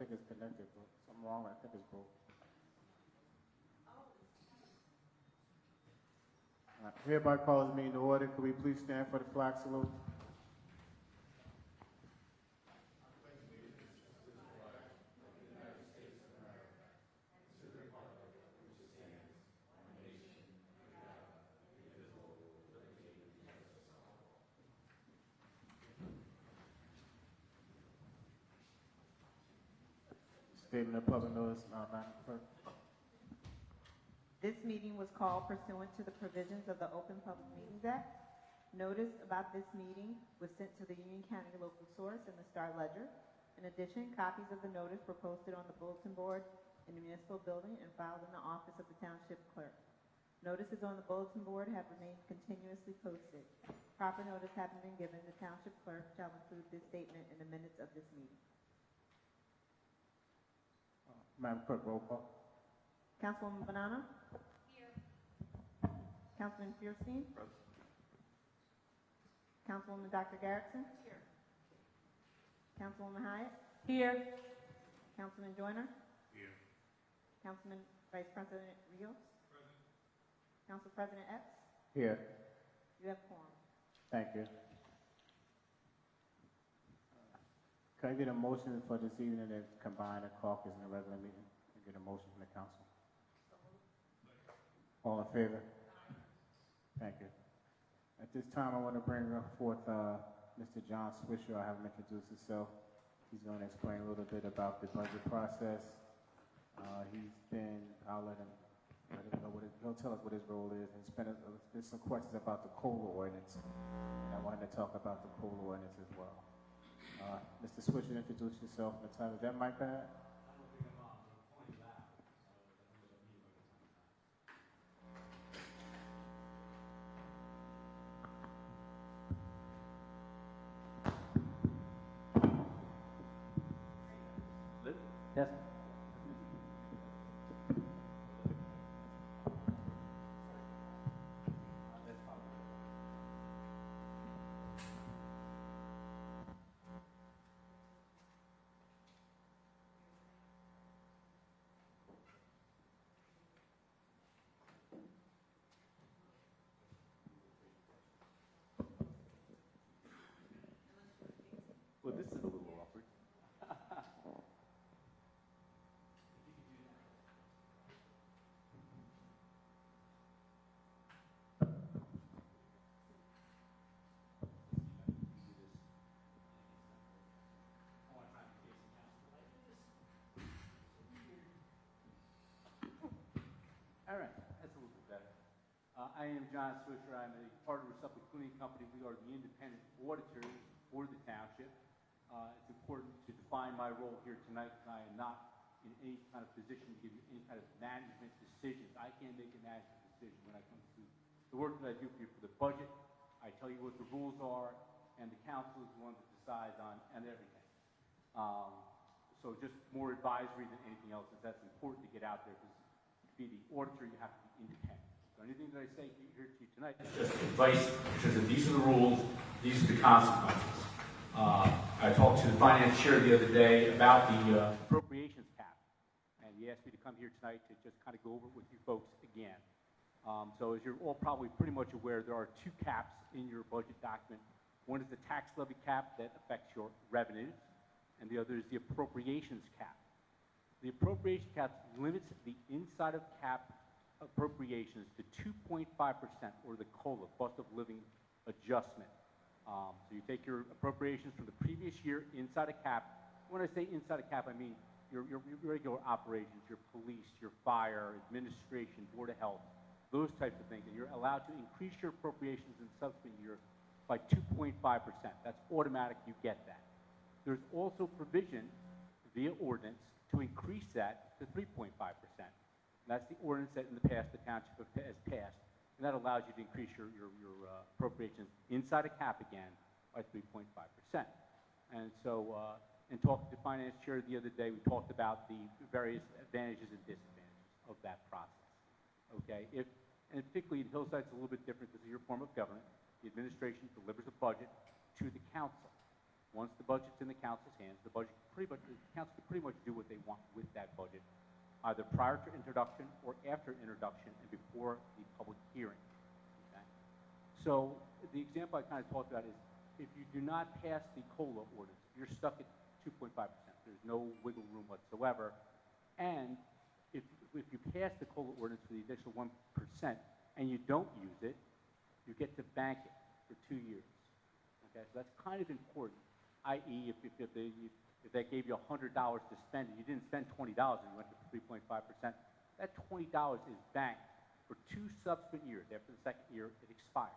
think it's connected, but something wrong. I think it's broke. Hereby call this meeting to order. Could we please stand for the flag salute? Statement of public notice, Madam Clerk. This meeting was called pursuant to the provisions of the Open Public Meetings Act. Notice about this meeting was sent to the Union County local source and the Star Ledger. In addition, copies of the notice were posted on the bulletin board in the municipal building and filed in the office of the township clerk. Notices on the bulletin board have remained continuously posted. Proper notice having been given, the township clerk shall include this statement in the minutes of this meeting. Madam Clerk, roll call. Councilwoman Banana? Here. Councilman Fierstein? Present. Councilwoman Dr. Garrettson? Here. Councilwoman Hyatt? Here. Councilman Joyner? Here. Councilman Vice President Rios? Present. Council President Epps? Here. You have quorum. Thank you. Can I get a motion for this evening to combine the caucus and the regular meeting? Can I get a motion from the council? All in favor? Thank you. At this time, I want to bring forth Mr. John Swisher. I have him introduce himself. He's going to explain a little bit about the budget process. I'll let him know he'll tell us what his role is. And there's some questions about the COLA ordinance. And I wanted to talk about the COLA ordinance as well. Mr. Swisher, introduce yourself and the time. Is that mic bad? Yes. Well, this is a little awkward. All right, that's a little bit better. I am John Swisher. I'm a partner with Suffolk Cleaning Company. We are the independent auditors for the township. It's important to define my role here tonight because I am not in any kind of position to give you any kind of management decisions. I can't make a management decision when it comes to the work that I do for the budget. I tell you what the rules are, and the council is the one that decides on and everything. So just more advisory than anything else, because that's important to get out there, because to be the auditor, you have to be independent. So anything that I say here to you tonight is just advice in terms of these are the rules, these are the consequences. I talked to the finance chair the other day about the appropriations cap, and he asked me to come here tonight to just kind of go over it with you folks again. So as you're all probably pretty much aware, there are two caps in your budget document. One is the tax levy cap that affects your revenues, and the other is the appropriations cap. The appropriation cap limits the inside of cap appropriations to 2.5%, or the COLA, cost of living adjustment. So you take your appropriations from the previous year inside a cap. When I say inside a cap, I mean your regular operations, your police, your fire, administration, board of health, those types of things. And you're allowed to increase your appropriations in the subsequent year by 2.5%. That's automatic, you get that. There's also provision via ordinance to increase that to 3.5%. That's the ordinance that in the past the township has passed, and that allows you to increase your appropriations inside a cap again by 3.5%. And so, in talking to the finance chair the other day, we talked about the various advantages and disadvantages of that process. Okay, and particularly in Hillside, it's a little bit different because of your form of government. The administration delivers a budget to the council. Once the budget's in the council's hands, the council can pretty much do what they want with that budget, either prior to introduction or after introduction and before the public hearing. Okay? So the example I kind of talked about is if you do not pass the COLA ordinance, you're stuck at 2.5%. There's no wiggle room whatsoever. And if you pass the COLA ordinance for the additional 1% and you don't use it, you get to bank it for 2 years. Okay, so that's kind of important. I.e., if they gave you $100 to spend and you didn't spend $20 and you went to 3.5%, that $20 is banked for 2 subsequent years. After the second year, it expires.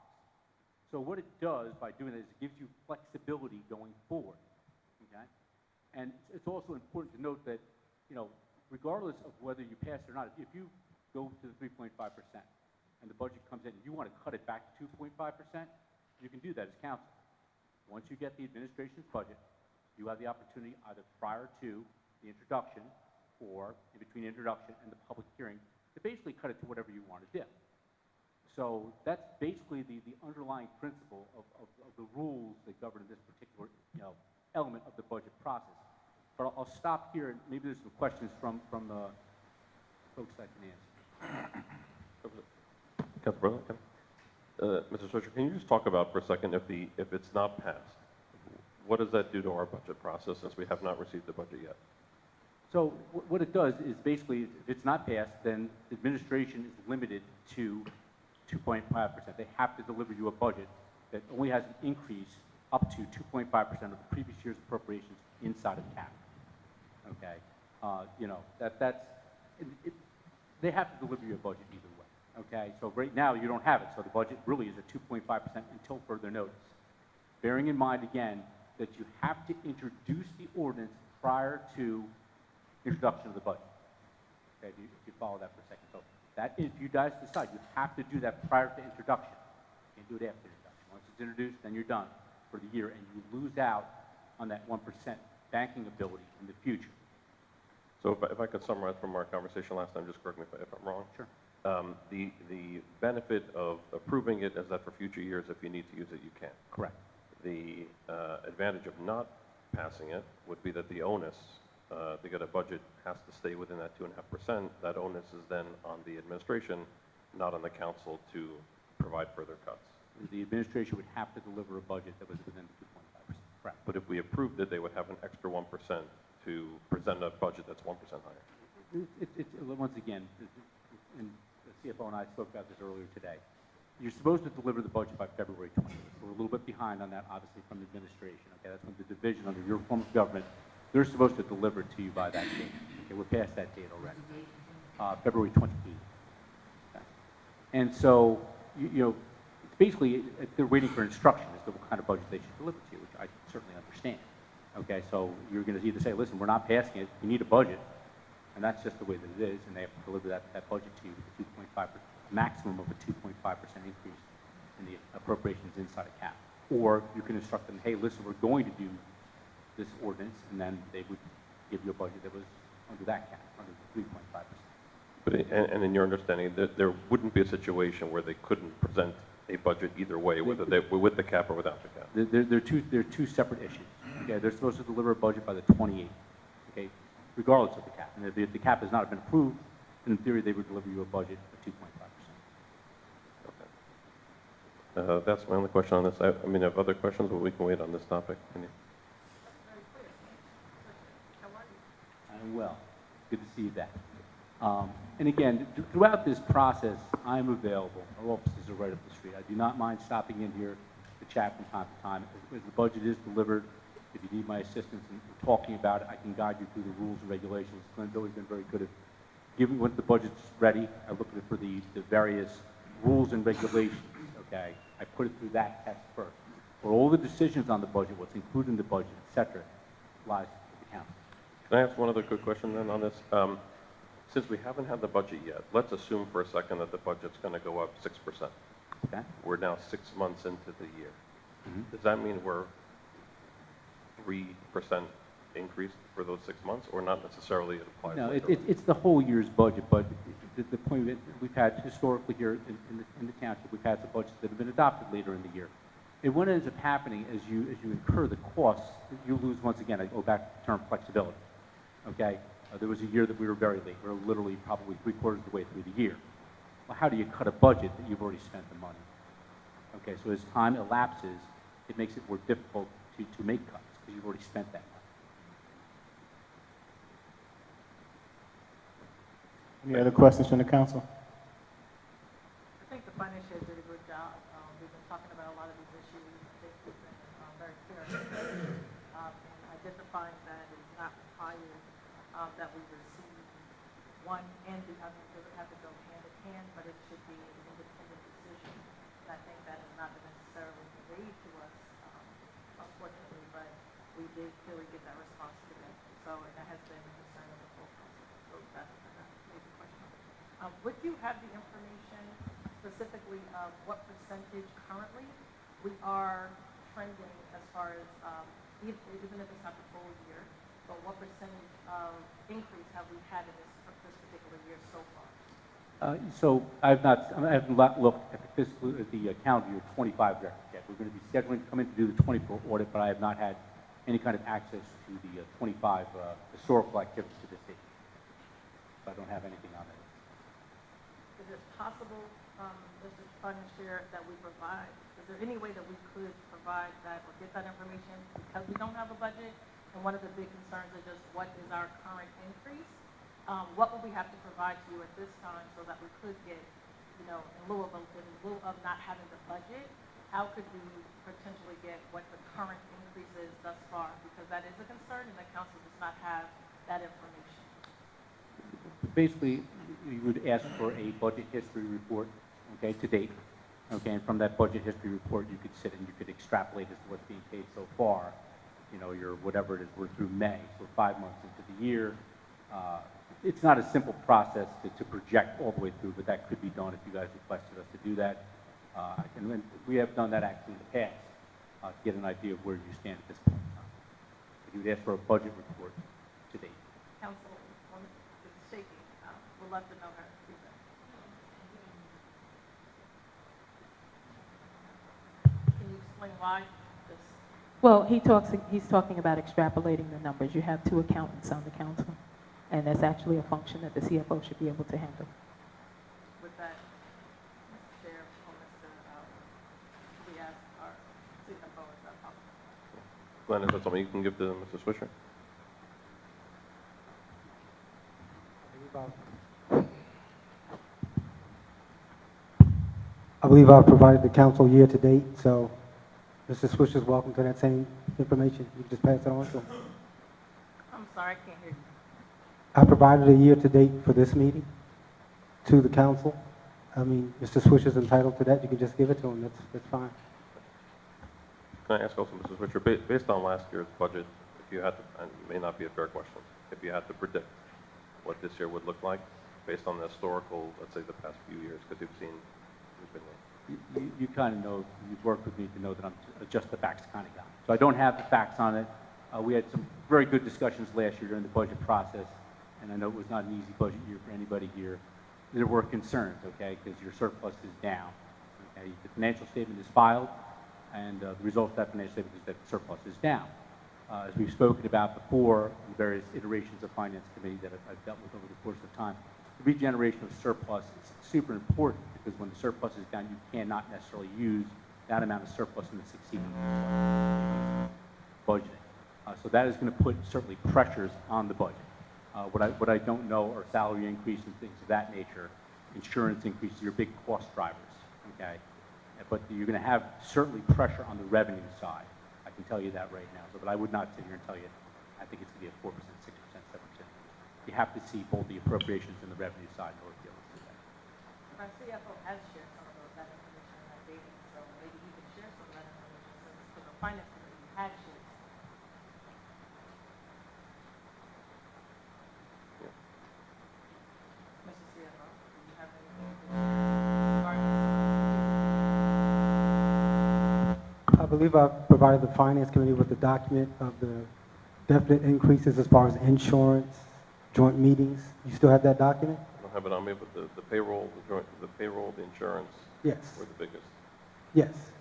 So what it does by doing this is it gives you flexibility going forward. Okay, and it's also important to note that, you know, regardless of whether you pass it or not, if you go to the 3.5% and the budget comes in and you want to cut it back to 2.5%, you can do that as council. Once you get the administration's budget, you have the opportunity either prior to the introduction or in between introduction and the public hearing to basically cut it to whatever you want to do. So that's basically the underlying principle of the rules that govern this particular, you know, element of the budget process. But I'll stop here, and maybe there's some questions from the folks that can answer. Councilor Berlin, Mr. Swisher, can you just talk about for a second if it's not passed, what does that do to our budget process since we have not received the budget yet? So what it does is basically, if it's not passed, then the administration is limited to 2.5%. They have to deliver you a budget that only has an increase up to 2.5% of the previous year's appropriations inside of cap. Okay, you know they have to deliver you a budget either way. Okay, so right now you don't have it, so the budget really is at 2.5% until further notice. Bearing in mind again that you have to introduce the ordinance prior to introduction of the budget. Okay, if you follow that for a second. So that if you guys decide, you have to do that prior to introduction. You can't do it after introduction. Once it's introduced, then you're done for the year, and you lose out on that 1% banking ability in the future. So if I could summarize from our conversation last time, just correct me if I'm wrong. Sure. The benefit of approving it is that for future years, if you need to use it, you can. Correct. The advantage of not passing it would be that the onus to get a budget has to stay within that 2.5%. That onus is then on the administration, not on the council to provide further cuts. The administration would have to deliver a budget that was within 2.5%. Correct. But if we approved it, they would have an extra 1% to present a budget that's 1% higher. Once again, and the CFO and I spoke about this earlier today. You're supposed to deliver the budget by February 20th. We're a little bit behind on that, obviously, from the administration. Okay, that's when the division under your form of government, they're supposed to deliver it to you by that date. Okay, we're past that date already. February 28th. Okay. And so, you know, basically, they're waiting for instruction as to what kind of budget they should deliver to you, which I certainly understand. Okay, so you're going to either say, listen, we're not passing it, you need a budget, and that's just the way that it is, and they have to deliver that budget to you with a 2.5%, maximum of a 2.5% increase in the appropriations inside a cap. Or you can instruct them, hey, listen, we're going to do this ordinance, and then they would give you a budget that was under that cap, under the 3.5%. But and in your understanding, that there wouldn't be a situation where they couldn't present a budget either way, whether they were with the cap or without the cap. They're two separate issues. Okay, they're supposed to deliver a budget by the 28th. Okay, regardless of the cap. And if the cap has not been approved, in theory, they would deliver you a budget of 2.5%. Okay. That's my only question on this. I mean, I have other questions, but we can wait on this topic. I'm well. Good to see you back. And again, throughout this process, I'm available. Our offices are right up the street. I do not mind stopping in here to chat from time to time. As the budget is delivered, if you need my assistance in talking about it, I can guide you through the rules and regulations. Glenn's always been very good at giving, once the budget's ready, I look at it for the various rules and regulations, okay? I put it through that test first. For all the decisions on the budget, what's included in the budget, et cetera, lies with the council. Can I ask one other quick question then on this? Since we haven't had the budget yet, let's assume for a second that the budget's going to go up 6%. Okay? We're now 6 months into the year. Mm-hmm. Does that mean we're 3% increased for those 6 months, or not necessarily it applies? No, it's the whole year's budget, but the point that we've had historically here in the township, we've had the budgets that have been adopted later in the year. And what ends up happening is you incur the costs, you lose, once again, I go back to the term flexibility, okay? There was a year that we were very late. We were literally probably 3/4 of the way through the year. Well, how do you cut a budget that you've already spent the money? Okay, so as time elapses, it makes it more difficult to make cuts because you've already spent that money. Any other questions from the council? I think the finance chair did a good job. We've been talking about a lot of these issues. I think we've been very clear in identifying that it is not required that we receive one and the other. It doesn't have to go hand in hand, but it should be an independent decision. And I think that has not been necessarily conveyed to us, unfortunately, but we did clearly get that response today. So, and that has been a concern of the full council. So that's maybe a question. Would you have the information specifically of what percentage currently we are trending as far as, even if it's not the full year, but what percentage of increase have we had in this particular year so far? So I have not looked at the calendar year 25 record yet. We're going to be scheduling to come in to do the 24 audit, but I have not had any kind of access to the 25 historical activities to this date. So I don't have anything on it. Is it possible, Mr. Finance Chair, that we provide, is there any way that we could provide that or get that information because we don't have a budget? And one of the big concerns is just what is our current increase? What would we have to provide to you at this time so that we could get, in lieu of not having the budget, how could we potentially get what the current increase is thus far? Because that is a concern and the council does not have that information. Basically, you would ask for a budget history report, okay, to date. Okay, and from that budget history report, you could sit and you could extrapolate as to what's being paid so far. Your whatever it is, we're through May, so 5 months into the year. It's not a simple process to project all the way through, but that could be done if you guys requested us to do that. And we have done that actually in the past to get an idea of where you stand at this point in time. But you would ask for a budget report to date. Council, it's shaking. We'd love to know her feedback. Can you explain why this? Well, he's talking about extrapolating the numbers. You have 2 accountants on the council, and that's actually a function that the CFO should be able to handle. With that, Mr. Chair, or Mr. We ask our CFO as our policy. Glenn, is that something you can give to Mr. Swisher? I believe I've provided the council year to date, so Mr. Swisher is welcome to that same information. You can just pass it on to him. I'm sorry, I can't hear you. I provided a year to date for this meeting to the council. I mean, Mr. Swisher is entitled to that. You can just give it to him. That's fine. Can I ask also, Mr. Swisher, based on last year's budget, if you had to, and it may not be a fair question, if you had to predict what this year would look like, based on the historical, let's say the past few years, because you've been You kind of know, you've worked with me to know that I'm just the facts kind of guy. So I don't have the facts on it. We had some very good discussions last year during the budget process, and I know it was not an easy budget year for anybody here. There were concerns, okay, because your surplus is down. Okay? The financial statement is filed, and the result of that financial statement is that the surplus is down. As we've spoken about before, in various iterations of Finance Committee that I've dealt with over the course of time, the regeneration of surplus is super important because when the surplus is down, you cannot necessarily use that amount of surplus in the succeeding budgeting. So that is going to put certainly pressures on the budget. What I don't know are salary increases and things of that nature, insurance increases, your big cost drivers, okay? But you're going to have certainly pressure on the revenue side. I can tell you that right now. But I would not sit here and tell you I think it's going to be a 4%, 6%, 7%. You have to see both the appropriations and the revenue side in order to be able to do that. Our CFO has shared some of that information in that data, so maybe he can share some of that information since for the finance committee had shared some. Mr. CFO, do you have anything to share regarding I believe I provided the Finance Committee with a document of the definite increases as far as insurance, joint meetings. You still have that document? I don't have it on me, but the payroll, the insurance Yes. were the biggest. Yes.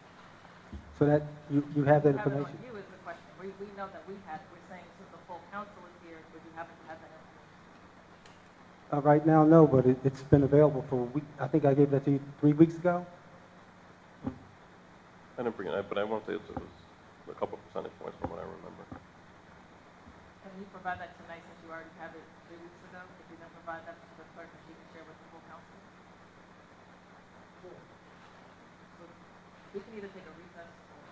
So that, you have that Have it on information. you is the question. We know that we had, we're saying since the full council is here, would you happen to have that information? Right now, no, but it's been available for a week. I think I gave that to you 3 weeks ago. I didn't bring it up, but I won't say it was a couple percentage points from what I remember. Can you provide that tonight since you already have it 3 weeks ago? If you then provide that to the clerk and she can share with the full council? So we can either take a recess or.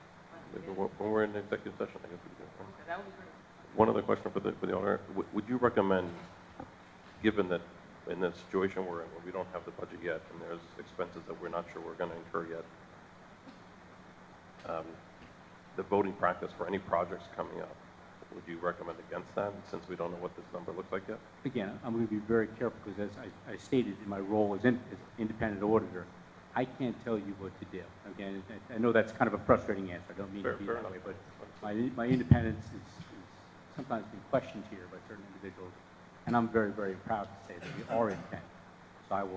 When we're in the executive session, I guess we can. Okay, that would be great. One other question for the auditor. Would you recommend, given that in the situation we're in, where we don't have the budget yet, and there's expenses that we're not sure we're going to incur yet, the voting practice for any projects coming up, would you recommend against that, since we don't know what this number looks like yet? Again, I'm going to be very careful because as I stated in my role as independent auditor, I can't tell you what to do. Again, I know that's kind of a frustrating answer. I don't mean to be that way, but my independence is sometimes been questioned here by certain individuals, and I'm very, very proud to say that we are independent. So I'm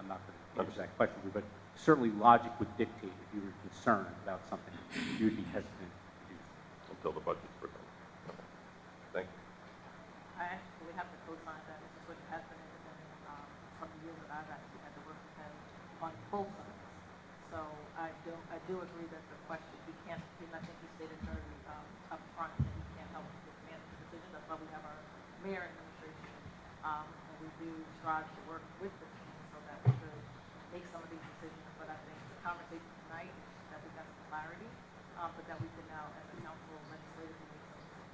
not going to answer that question, but certainly logic would dictate if you were concerned about something, you would be hesitant to do so. Until the budget's presented. Okay. Thank you. I actually have to co-sign that. This is what has been independent from the years that I've actually had to work with him on both sides. So I do agree that the question, I think he stated very upfront that he can't help with management decisions. That's why we have our mayor administration. And we do strive to work with the team so that we could make some of these decisions. But I think the conversation tonight is that we got some clarity, but that we can now, as a council, legislatively make some decisions.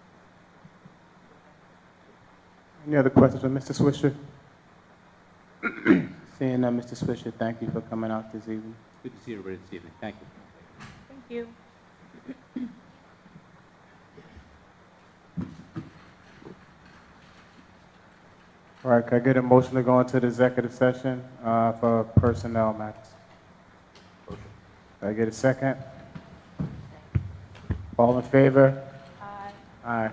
Any other questions for Mr. Swisher? Seeing none, Mr. Swisher, thank you for coming out this evening. Good to see everybody this evening. Thank you. Thank you. All right, can I get a motion to go into the executive session for personnel matters? Motion. Can I get a second? All in favor? Aye. Aye.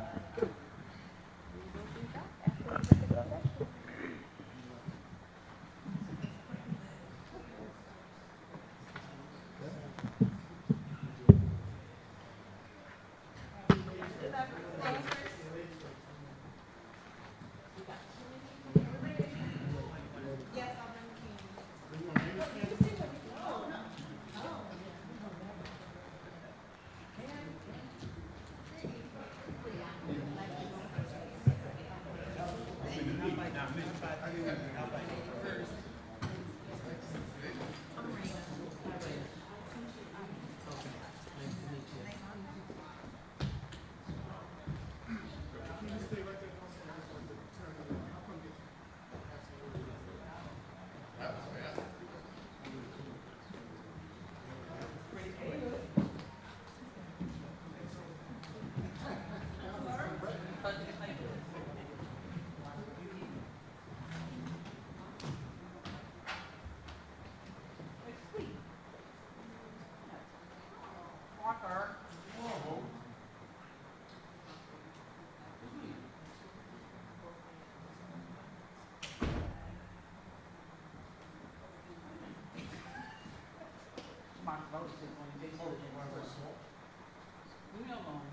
Leave me alone.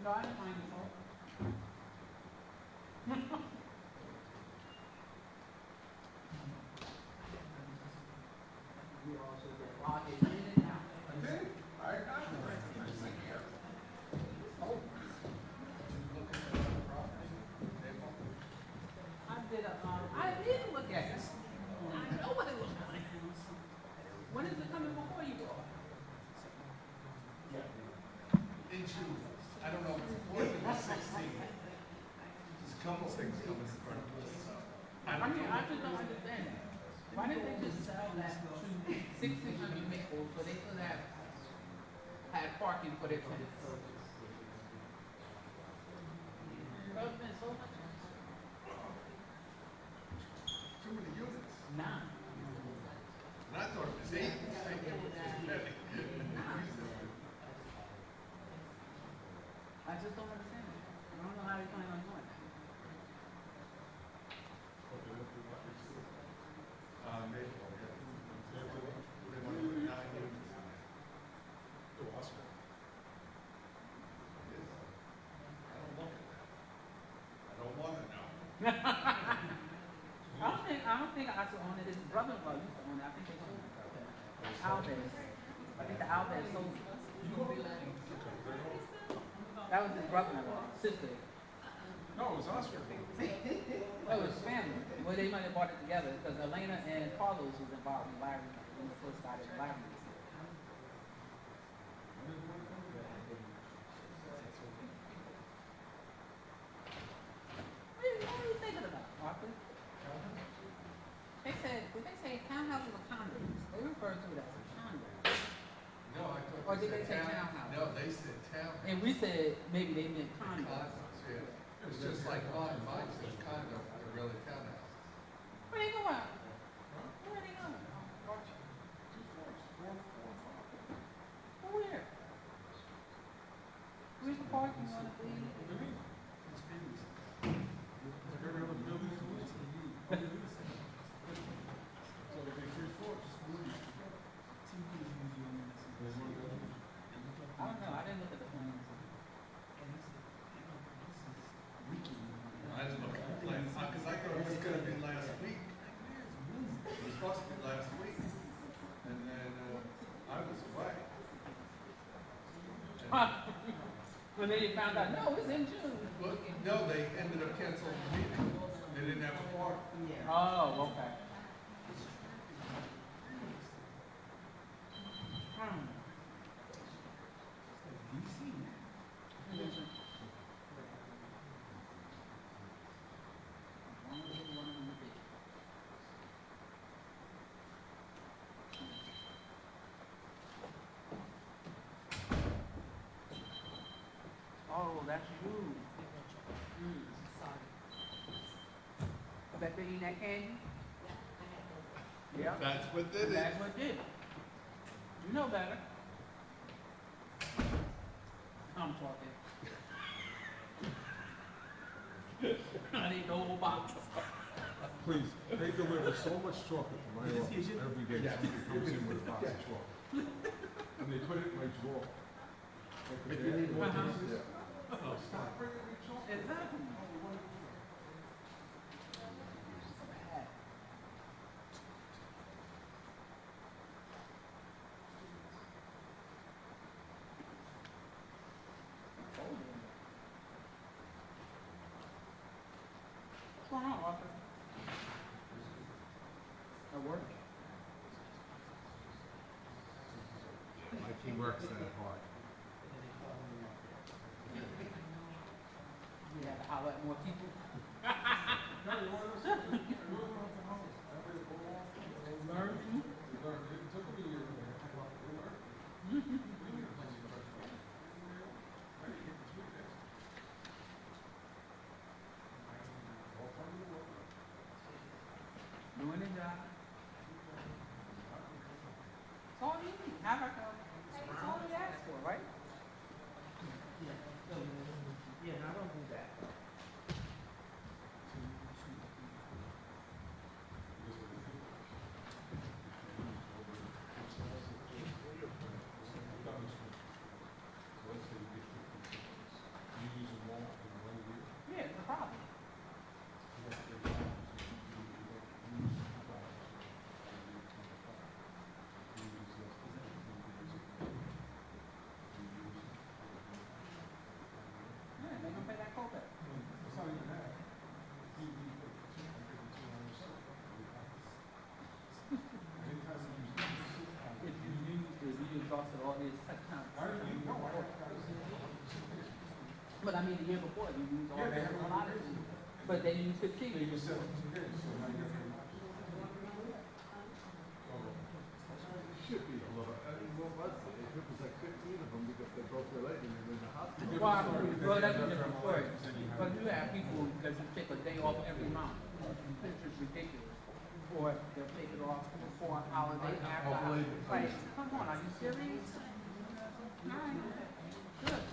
No, I didn't mind the salt. You also get locked in and out. I did look at it. I know what it looks like. When is it coming before you go? I don't know if it's 14 or 16. There's a couple things coming in front of us. I mean, I just don't understand. Why didn't they just sell that to 1,600 Maples so they could have had parking for their tenants? Bro, it's been so much. Too many units. 9. And I thought it was 8. I just don't understand it. I don't know how they plan on doing that. Maple, yeah. They want to put 9 units. To Oscar. I don't think I own it. His brother-in-law used to own it. I think they sold it. Alves. I think the Alves sold it. That was his brother-in-law, sister. No, it was Oscar. Oh, it was family. Well, they might have bought it together because Elena and Carlos was involved in Larry when they first started Larry. What are you thinking about, Arthur? They said, when they say townhouses or condos, they refer to it as a condo. No, I thought. Or did they say said townhouse? No, they said town. And we said maybe they meant condos. Condos, yeah. It's just like mine says condo, they're really townhouses. Where they going? Where are they going? Where? Where's the parking on the thing? I don't know. I didn't look at the plans. I didn't look at the plan, because I thought it was gonna be last week. It was supposed to be last week. And then, I was away. When they found out, no, it's in June. Well, no, they ended up canceling the meeting. They didn't have a park. Oh, okay. Oh, that's you. Bet they eating that candy? Yeah. That's what did it. That's what did it. You know better. I'm talking. I need the whole box. Please, they deliver so much chocolate to my office every day. Somebody comes in with a box of chocolate. And they put it in my drawer. But you need more Uh-huh. pieces. Oh, stop bringing me chocolate. Exactly. What's going on, Arthur? At work? Like he works that hard. You have to holler at more people. Learn. It took me a year. Doing the job. It's all you need. Have a it's all you ask for, right? Yeah, I don't do that. Yeah, it's a problem. Yeah, make them pay that copay. If you exhausted all these accounts. But I mean, the year before, you used all that a lot of it. But then you could see. You said 2 days, so now you have to. Should be a lot. What was it? It was like 15 of them because they broke their leg and they were in the hospital. Well, that's a different story. But you have people that just take a day off every month. It's just ridiculous. Or they'll take it off before a holiday, after a holiday. Like, come on, are you serious? All right, good.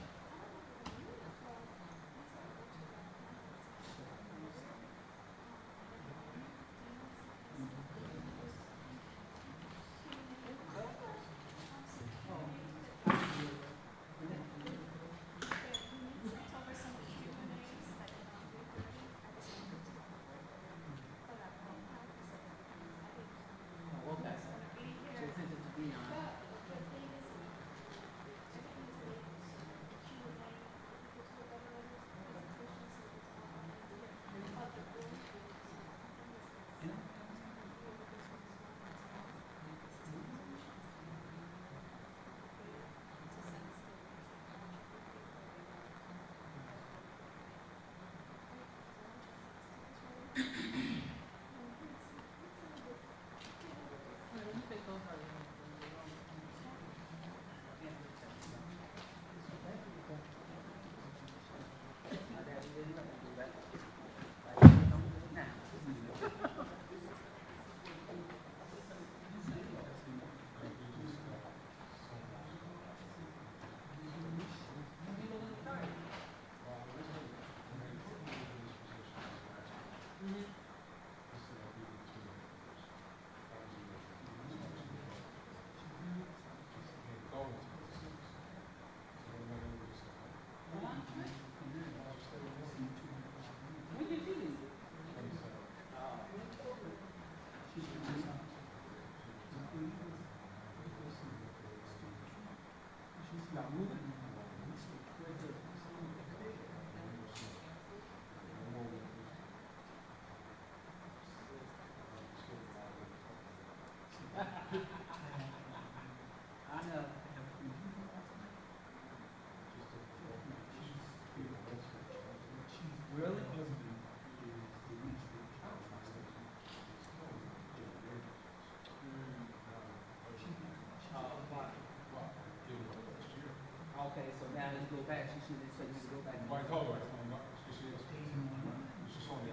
Okay, so now let's go back. She should expect you to go back. I told her, I'm not, because she is, she saw me.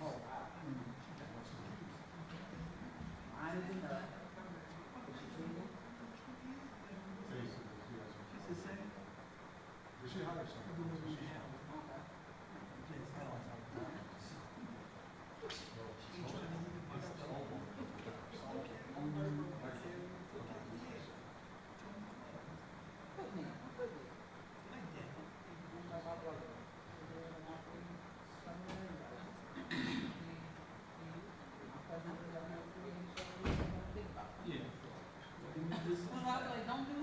Oh, wow. Mine is enough. Did she hire someone?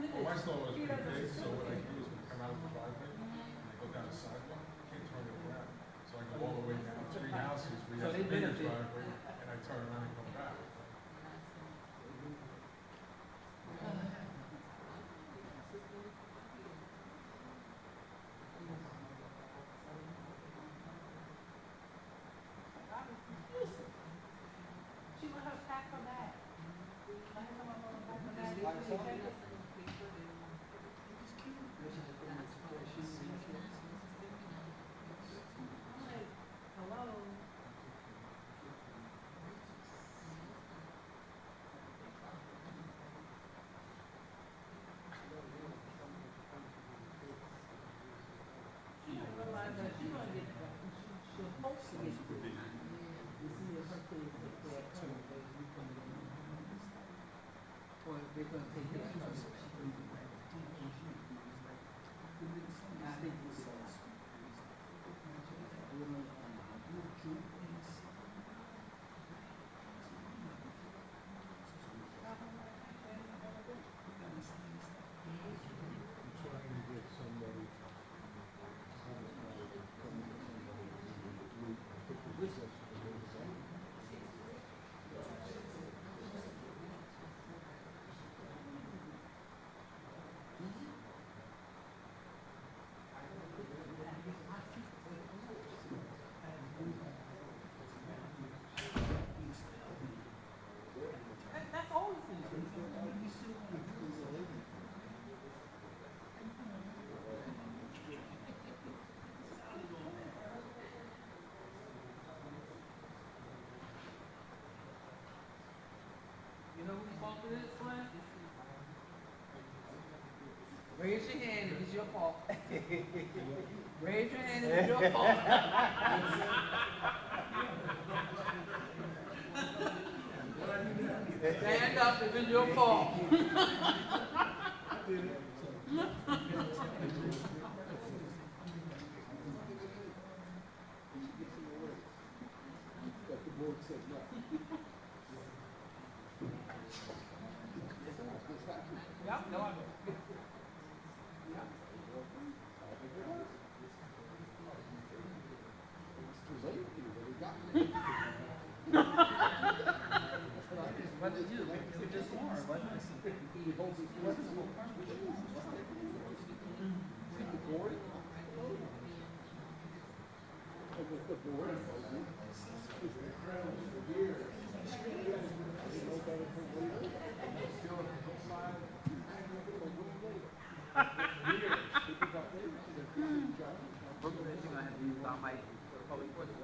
Well, my stall was pretty big, so what I do is when I come out of the driveway, and I go down the sidewalk, I can't turn it around. So I go all the way down 3 houses, where you have the bigger driveway, and I turn around and come back. She let her pack her bag. Let her come up and pack her bag. Hello. She don't realize that she's gonna get, she's supposed to get. You see if her kids take care of her, or if they're gonna take care of her. I think this is. That's all it's in. You know whose fault it is, Slim? Raise your hand if it's your fault. Raise your hand if it's your fault. Stand up if it's your fault. Yeah, no, I What did you? It was just more, wasn't it? He holds his board. Brooke said she's gonna have to use our mic for public portion.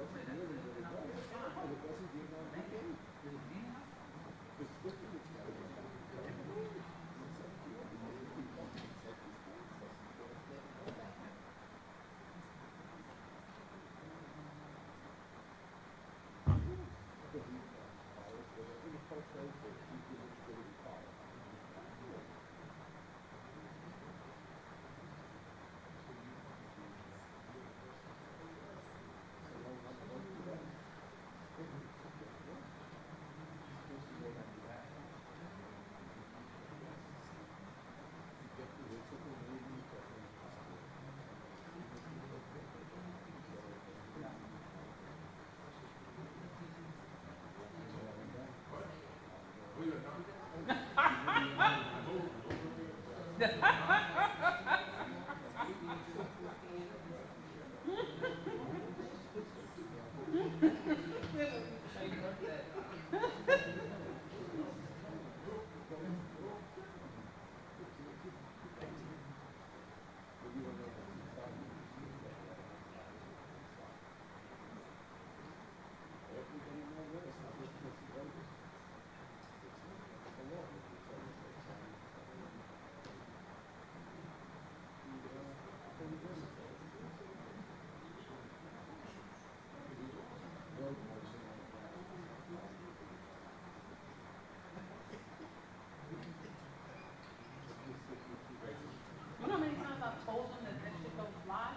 You know how many times I've told them that that shit don't fly?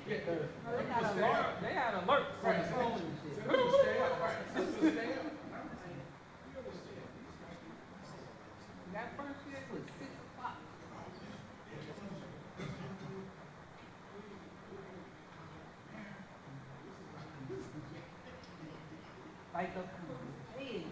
No, they had alert. They had alert from the phone and shit. That first shit was 6 o'clock. Like a pig.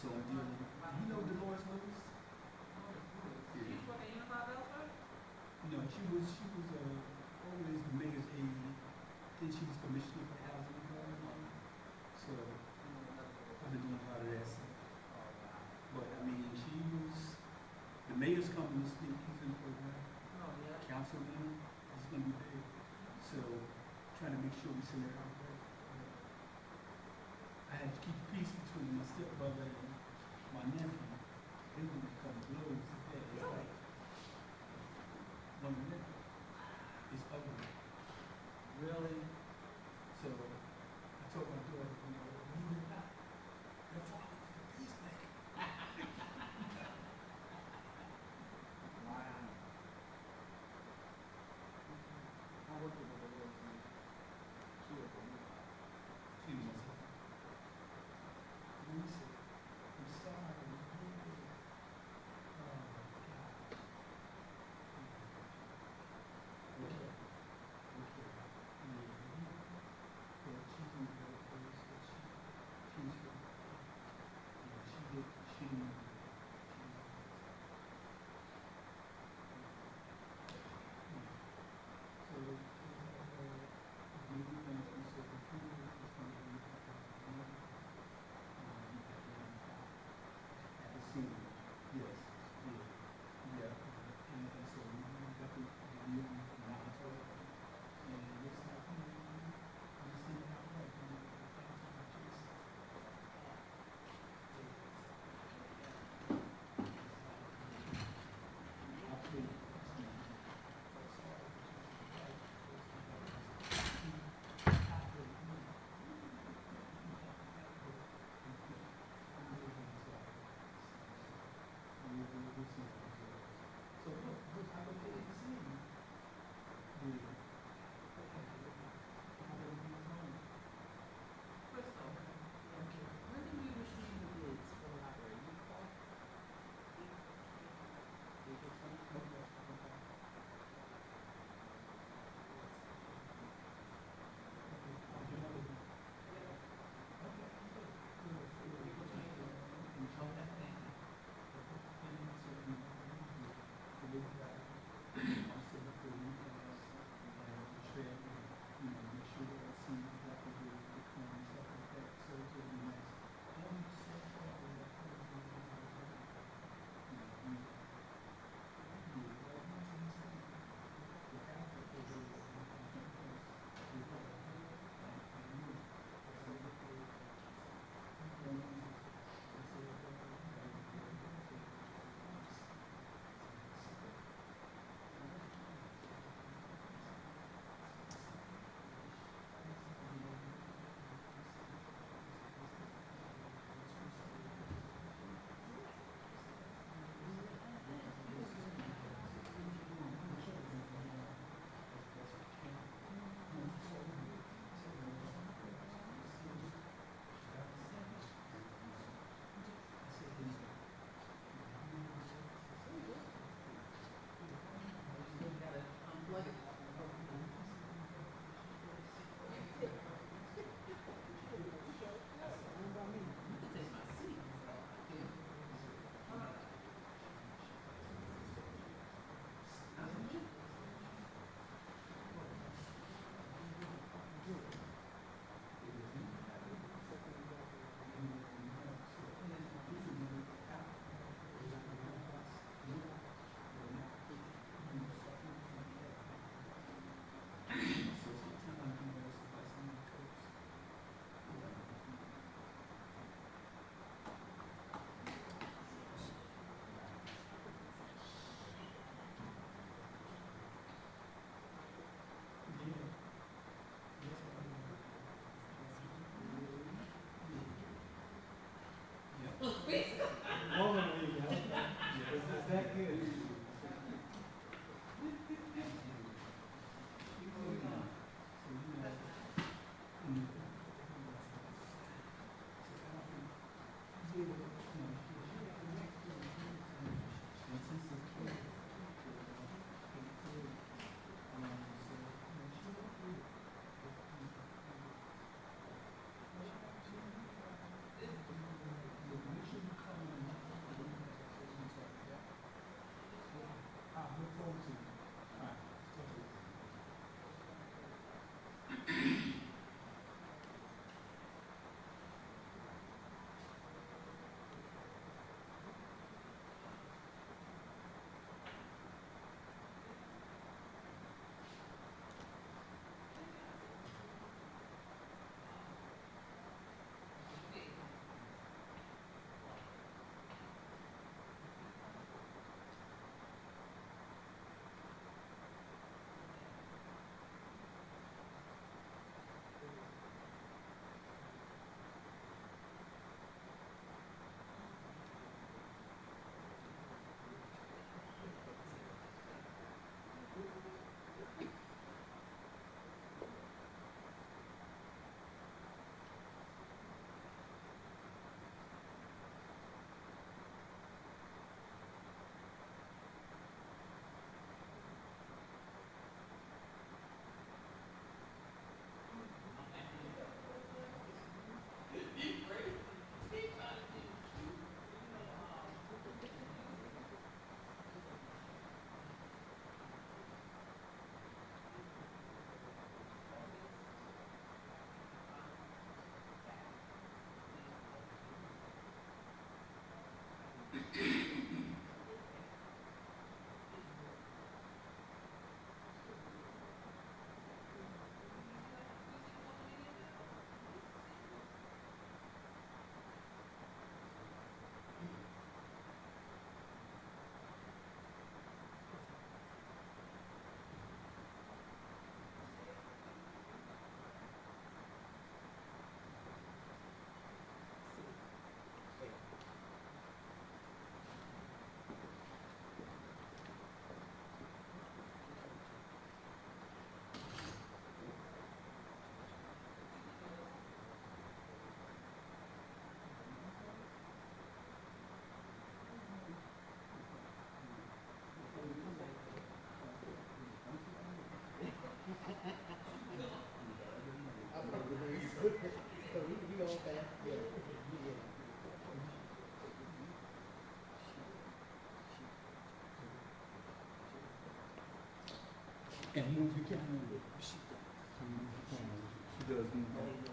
So I'm dealing with, do you know Dolores Lewis? She's for the Unified Belfast? No, she was always the mayor's aide. Then she was commissioner for housing development. So I've been doing a lot of that stuff. But I mean, she was the mayor's coming to speak. He's in the program. Oh, yeah. Councilman, it's gonna be big. So trying to make sure we send it out there. I had to keep peace between my stepbrother and my nephew. They would become blows today. It's like one minute. It's ugly. Really? So I told my daughter, you know, you and I, your father was the peacemaker. Wow. I worked with her when she was a little. She was a Lisa, I'm sorry. Oh, God. Okay. Okay. Yeah. Yeah, she's in the better place, but she's good. Yeah, she did, she didn't. So, maybe things we said before, it's going to be at the scene. Yes, yeah, yeah. And so we got the review from Nato, and it looks like, we see how right, so look how they did the scene. Yeah. Crystal, Okay. when did we receive the bids for the library? You recall? And move the camera a little. She does move that.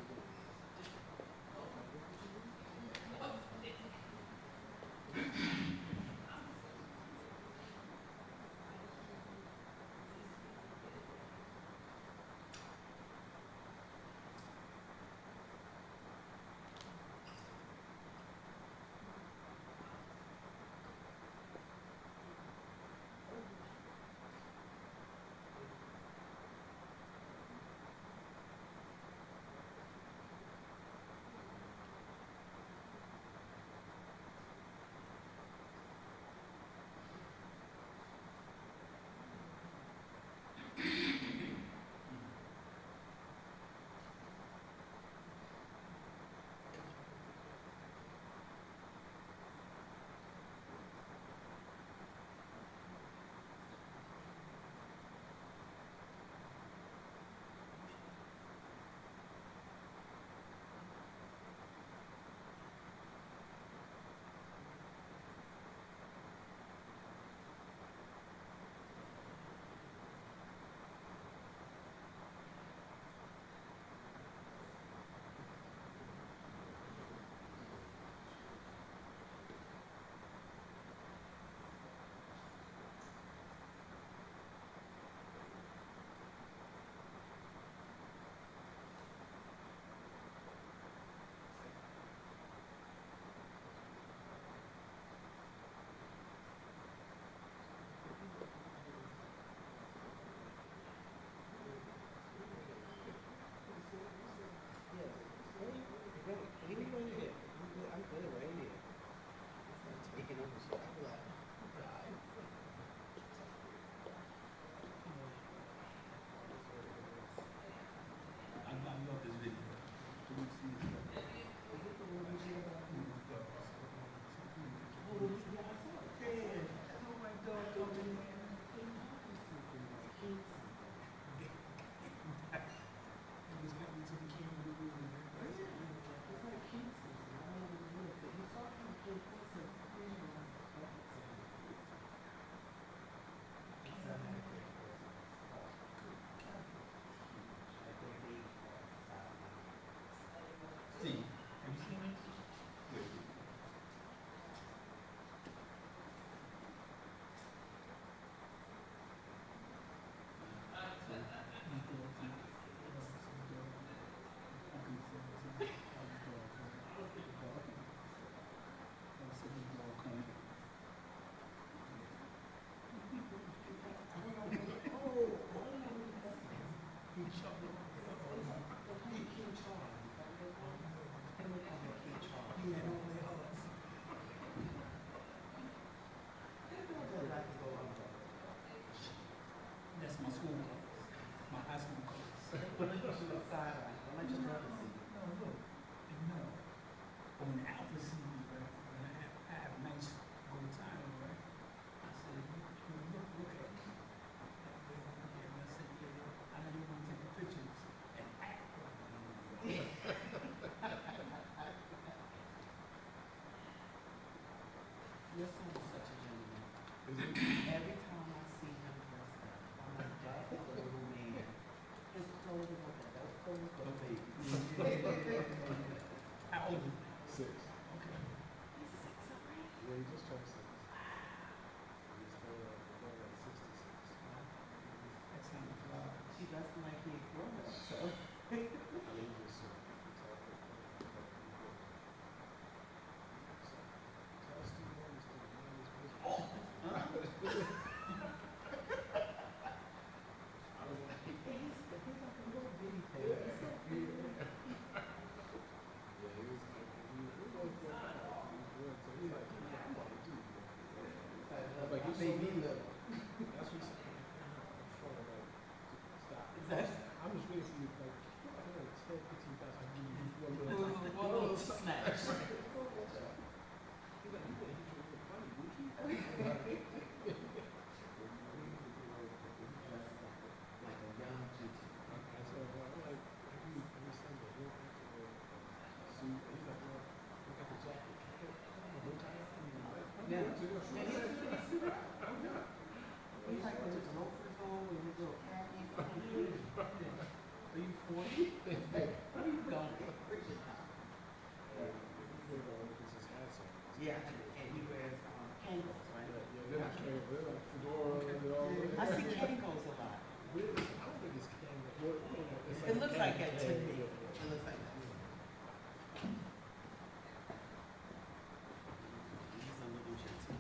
I love this video. See, have you seen it? Wait. That's my school colors, my high school colors. No, look, no. But when the Alpha sees me, right, when I have a nice gold tie on, right, I said, look at me. And I said, yeah, I know you want to take the pictures and act like me. Your son is such a gentleman. Every time I see him dressed up, I'm like, that is a little man. His clothes are like those clothes for the baby. How old is he? 6. Okay. He's 6 already? Yeah, he just turned 6. He's still going at 66. That's not a fly. She doesn't like he grown up, so. I mean, he's just so. Tell Steve Harris to mind his business. I was like, He's like a little bitty thing. He's so cute. yeah, he was like, he was going for a while. He was good, so he's like, yeah, I'm gonna do it. Like, he's Made so me good. little. That's what he said. I'm trying to like, stop. Exactly. I'm just waiting for you to like, I don't know, 10, 15,000. Give me one One little little snatch. He's like, you better hit you with the money, would you? Like a young Gigi. I said, well, I'm like, every Sunday, he'll have to wear a suit. He's like, well, look at the jacket. No tie. Yeah. He's like those loafers school and we do a khakis. Are you 40? Where you going? Yeah, and he wears Kangos, right? I see Kangos a lot. It looks like that to me. It looks like that. He's a little gentle.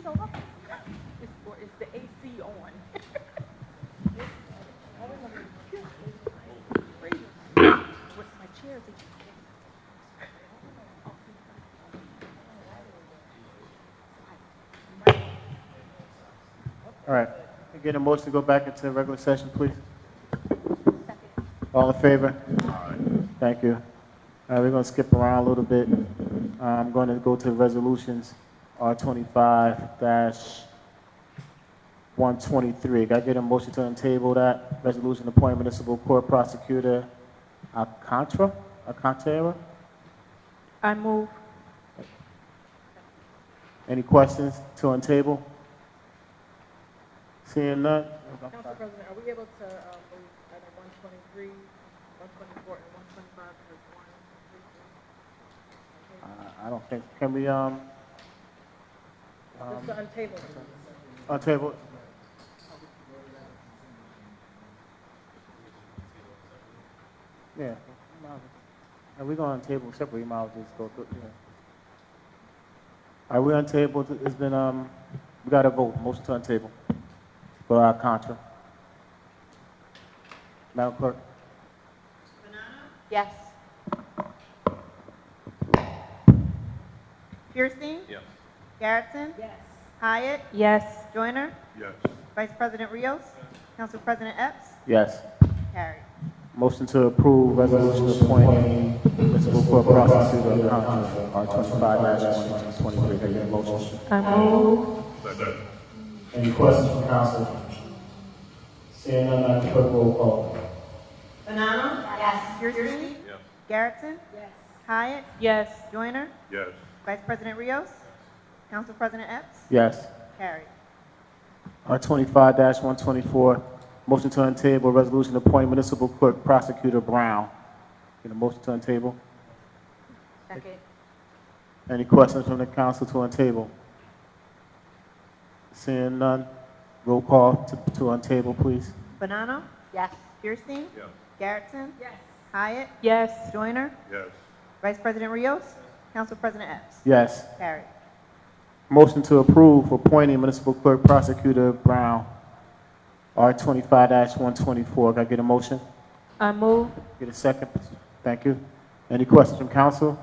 Is the AC on? What's my chair? All right. Can I get a motion to go back into regular session, please? All in favor? Thank you. All right, we're going to skip around a little bit. I'm going to go to resolutions R25-123. Can I get a motion to untable that resolution appointing municipal court prosecutor Alcantara? I move. Any questions to untable? Seeing none? Council President, are we able to move item 123, 124, and 125 as one? I don't think, can we, Just to untable. untable? Yeah. And we're going to table separately, might as well just go through, yeah. All right, we're on table, it's been, we got to vote, motion to untable for our contract. Madam Clerk? Yes. Fierstein? Yes. Garrettson? Yes. Hyatt? Yes. Joyner? Yes. Vice President Rios? Council President Epps? Yes. Carried. Motion to approve resolution appointing municipal court prosecutor Alcantara, R25-123. Can I get a motion? I move. Any questions from council? Seeing none, Madam Clerk, roll call. Banano? Yes. Fierstein? Yes. Garrettson? Yes. Hyatt? Yes. Joyner? Yes. Vice President Rios? Council President Epps? Yes. Carried. R25-124, motion to untable resolution appointing municipal court prosecutor Brown. Get a motion to untable. Second. Any questions from the council to untable? Seeing none, roll call to untable, please. Banano? Yes. Fierstein? Yes. Garrettson? Yes. Hyatt? Yes. Joyner? Yes. Vice President Rios? Council President Epps? Yes. Carried. Motion to approve appointing municipal clerk prosecutor Brown, R25-124. Can I get a motion? I move. Get a second? Thank you. Any questions from council?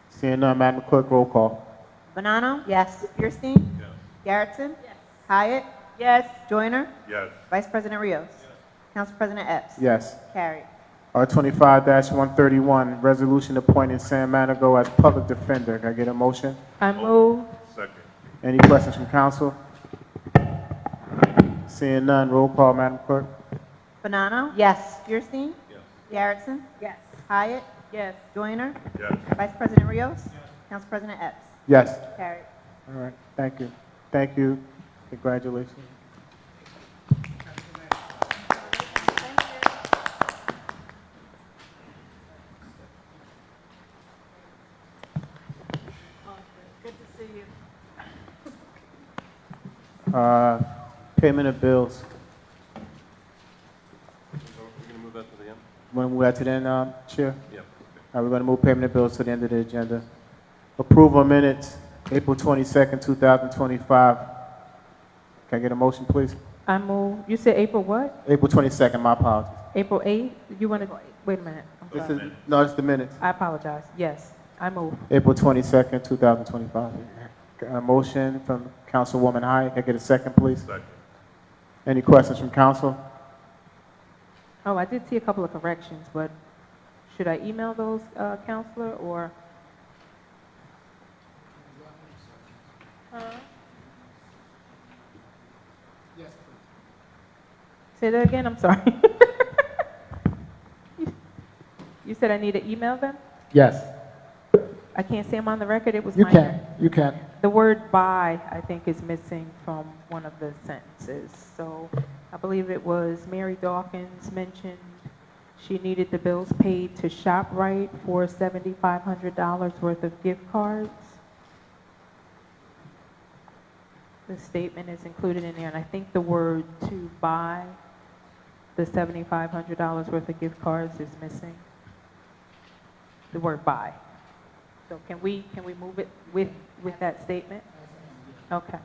Seeing none, Madam Clerk, roll call. Banano? Yes. Fierstein? Yes. Garrettson? Yes. Hyatt? Yes. Joyner? Yes. Vice President Rios? Council President Epps? Yes. Carried. R25-131, resolution appointing Sam Manago as public defender. Can I get a motion? I move. Second. Any questions from council? Seeing none, roll call, Madam Clerk. Banano? Yes. Fierstein? Yes. Garrettson? Yes. Hyatt? Yes. Joyner? Yes. Vice President Rios? Council President Epps? Yes. Carried. All right, thank you. Thank you. Congratulations. Good to see you. Payment of bills. We're going to move that to the end? Want to move that to the end, Chair? Yep. All right, we're going to move payment of bills to the end of the agenda. Approval of minutes, April 22nd, 2025. Can I get a motion, please? I move. You said April what? April 22nd, my apologies. April 8th? You want to, wait a minute. I'm This sorry. is, no, it's the minutes. I apologize. Yes. I move. April 22nd, 2025. A motion from Councilwoman Hyatt. Can I get a second, please? Second. Any questions from council? Oh, I did see a couple of corrections, but should I email those, Counselor, or? Yes, Say that again, I'm sorry. You said I need to email them? Yes, I can't say I'm on the record, it was you my. can, you can. The word by, I think, is missing from one of the sentences. So I believe it was Mary Dawkins mentioned she needed the bills paid to ShopRite for $7,500 worth of gift cards. The statement is included in there, and I think the word to buy the $7,500 worth of gift cards is missing. The word buy. So can we move it with that statement? Okay.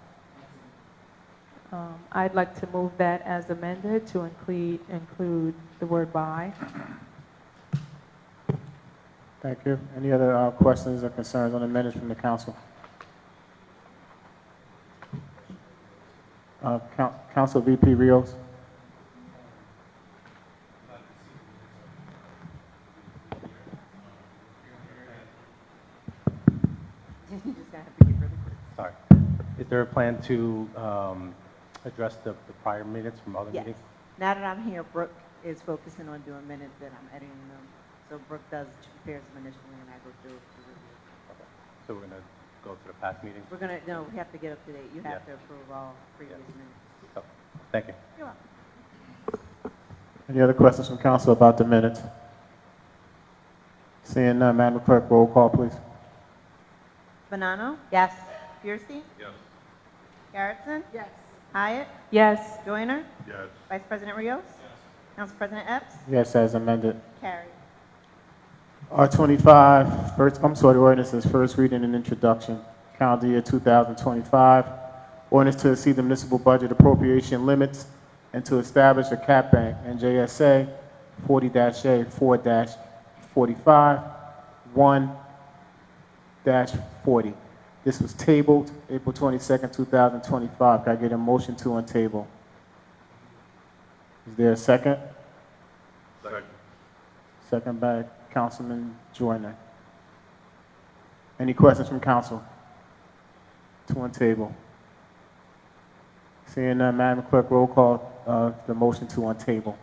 I'd like to move that as amended to include the word by. Thank you. Any other questions or concerns on the minutes from the council? Council VP Rios. You just have to get really quick. Sorry. Is there a plan to address the prior minutes from other Yes. meetings? Now that I'm here, Brooke is focusing on doing minutes that I'm editing them. So Brooke prepares them initially and I go through to review. So we're going to go to the past meetings? No, we have to get up to date. You have Yeah. to approve all previous minutes. Oh, thank you. You're welcome. Any other questions from council about the minutes? Seeing none, Madam Clerk, roll call, please. Bonanno? Yes. Fierstein? Yes. Garrettson? Yes. Hyatt? Yes. Joyner? Yes. Vice President Rios? Council President Epps? Yes, as amended. Carried. R25, ordinances, first reading and introduction, calendar year 2025. Ordinance to exceed the municipal budget appropriation limits and to establish a cap bank, NJSA 40-A 4-45, 1-40. This was tabled April 22nd, 2025. Can I get a motion to untable? Is there a second? Second. Second by Councilman Joyner. Any questions from council? To untable. Seeing none, Madam Clerk, roll call the motion to untable.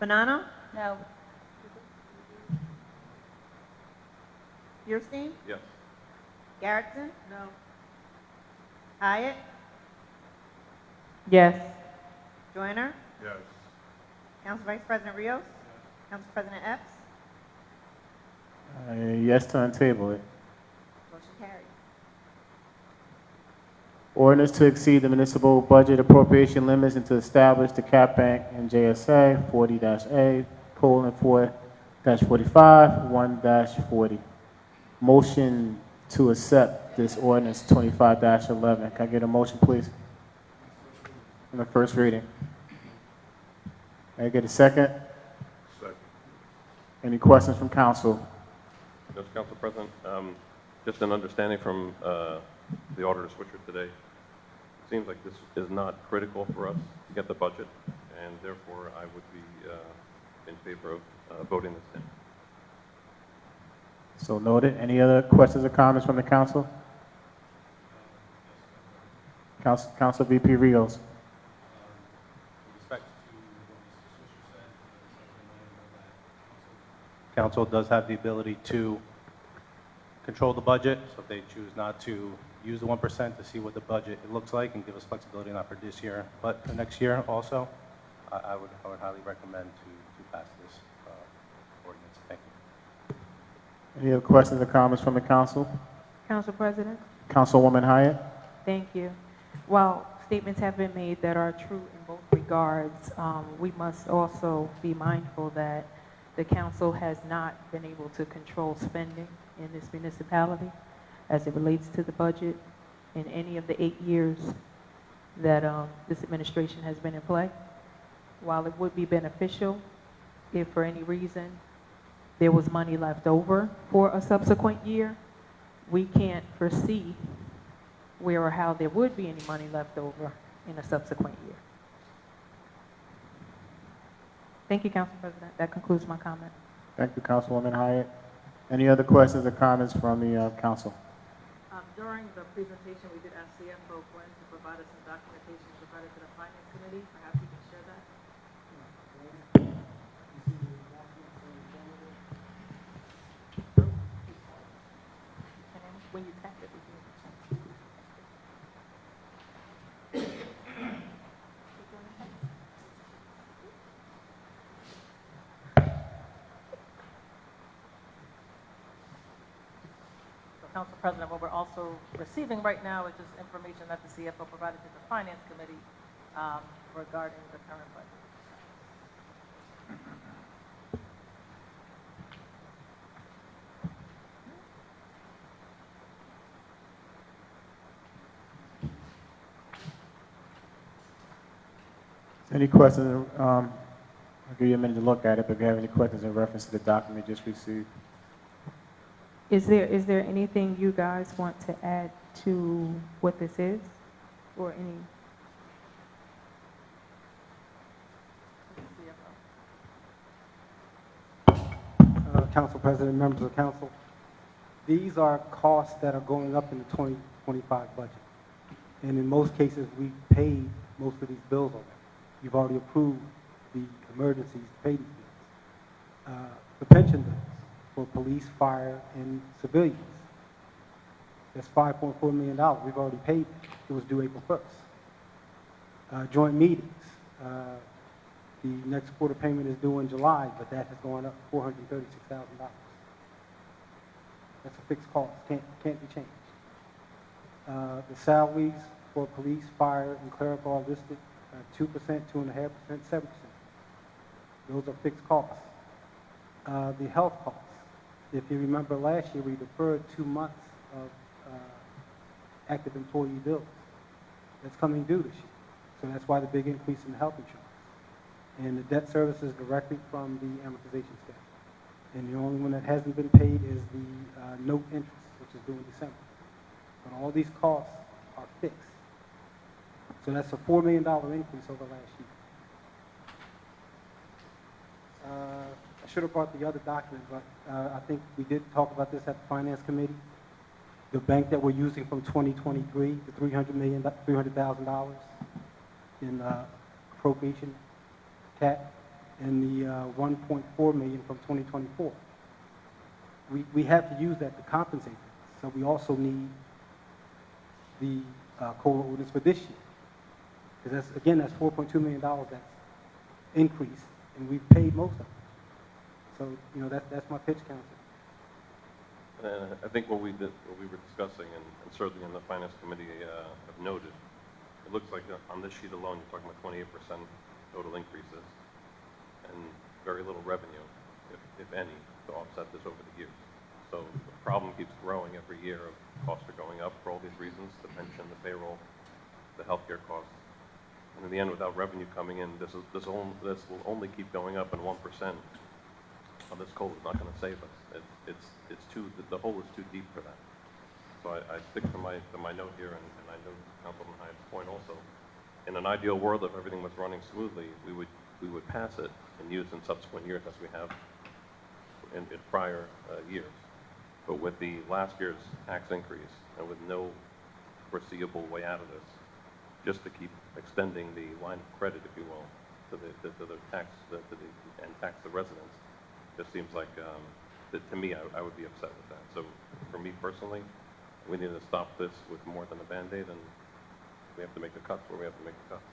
Bonanno? No. Fierstein? Yes. Garrettson? No. Hyatt? Yes. Joyner? Yes. Council Vice President Rios? Council President Epps? Yes to untable it. Motion carried. Ordinance to exceed the municipal budget appropriation limits and to establish the cap bank in JSA 40-A, 4-45, 1-40. Motion to accept this ordinance 25-11. Can I get a motion, please? In the first reading. Can I get a second? Second. Any questions from council? Yes, Council President, just an understanding from the auditor switcher today. It seems like this is not critical for us to get the budget, and therefore I would be in favor of voting this in. So noted. Any other questions or comments from the council? Council VP Rios. With respect to what Mr. Swisher said, Council does have the ability to control the budget, so if they choose not to use the 1% to see what the budget it looks like and give us flexibility not for this year, but for next year also, I would highly recommend to pass this ordinance. Thank you. Any other questions or comments from the council? Council President? Councilwoman Hyatt? Thank you. While statements have been made that are true in both regards, we must also be mindful that the council has not been able to control spending in this municipality as it relates to the budget in any of the 8 years that this administration has been in play. While it would be beneficial if for any reason there was money left over for a subsequent year, we can't foresee where or how there would be any money left over in a subsequent year. Thank you, Council President. That concludes my comment. Thank you, Councilwoman Hyatt. Any other questions or comments from the council? During the presentation, we did ask CFO Gwen to provide us some documentation provided to the Finance Committee. Perhaps you can share that. And when you tap it, we can. Council President, what we're also receiving right now is just information that the CFO provided to the Finance Committee regarding the current budget. Any questions? I'll give you a minute to look at it, but if you have any questions in reference to the document just received. Is there anything you guys want to add to what this is? Or any? Council President, members of council, these are costs that are going up in the 2025 budget. And in most cases, we paid most of these bills already. You've already approved the emergencies to pay these bills. The pension bills for police, fire, and civilians. That's $5.4 million. We've already paid it. It was due April 1st. Joint meetings. The next quarter payment is due in July, but that has gone up $436,000. That's a fixed cost. Can't be changed. The salaries for police, fire, and clerical are listed 2%, 2.5%, 7%. Those are fixed costs. The health costs. If you remember last year, we deferred 2 months of active employee bills. That's coming due this year. So that's why the big increase in health insurance. And the debt service is directly from the amortization schedule. And the only one that hasn't been paid is the note interest, which is due in December. But all these costs are fixed. So that's a $4 million increase over last year. I should have brought the other document, but I think we did talk about this at the Finance Committee. The bank that we're using from 2023, the $300,000 in appropriation cap, and the 1.4 million from 2024. We have to use that to compensate them. So we also need the COLA ordinance for this year. Because that's $4.2 million that's increased, and we've paid most of it. So, that's my pitch, Council. And I think what we were discussing, and certainly in the Finance Committee have noted, it looks like on this sheet alone, you're talking about 28% total increases, and very little revenue, if any, to offset this over the years. So the problem keeps growing every year. Of costs are going up for all these reasons: the pension, the payroll, the healthcare costs. And in the end, without revenue coming in, this will only keep going up, and 1% on this COLA is not going to save us. The hole is too deep for that. So I stick to my note here, and I know Councilman Hyde's point also. In an ideal world, if everything was running smoothly, we would pass it and use in subsequent years as we have in prior years. But with the last year's tax increase and with no foreseeable way out of this, just to keep extending the line of credit, if you will, to the tax and tax the residents, just seems like that to me I would be upset with that. So for me personally, we need to stop this with more than a Band-Aid, and we have to make the cuts where we have to make the cuts.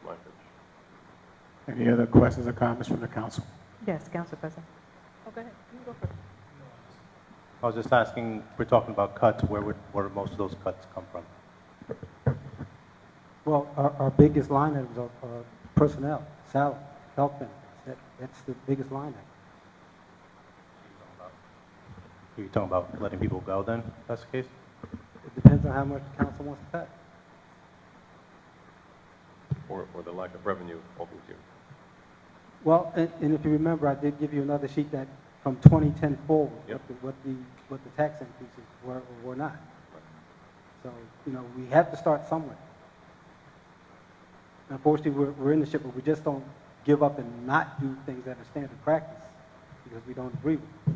My pitch. Any other questions or comments from the council? Yes, Council President. Oh, go ahead. You go first. I was just asking, we're talking about cuts, where would most of those cuts come from? Well, our biggest line items are personnel, salary, health benefits. That's the biggest line item. Are you talking about letting people go then, if that's the case? It depends on how much the council wants to cut. Or the lack of revenue all these years. Well, and if you remember, I did give you another sheet that from 2010 forward, Yep. what the tax increases were or were not. So, we have to start somewhere. Unfortunately, we're in the ship, but we just don't give up and not do things that are standard practice because we don't agree with it.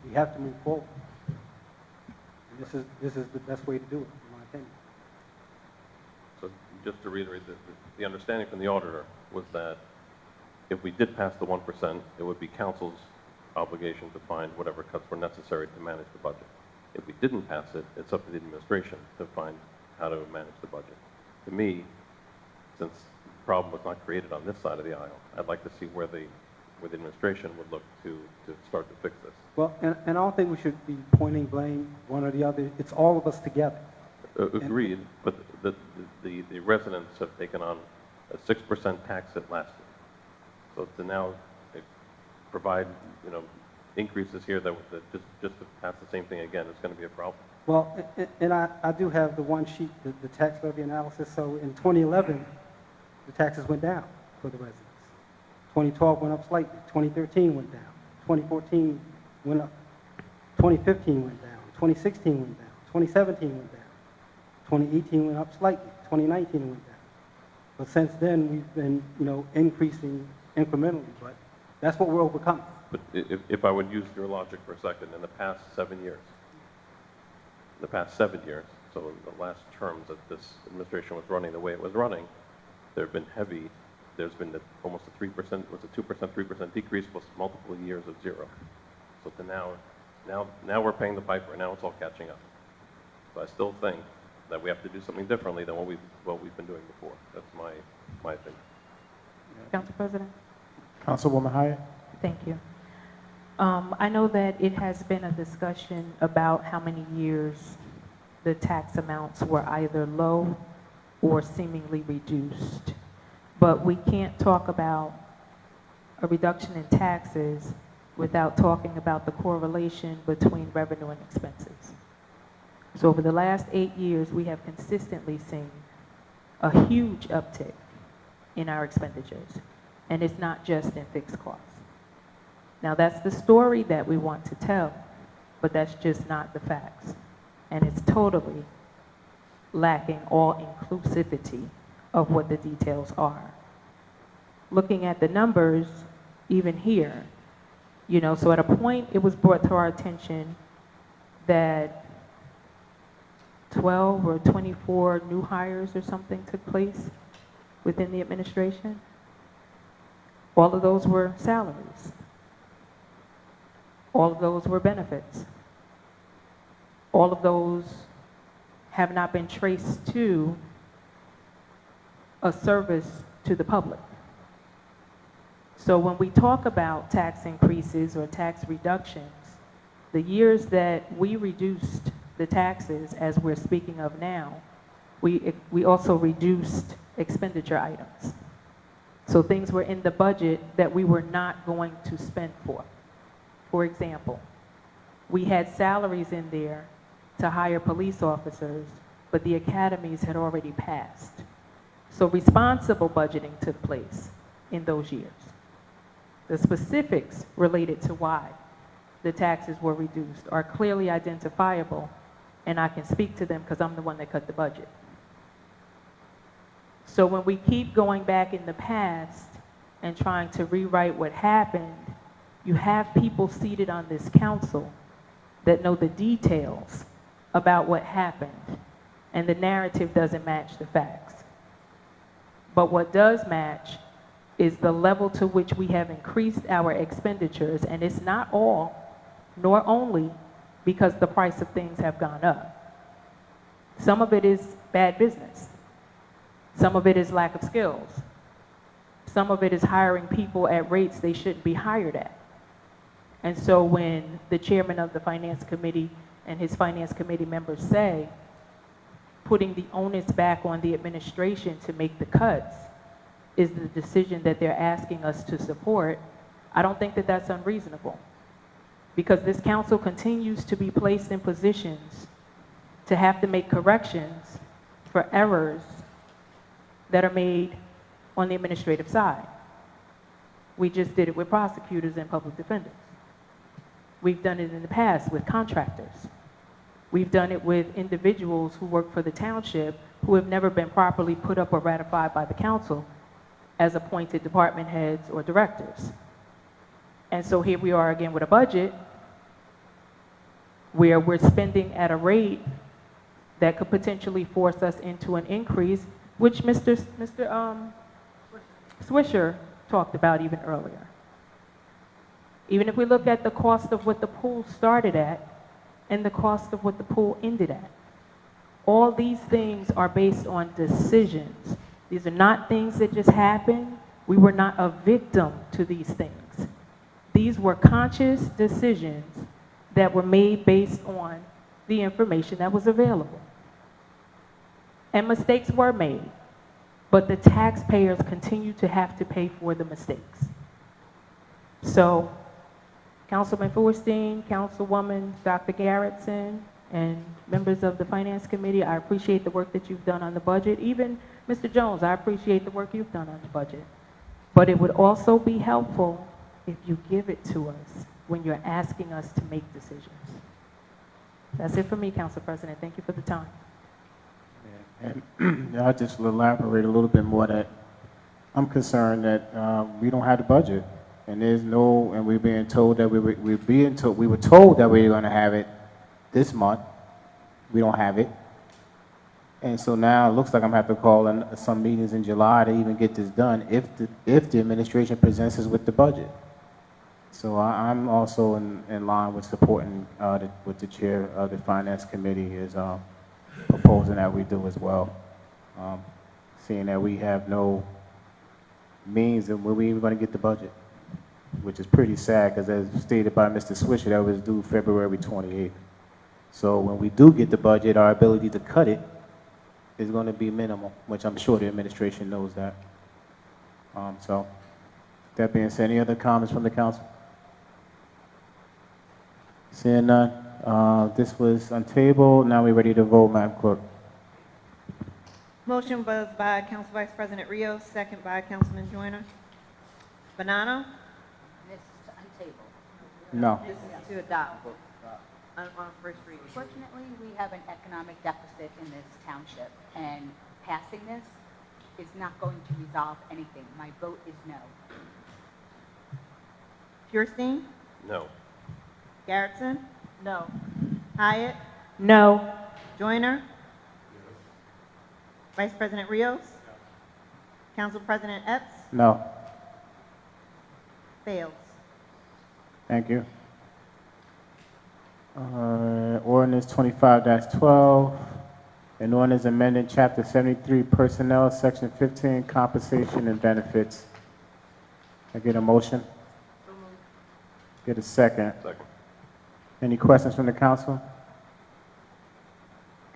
We have to move forward. And this is the best way to do it, in my opinion. So just to reiterate, the understanding from the auditor was that if we did pass the 1%, it would be council's obligation to find whatever cuts were necessary to manage the budget. If we didn't pass it, it's up to the administration to find how to manage the budget. To me, since the problem was not created on this side of the aisle, I'd like to see where the administration would look to start to fix this. Well, and I don't think we should be pointing blame one or the other. It's all of us together. Agreed, but the residents have taken on a 6% tax hit last year. So to now provide, increases here that just to pass the same thing again, it's going to be a problem. Well, and I do have the one sheet, the tax levy analysis. So in 2011, the taxes went down for the residents. 2012 went up slightly, 2013 went down, 2014 went up, 2015 went down, 2016 went down, 2017 went down, 2018 went up slightly, 2019 went down. But since then, we've been, increasing incrementally, but that's what we're overcoming. But if I would use your logic for a second, in the past 7 years, so in the last terms that this administration was running the way it was running, there's been almost a 3%, was a 2%, 3% decrease plus multiple years of zero. So to now we're paying the piper, now it's all catching up. So I still think that we have to do something differently than what we've been doing before. That's my opinion. Council President? Councilwoman Hyatt? Thank you. I know that it has been a discussion about how many years the tax amounts were either low or seemingly reduced. But we can't talk about a reduction in taxes without talking about the correlation between revenue and expenses. So over the last 8 years, we have consistently seen a huge uptick in our expenditures. And it's not just in fixed costs. Now that's the story that we want to tell, but that's just not the facts. And it's totally lacking all inclusivity of what the details are. Looking at the numbers, even here, so at a point it was brought to our attention that 12 or 24 new hires or something took place within the administration. All of those were salaries. All of those were benefits. All of those have not been traced to a service to the public. So when we talk about tax increases or tax reductions, the years that we reduced the taxes, as we're speaking of now, we also reduced expenditure items. So things were in the budget that we were not going to spend for. For example, we had salaries in there to hire police officers, but the academies had already passed. So responsible budgeting took place in those years. The specifics related to why the taxes were reduced are clearly identifiable, and I can speak to them because I'm the one that cut the budget. So when we keep going back in the past and trying to rewrite what happened, you have people seated on this council that know the details about what happened, and the narrative doesn't match the facts. But what does match is the level to which we have increased our expenditures, and it's not all, nor only because the price of things have gone up. Some of it is bad business. Some of it is lack of skills. Some of it is hiring people at rates they shouldn't be hired at. And so when the chairman of the finance committee and his finance committee members say, putting the onus back on the administration to make the cuts is the decision that they're asking us to support, I don't think that that's unreasonable. Because this council continues to be placed in positions to have to make corrections for errors that are made on the administrative side. We just did it with prosecutors and public defenders. We've done it in the past with contractors. We've done it with individuals who work for the township who have never been properly put up or ratified by the council as appointed department heads or directors. And so here we are again with a budget where we're spending at a rate that could potentially force us into an increase, which Mr. Swisher talked about even earlier. Even if we look at the cost of what the pool started at and the cost of what the pool ended at, all these things are based on decisions. These are not things that just happened. We were not a victim to these things. These were conscious decisions that were made based on the information that was available. And mistakes were made, but the taxpayers continue to have to pay for the mistakes. So, Councilman Feuerstein, Councilwoman Dr. Garrettson, and members of the Finance Committee, I appreciate the work that you've done on the budget, even Mr. Jones, I appreciate the work you've done on the budget, but it would also be helpful if you give it to us when you're asking us to make decisions. That's it for me, Council President. Thank you for the time. And I'll just elaborate a little bit more that I'm concerned that we don't have the budget, and and we're being told that we were told that we were going to have it this month. We don't have it, and so now it looks like I'm going to have to call in some meetings in July to even get this done if the administration presents us with the budget. So I'm also in line with supporting what the chair of the Finance Committee is proposing that we do as well, seeing that we have no means of when we even going to get the budget, which is pretty sad because as stated by Mr. Swisher, that was due February 28th. So when we do get the budget, our ability to cut it is going to be minimal, which I'm sure the administration knows that. So that being said, any other comments from the council? Seeing none, this was untabled. Now we're ready to vote, Madam Clerk. Motion was by Council Vice President Rios, second by Councilman Joyner. Banano? This is to untable. No. This is to adopt on first reading. Fortunately, we have an economic deficit in this township, and passing this is not going to resolve anything. My vote is no. Feuerstein? No. Garrettson? No. Hyatt? No. Joyner? Vice President Rios? Council President Epps? No. Fails. Thank you. Ordinance 25-12, an ordinance amending Chapter 73 Personnel, Section 15, Compensation and Benefits. Can I get a motion? Get a second. Second. Any questions from the council?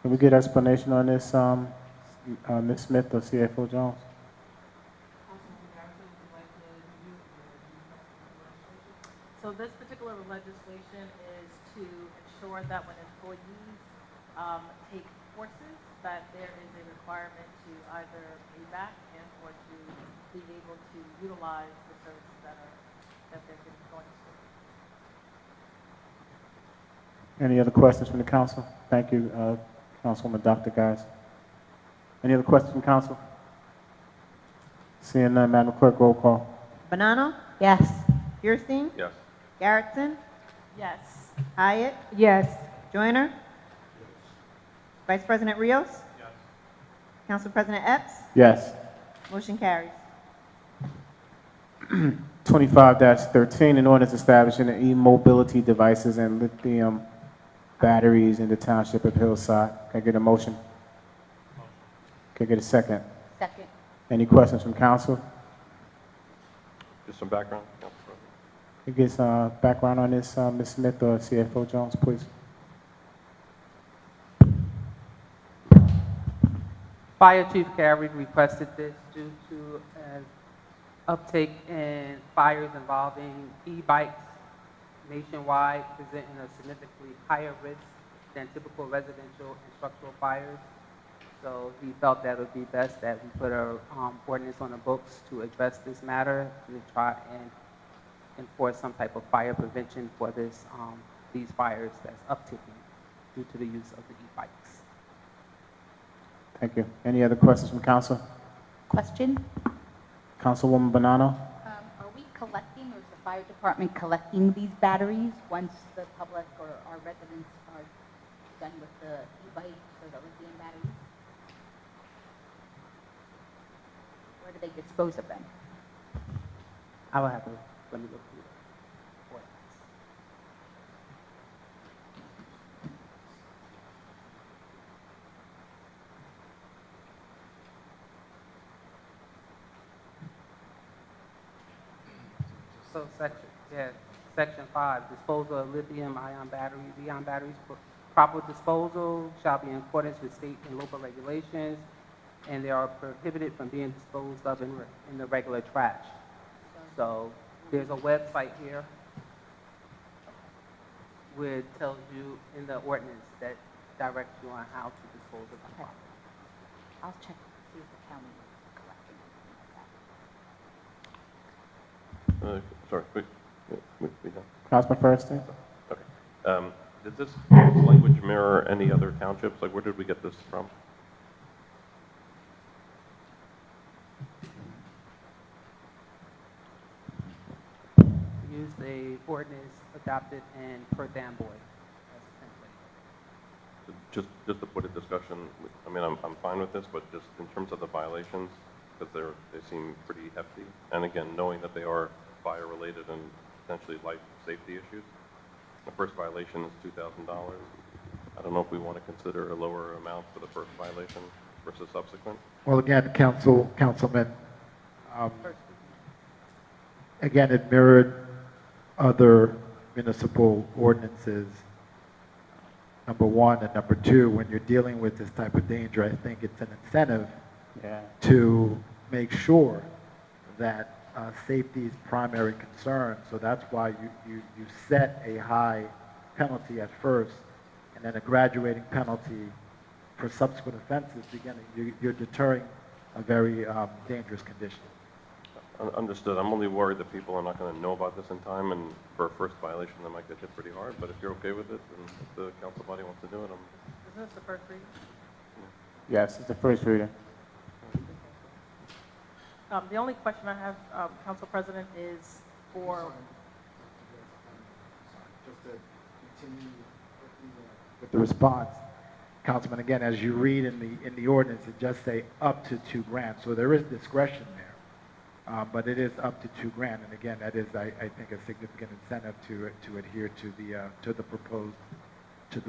Can we get explanation on this, Ms. Smith or CFO Jones? So this particular legislation is to ensure that when employees take courses, that there is a requirement to either pay back and or to be able to utilize the services that they're going to. Any other questions from the council? Thank you, Councilwoman Dr. Guys. Any other questions from council? Seeing none, Madam Clerk, roll call. Banano? Yes. Feuerstein? Yes. Garrettson? Yes. Hyatt? Yes. Joyner? Vice President Rios? Yes. Council President Epps? Yes. Motion carries. 25-13, an ordinance establishing the e-mobility devices and lithium batteries in the township of Hillside. Can I get a motion? Can I get a second? Second. Any questions from council? Just some background, Council President. Can you get some background on this, Ms. Smith or CFO Jones, please? Fire Chief Carey requested this due to an uptake in fires involving e-bikes nationwide, presenting a significantly higher risk than typical residential and structural fires. So he felt that it would be best that we put our ordinance on the books to address this matter, to try and enforce some type of fire prevention for these fires that's upticking due to the use of the e-bikes. Thank you. Any other questions from council? Question? Councilwoman Bonanno? Are we collecting, or is the fire department collecting these batteries once the public or our residents are done with the e-bikes or the lithium batteries? Where do they dispose of them? I will have to, let me look through the ordinance. So section 5, disposal of lithium-ion batteries. Proper disposal shall be in accordance with state and local regulations, and they are prohibited from being disposed of in the regular trash. So there's a website here where it tells you in the ordinance that directs you on how to dispose of them. I'll check. see if the county is collecting anything like that. Sorry, we done? Councilman Furstein? Okay. Did this language mirror any other townships? Like, where did we get this from? Use the ordinance adopted in Perth Amboy as a template. Just to put a discussion, I mean, I'm fine with this, but just in terms of the violations, because they seem pretty hefty. And again, knowing that they are fire-related and potentially life safety issues. The first violation is $2,000. I don't know if we want to consider a lower amount for the first violation versus subsequent. Well, again, Councilman, again, it mirrored other municipal ordinances, number one, and number two, when you're dealing with this type of danger, I think it's an incentive to make sure that safety is primary concern. So that's why you set a high penalty at first, and then a graduating penalty for subsequent offenses. Beginning, you're deterring a very dangerous condition. Understood. I'm only worried that people are not going to know about this in time, and for a first violation, they might get hit pretty hard. But if you're okay with it, and if the council body wants to do it, Isn't this the first reading? Yes, it's the first reading. The only question I have, Council President, is for, Just to continue with the response, Councilman, again, as you read in the ordinance, it just say up to $2,000. So there is discretion there, but it is up to $2,000. And again, that is, I think, a significant incentive to adhere to the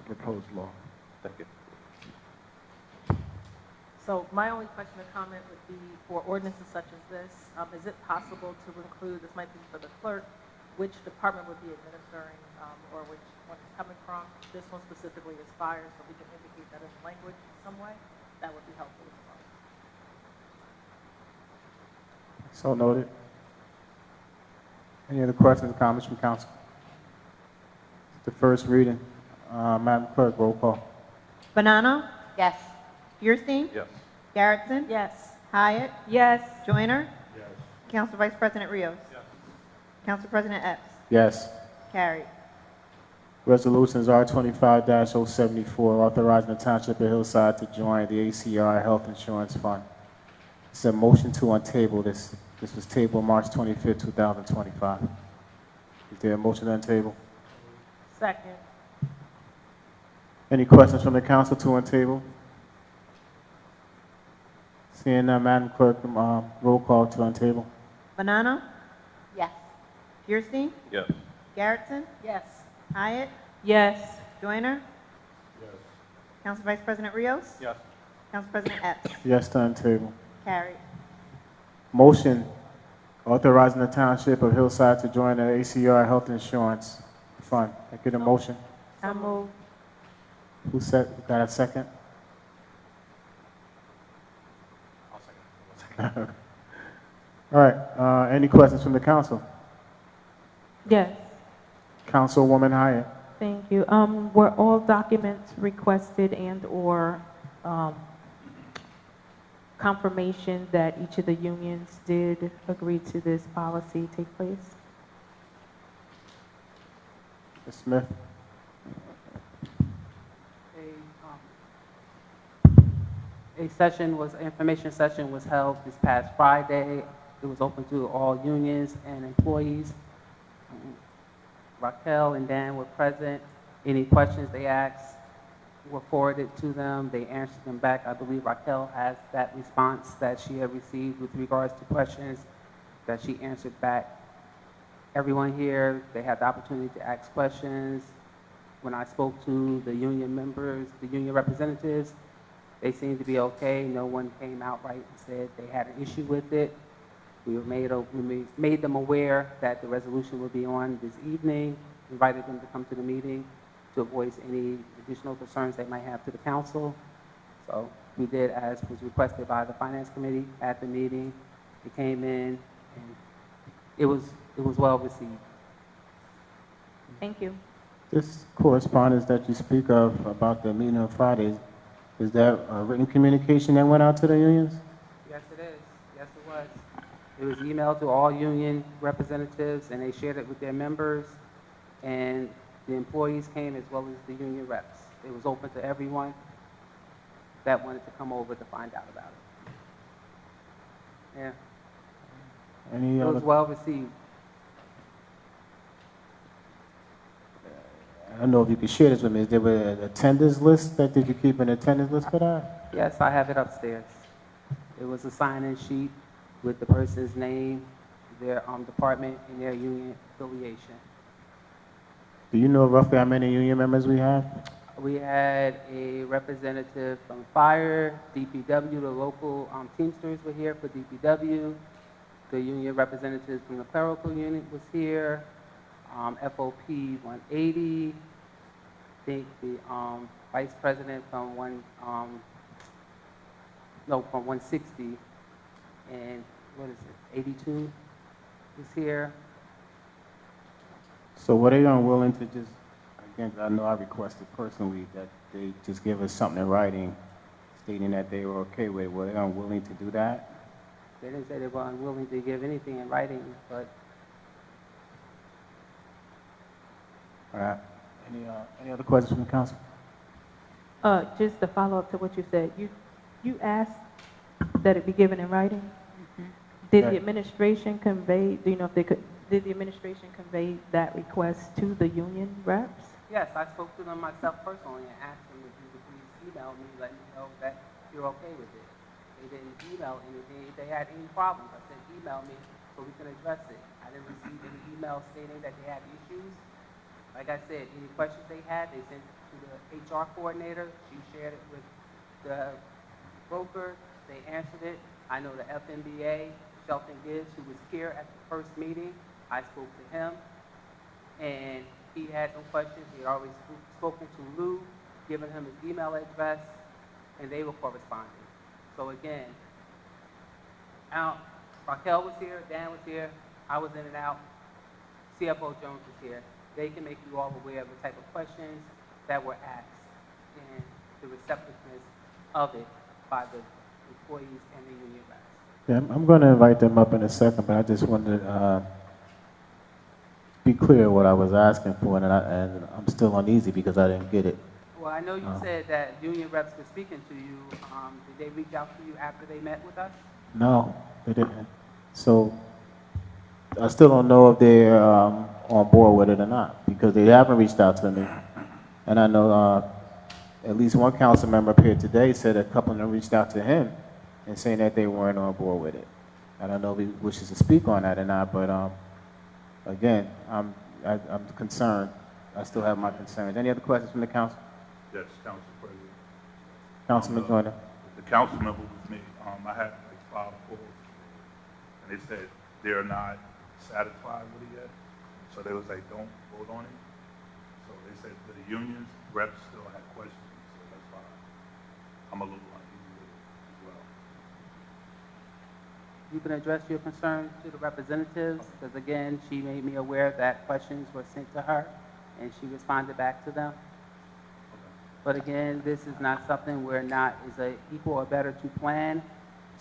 proposed law. thank you. so my only question or comment would be for ordinances such as this, is it possible to include, this might be for the clerk, which department would be administering, or which one it's coming from? This one specifically is fire, so we can indicate that in language in some way. That would be helpful as well. So noted. Any other questions or comments from council? The first reading. Madam Clerk, roll call. Banano? Yes. Fierstein? Yes. Garrettson? Yes. Hyatt? Yes. Joyner? Yes. Council Vice President Rios? Yes. Council President Epps? Yes. Carried. Resolutions R25-074, authorizing the Township of Hillside to join the ACR Health Insurance Fund. It's a motion to untable this. This was tabled March 25th, 2025. Is there a motion to untable? Second. Any questions from the council to untable? Seeing none, Madam Clerk, roll call to untable. Banano? Yes. Fierstein? Yes. Garrettson? Yes. Hyatt? Yes. Joyner? Yes. Council Vice President Rios? Yes. Council President Epps? Yes to untable. Carried. Motion authorizing the Township of Hillside to join the ACR Health Insurance Fund. I get a motion. I move. Who said, got a second? I'll second. All right, any questions from the council? Yes. Councilwoman Hyatt. Thank you. Were all documents requested and/or confirmation that each of the unions did agree to this policy take place? Ms. Smith. A session was, information session was held this past Friday. It was open to all unions and employees. Raquel and Dan were present. Any questions they asked were forwarded to them. They answered them back. I believe Raquel has that response that she had received with regards to questions that she answered back. Everyone here, they had the opportunity to ask questions. When I spoke to the union members, the union representatives, they seemed to be okay. No one came outright and said they had an issue with it. We made them aware that the resolution would be on this evening, invited them to come to the meeting to voice any additional concerns they might have to the council. So we did as was requested by the Finance Committee at the meeting. It came in, and it was well received. Thank you. This correspondence that you speak of about the meeting on Fridays, is that a written communication that went out to the unions? Yes, it is. Yes, it was. It was emailed to all union representatives, and they shared it with their members, and the employees came as well as the union reps. It was open to everyone that wanted to come over to find out about it. Yeah, Any it other? was well received. I don't know if you could share this with me. Is there an attendance list did you keep an attendance list for that? Yes, I have it upstairs. It was a sign-in sheet with the person's name, their department, and their union affiliation. Do you know roughly how many union members we have? We had a representative from fire, DPW, the local Teamsters were here for DPW. The union representative from the clerical unit was here. FOP 180. I think the vice president from from 160. And what is it, 82 is here. So were they unwilling to just, again, I know I requested personally that they just give us something in writing stating that they were okay with it. Were they unwilling to do that? They didn't say they were unwilling to give anything in writing, but All right. Any other questions from the council? Just to follow up to what you said, you asked that it be given in writing? Did the administration convey, do you know if did the administration convey that request to the union reps? yes, I spoke to them myself personally and asked them if you would please email me, let me know that you're okay with it. They didn't email anything. If they had any problems, I said email me so we can address it. I didn't receive any email stating that they had issues. Like I said, any questions they had, they sent it to the HR coordinator. She shared it with the broker. They answered it. I know the FMBA, Shelton Gibbs, who was here at the first meeting, I spoke to him, and he had some questions. He had already spoken to Lou, given him his email address, and they were corresponding. So again, Raquel was here, Dan was here, I was in and out, CFO Jones was here. They can make you all aware of the type of questions that were asked and the receptiveness of it by the employees and the union reps. Yeah, I'm going to invite them up in a second, but I just wanted to be clear what I was asking for, and I'm still uneasy because I didn't get it. Well, I know you said that union reps were speaking to you. Did they reach out to you after they met with us? No, they didn't. So I still don't know if they're on board with it or not because they haven't reached out to me. And I know at least one council member up here today said a couple of them reached out to him and saying that they weren't on board with it. I don't know if he wishes to speak on that or not, but again, I'm concerned. I still have my concerns. Any other questions from the council? Yes, Council President. Councilman Joyner. The council member with me, I had like 5 calls, and they said they're not satisfied with it yet. So they was like, don't vote on it. So they said the unions reps still had questions, so that's why I'm a little uneasy with it as well. You can address your concerns to the representatives, because again, she made me aware that questions were sent to her, and she responded back to them. But again, this is not something where not is a equal or better to plan.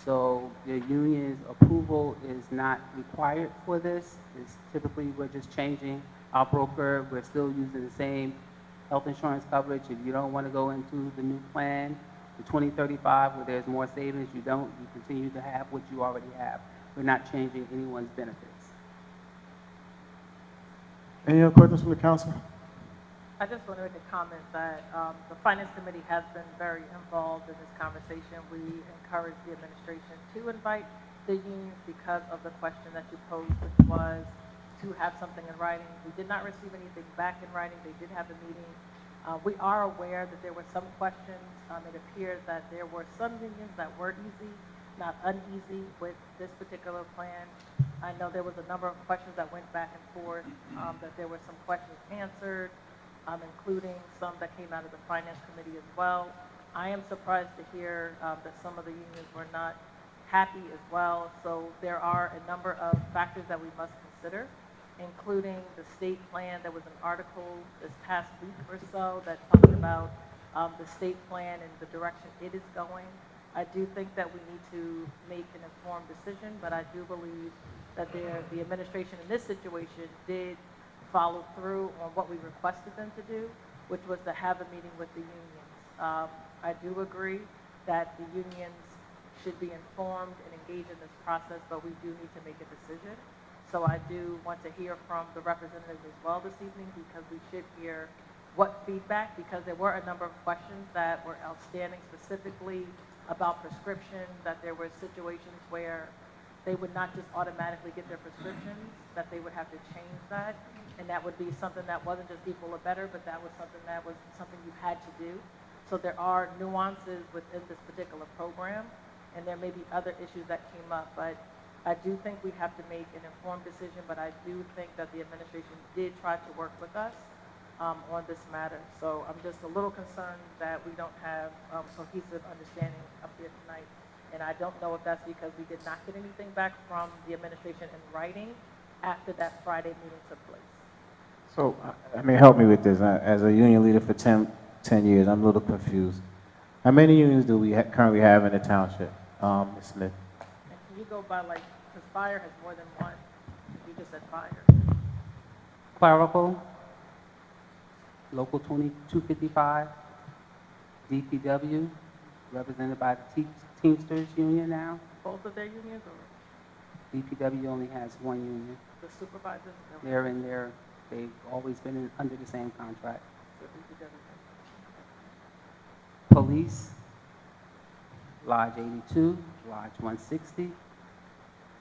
So the union's approval is not required for this. It's typically, we're just changing our broker. We're still using the same health insurance coverage. If you don't want to go into the new plan, the 2035, where there's more savings, you don't. You continue to have what you already have. We're not changing anyone's benefits. Any other questions from the council? I just want to make a comment that the Finance Committee has been very involved in this conversation. We encourage the administration to invite the unions because of the question that you posed, which was to have something in writing. We did not receive anything back in writing. They did have a meeting. We are aware that there were some questions. It appears that there were some unions that were easy, not uneasy with this particular plan. I know there was a number of questions that went back and forth, that there were some questions answered, including some that came out of the Finance Committee as well. I am surprised to hear that some of the unions were not happy as well. So there are a number of factors that we must consider, including the state plan. There was an article this past week or so that talked about the state plan and the direction it is going. I do think that we need to make an informed decision, but I do believe that the administration in this situation did follow through on what we requested them to do, which was to have a meeting with the unions. I do agree that the unions should be informed and engaged in this process, but we do need to make a decision. So I do want to hear from the representatives as well this evening, because we should hear what feedback, because there were a number of questions that were outstanding, specifically about prescription, that there were situations where they would not just automatically get their prescriptions, that they would have to change that. And that would be something that wasn't just equal or better, but that was something you had to do. So there are nuances within this particular program, and there may be other issues that came up, but I do think we have to make an informed decision, but I do think that the administration did try to work with us on this matter. So I'm just a little concerned that we don't have cohesive understanding up here tonight. And I don't know if that's because we did not get anything back from the administration in writing after that Friday meeting took place. So, I mean, help me with this. As a union leader for 10 years, I'm a little confused. How many unions do we currently have in the township, Ms. Smith? And can you go by, like, because fire has more than one. You just said fire. Clerical, Local 2255, DPW, represented by the Teamsters Union now. Both of their unions, or DPW only has one union. the supervisors? They're in there, they've always been under the same contract. So DPW. Police, Lodge 82, Lodge 160,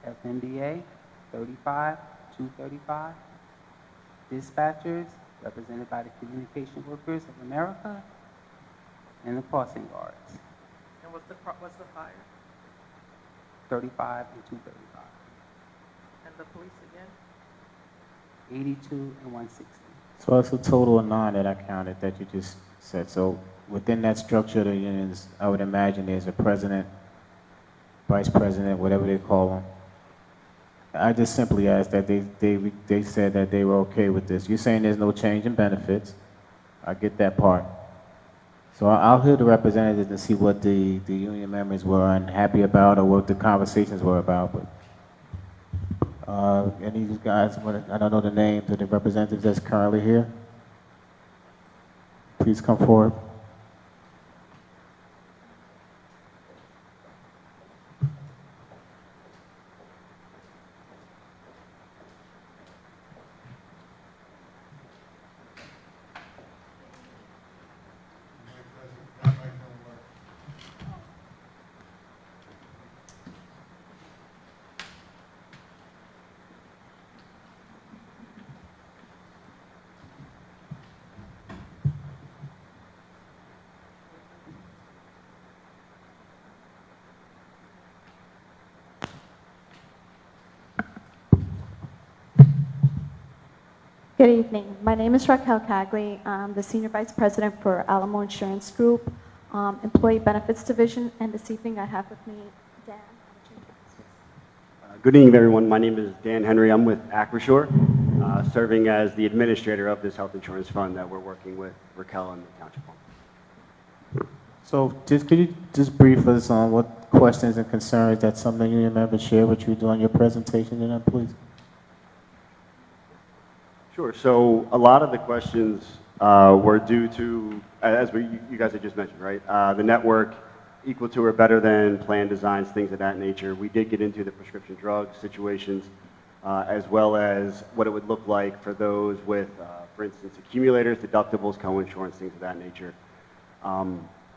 FMBA, 35, 235. Dispatchers, represented by the Communication Workers of America, and the crossing guards, And what's the fire? 35 and 235, And the police again? 82 and 160. So that's a total of 9 that I counted that you just said. So within that structure of the unions, I would imagine there's a president, vice president, whatever they call them. I just simply asked that they said that they were okay with this. You're saying there's no change in benefits. I get that part. So I'll hear the representatives and see what the union members were unhappy about or what the conversations were about. But any of these guys, I don't know the names of the representatives that's currently here. Please come forward. Good evening. My name is Raquel Cagley. I'm the Senior Vice President for Alamo Insurance Group, Employee Benefits Division, and this evening I have with me Dan. Good evening, everyone. My name is Dan Henry. I'm with Acrashore, serving as the administrator of this health insurance fund that we're working with Raquel and the township on. So could you just brief us on what questions and concerns that some of the union members share with you during your presentation, then, please? Sure. So a lot of the questions were due to, as you guys had just mentioned, right? The network, equal to or better than, plan designs, things of that nature. We did get into the prescription drug situations, as well as what it would look like for those with, for instance, accumulators, deductibles, co-insurance, things of that nature.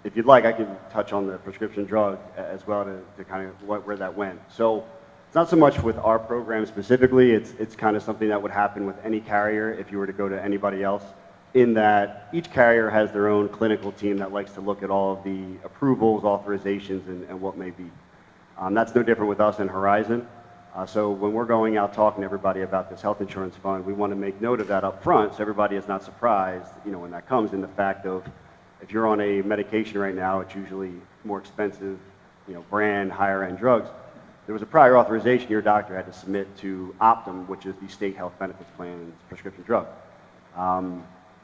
If you'd like, I can touch on the prescription drug as well to kind of where that went. So it's not so much with our program specifically, it's kind of something that would happen with any carrier if you were to go to anybody else, in that each carrier has their own clinical team that likes to look at all of the approvals, authorizations, and what may be. That's no different with us in Horizon. So when we're going out talking to everybody about this health insurance fund, we want to make note of that up front so everybody is not surprised, when that comes in the fact of, if you're on a medication right now, it's usually more expensive, brand, higher end drugs. There was a prior authorization your doctor had to submit to Optum, which is the state health benefits plan's prescription drug.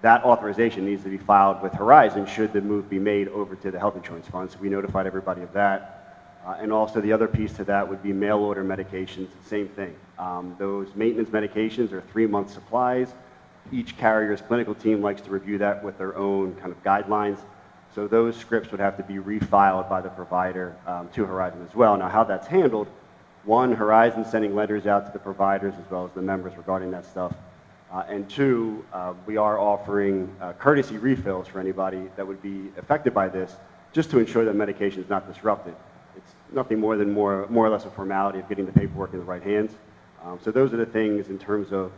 that authorization needs to be filed with Horizon should the move be made over to the health insurance fund. So we notified everybody of that. And also the other piece to that would be mail order medications, same thing. Those maintenance medications are 3-month supplies. Each carrier's clinical team likes to review that with their own kind of guidelines. So those scripts would have to be refiled by the provider to Horizon as well. Now how that's handled, one, Horizon sending letters out to the providers as well as the members regarding that stuff. And two, we are offering courtesy refills for anybody that would be affected by this, just to ensure that medication is not disrupted. It's nothing more than more or less a formality of getting the paperwork in the right hands. So those are the things in terms of,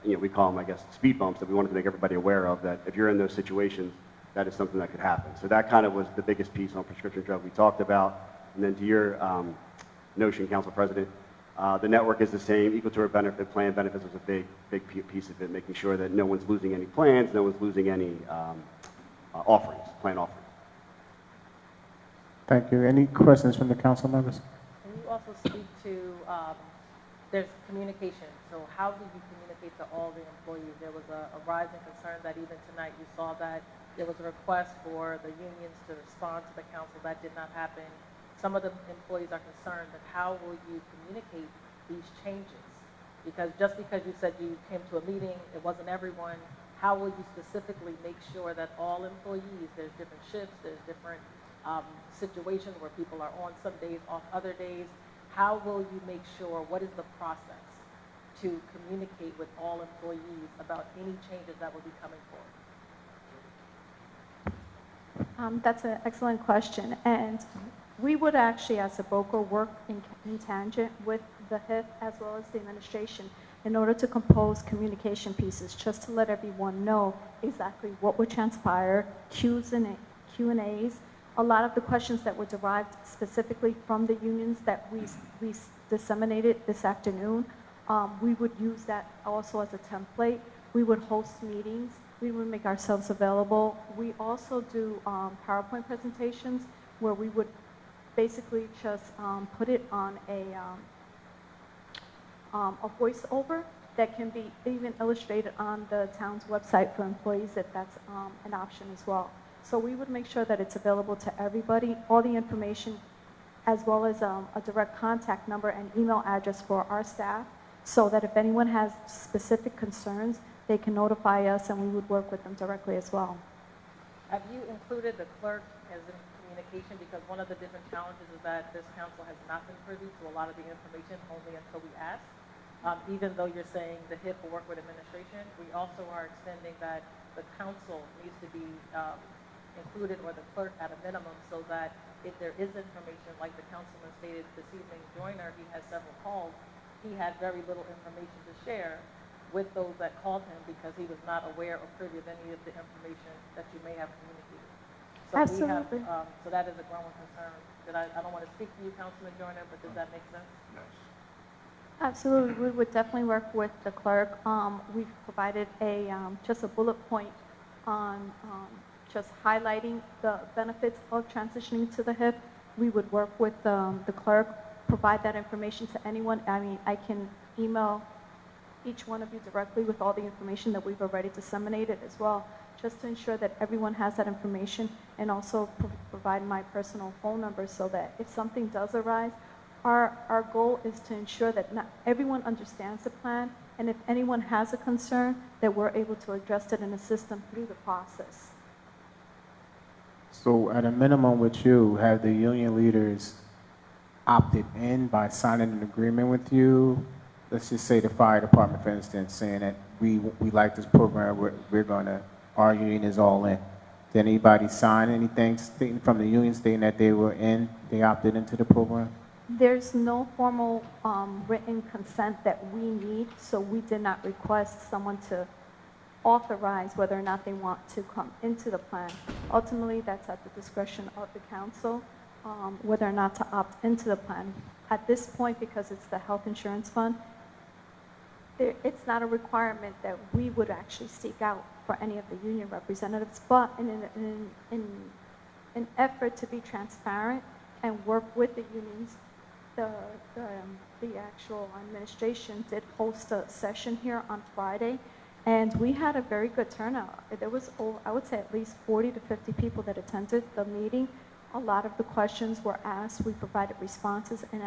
we call them, I guess, speed bumps that we wanted to make everybody aware of, that if you're in those situations, that is something that could happen. So that kind of was the biggest piece on prescription drug we talked about. And then to your notion, Council President, the network is the same. Equal to our benefit plan benefits was a big piece of it, making sure that no one's losing any plans, no one's losing any offerings, plan offerings. Thank you. Any questions from the council members? Can you also speak to, there's communication, so how do you communicate to all the employees? There was a rising concern that even tonight you saw that there was a request for the unions to respond to the council. That did not happen. Some of the employees are concerned that how will you communicate these changes? Because just because you said you came to a meeting, it wasn't everyone, how will you specifically make sure that all employees, there's different shifts, there's different situations where people are on some days, off other days. How will you make sure, what is the process to communicate with all employees about any changes that will be coming forward? That's an excellent question. And we would actually, as a BOCO, work in tangent with the HIF as well as the administration in order to compose communication pieces, just to let everyone know exactly what would transpire, Q&As. A lot of the questions that were derived specifically from the unions that we disseminated this afternoon, we would use that also as a template. We would host meetings. We would make ourselves available. We also do PowerPoint presentations where we would basically just put it on a voiceover that can be even illustrated on the town's website for employees if that's an option as well. So we would make sure that it's available to everybody, all the information, as well as a direct contact number and email address for our staff, so that if anyone has specific concerns, they can notify us and we would work with them directly as well. Have you included the clerk as in communication? Because one of the different challenges is that this council has not been privy to a lot of the information only until we ask. Even though you're saying the HIP will work with administration, we also are extending that the council needs to be included, or the clerk at a minimum, so that if there is information, like the councilman stated this evening, Joyner, he has several calls, he had very little information to share with those that called him because he was not aware or privy of any of the information that you may have communicated. So Absolutely. We have, so that is a growing concern. I don't want to speak to you, Councilman Joyner, but does that make sense? Yes. Absolutely, we would definitely work with the clerk. We've provided just a bullet point on just highlighting the benefits of transitioning to the HIP. We would work with the clerk, provide that information to anyone. I mean, I can email each one of you directly with all the information that we've already disseminated as well, just to ensure that everyone has that information, and also provide my personal phone number so that if something does arise, our goal is to ensure that not everyone understands the plan, and if anyone has a concern, that we're able to address it and assist them through the process. So at a minimum with you, have the union leaders opted in by signing an agreement with you? Let's just say the fire department, for instance, saying that we like this program, we're going to, our union is all in. Did anybody sign anything stating from the union stating that they were in, they opted into the program? There's no formal written consent that we need, so we did not request someone to authorize whether or not they want to come into the plan. Ultimately, that's at the discretion of the council, whether or not to opt into the plan. At this point, because it's the health insurance fund, it's not a requirement that we would actually seek out for any of the union representatives, but in an effort to be transparent and work with the unions, the actual administration did host a session here on Friday, And we had a very good turnout. There was, I would say, at least 40 to 50 people that attended the meeting. A lot of the questions were asked. We provided responses. And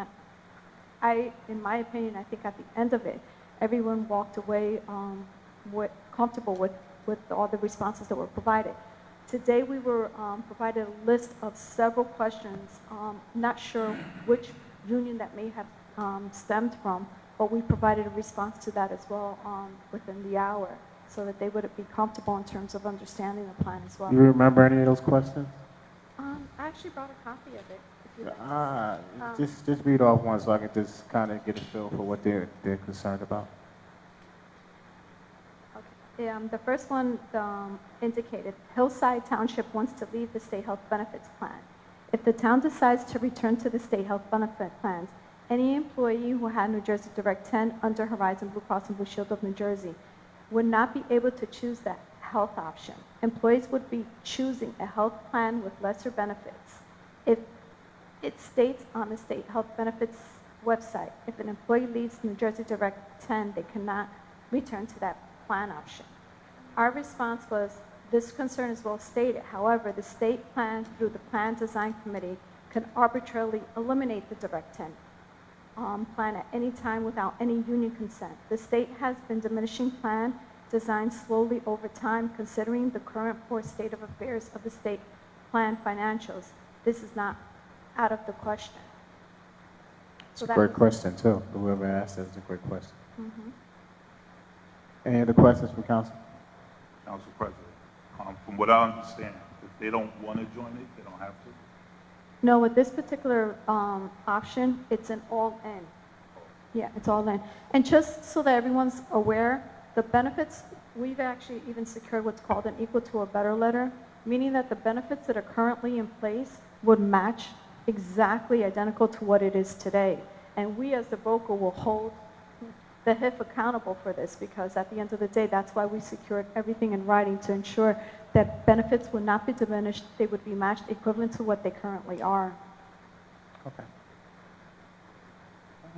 in my opinion, I think at the end of it, everyone walked away comfortable with all the responses that were provided. Today, we were provided a list of several questions. Not sure which union that may have stemmed from, but we provided a response to that as well within the hour, so that they would be comfortable in terms of understanding the plan as well. You remember any of those questions? I actually brought a copy of it. If you'd like to see. Just read off one so I can just kind of get a feel for what they're concerned about. Okay. The first one indicated, Hillside Township wants to leave the state health benefits plan. If the town decides to return to the state health benefit plans, any employee who had New Jersey Direct 10 under Horizon Blue Cross and Blue Shield of New Jersey would not be able to choose that health option. Employees would be choosing a health plan with lesser benefits. If it states on the state health benefits website, if an employee leaves New Jersey Direct 10, they cannot return to that plan option. Our response was, this concern is well stated. However, the state plan through the Plan Design Committee can arbitrarily eliminate the Direct 10 plan at any time without any union consent. The state has been diminishing plan design slowly over time, considering the current poor state of affairs of the state plan financials. This is not out of the question. It's a great question, too. Whoever asked that is a great question. Mm-hmm. Any other questions from council? Council President, from what I understand, if they don't want to join it, they don't have to. No, with this particular option, it's an all-in. Yeah, it's all in. And just so that everyone's aware, the benefits, we've actually even secured what's called an equal to or better letter, meaning that the benefits that are currently in place would match exactly identical to what it is today. And we as the broker will hold the HIF accountable for this, because at the end of the day, that's why we secured everything in writing, to ensure that benefits would not be diminished, they would be matched equivalent to what they currently are. Okay.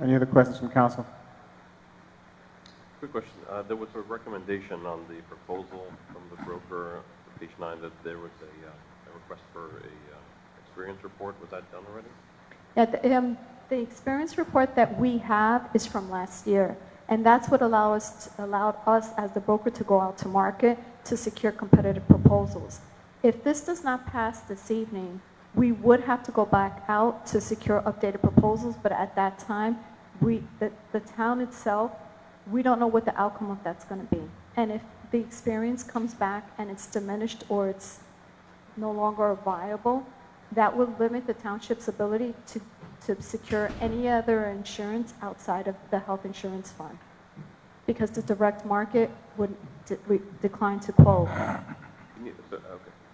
Any other questions from council? Quick question. There was a recommendation on the proposal from the broker, page 9, that there was a request for a experience report. Was that done already? Yeah, the experience report that we have is from last year, and that's what allowed us as the broker to go out to market to secure competitive proposals. If this does not pass this evening, we would have to go back out to secure updated proposals, but at that time, the town itself, we don't know what the outcome of that's going to be. And if the experience comes back and it's diminished or it's no longer viable, that will limit the township's ability to secure any other insurance outside of the health insurance fund, because the direct market would decline to quote. Okay,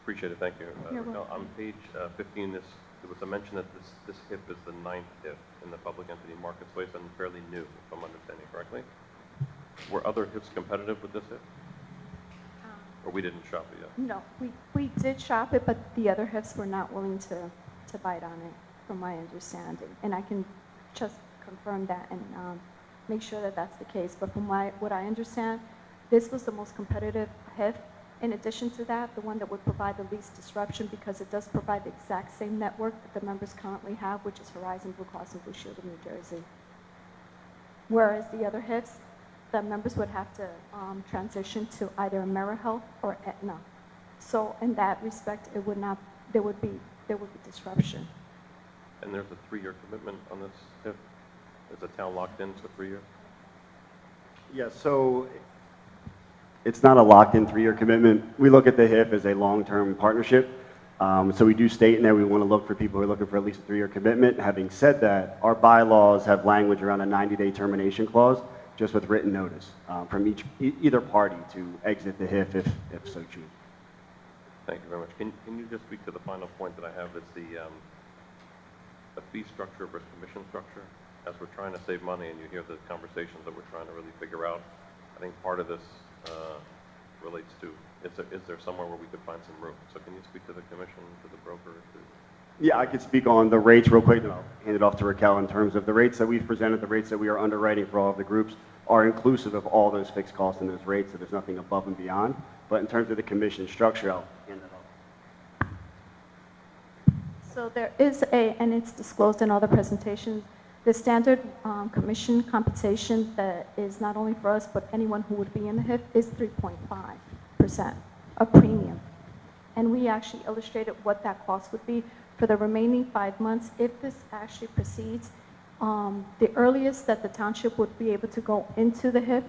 appreciate it, thank you. On page 15, there was a mention that this HIP is the 9th HIP in the public entity market space and fairly new, if I'm understanding correctly. Were other HIPs competitive with this HIP? Or we didn't shop it yet? No, we did shop it, but the other HIPs were not willing to bite on it, from my understanding. And I can just confirm that and make sure that that's the case. But from what I understand, this was the most competitive HIF. In addition to that, the one that would provide the least disruption, because it does provide the exact same network that the members currently have, which is Horizon Blue Cross and Blue Shield of New Jersey. Whereas the other HIFs, the members would have to transition to either AmeriHealth or Aetna. So in that respect, it would not, there would be disruption. And there's a 3-year commitment on this HIP? Is the town locked in for 3 years? Yeah, so it's not a locked-in 3-year commitment. We look at the HIF as a long-term partnership. So we do state in there we want to look for people who are looking for at least a 3-year commitment. Having said that, our bylaws have language around a 90-day termination clause, just with written notice from either party to exit the HIF if so choose. Thank you very much. Can you just speak to the final point that I have? It's the fee structure versus commission structure. As we're trying to save money and you hear the conversations that we're trying to really figure out, I think part of this relates to, is there somewhere where we could find some room? So can you speak to the commission, to the broker? Yeah, I could speak on the rates real quick, and I'll hand it off to Raquel in terms of the rates that we've presented, the rates that we are underwriting for all of the groups are inclusive of all those fixed costs and those rates, so there's nothing above and beyond. But in terms of the commission structure, I'll hand that off. So there is and it's disclosed in all the presentations, the standard commission compensation that is not only for us, but anyone who would be in the HIF is 3.5% of premium. And we actually illustrated what that cost would be for the remaining 5 months. If this actually proceeds, the earliest that the township would be able to go into the HIF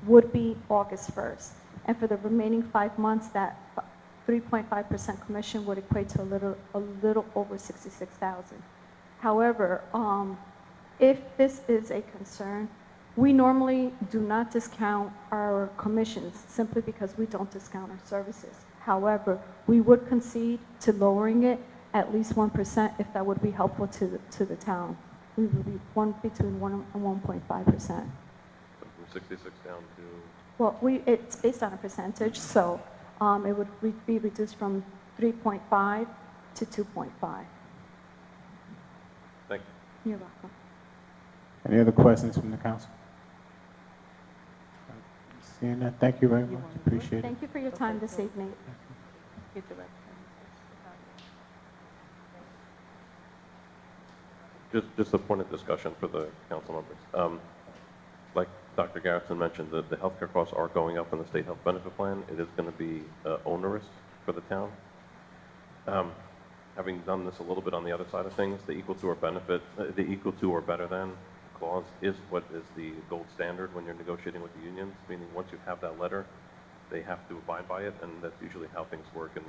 would be August 1st. And for the remaining 5 months, that 3.5% commission would equate to a little over $66,000. However, if this is a concern, we normally do not discount our commissions simply because we don't discount our services. However, we would concede to lowering it at least 1% if that would be helpful to the town. We would be between 1 and 1.5%. So from 66 down to? Well, it's based on a percentage, so it would be reduced from 3.5 to 2.5. Thank you. You're welcome. Any other questions from the council? Seeing that, thank you very much. Appreciate it. Thank you for your time this evening. Get the rest. Just a point of discussion for the council members. Like Dr. Garrison mentioned, the healthcare costs are going up in the state health benefit plan. It is going to be onerous for the town. Having done this a little bit on the other side of things, the equal to or benefit, the equal to or better than clause is what is the gold standard when you're negotiating with the unions, meaning once you have that letter, they have to abide by it, and that's usually how things work, and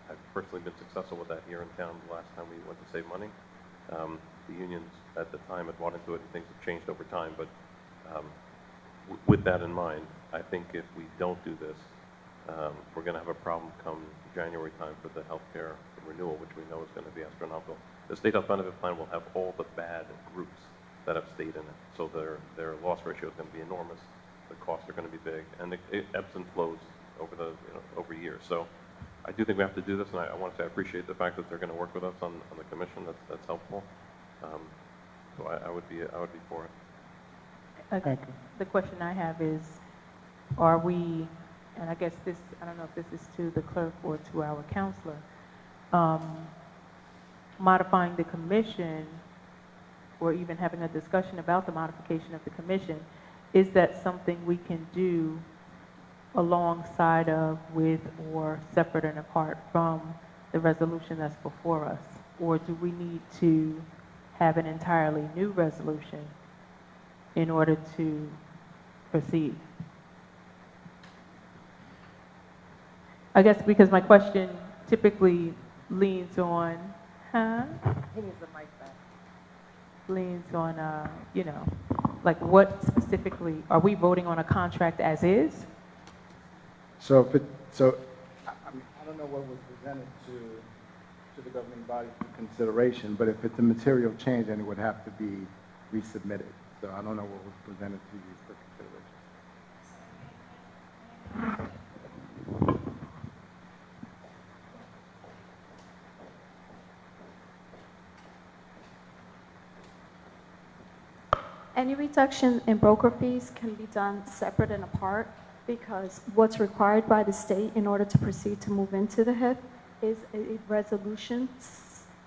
I've personally been successful with that here in town the last time we went to save money. The unions at the time had bought into it, and things have changed over time, but with that in mind, I think if we don't do this, we're going to have a problem come January time for the healthcare renewal, which we know is going to be astronomical. The state health benefit plan will have all the bad groups that have stayed in it, so their loss ratio is going to be enormous. The costs are going to be big, and it ebbs and flows over years. So I do think we have to do this, and I want to say I appreciate the fact that they're going to work with us on the commission. That's helpful. So I would be for it. Okay. The question I have is, are we, and I guess this, I don't know if this is to the clerk or to our counselor, modifying the commission or even having a discussion about the modification of the commission, is that something we can do alongside of, with, or separate and apart from the resolution that's before us? Or do we need to have an entirely new resolution in order to proceed? I guess because my question typically leans on, leans on, like what specifically, are we voting on a contract as is? So I don't know what was presented to the governing body for consideration, but if it's a material change, then it would have to be resubmitted. So I don't know what was presented to you for consideration. Any reduction in broker fees can be done separate and apart, because what's required by the state in order to proceed to move into the HIF is a resolution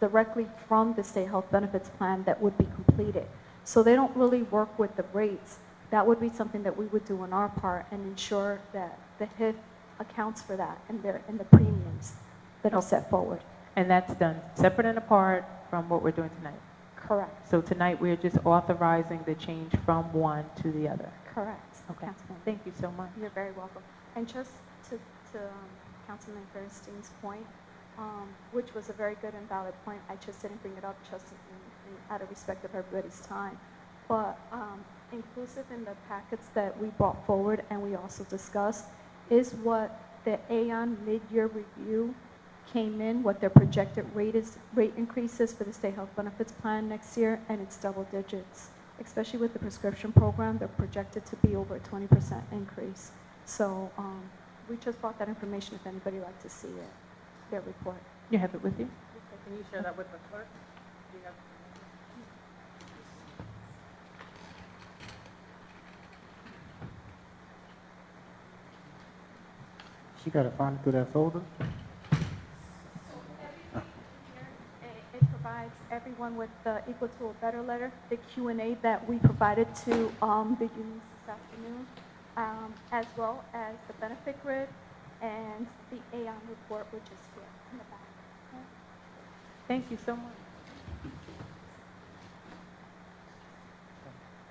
directly from the state health benefits plan that would be completed. So they don't really work with the rates. That would be something that we would do on our part and ensure that the HIF accounts for that in the premiums that are set forward. And that's done separate and apart from what we're doing tonight? Correct. So tonight we're just authorizing the change from one to the other? Correct. Okay. Thank you so much. You're very welcome. And just to Councilman Bernstein's point, which was a very good and valid point, I just didn't bring it up just out of respect of everybody's time. But inclusive in the packets that we brought forward and we also discussed is what the Aon mid-year review came in, what their projected rate increases for the state health benefits plan next year, and it's double digits. Especially with the prescription program, they're projected to be over a 20% increase. So we just brought that information if anybody would like to see it, their report. You have it with you? Okay, can you share that with the clerk? Do you have She got to find it through that folder? It provides everyone with the Equal to a Better letter, the Q&A that we provided to the unions this afternoon, as well as the benefit grid and the Aon report, which is here in the back. Okay. Thank you so much.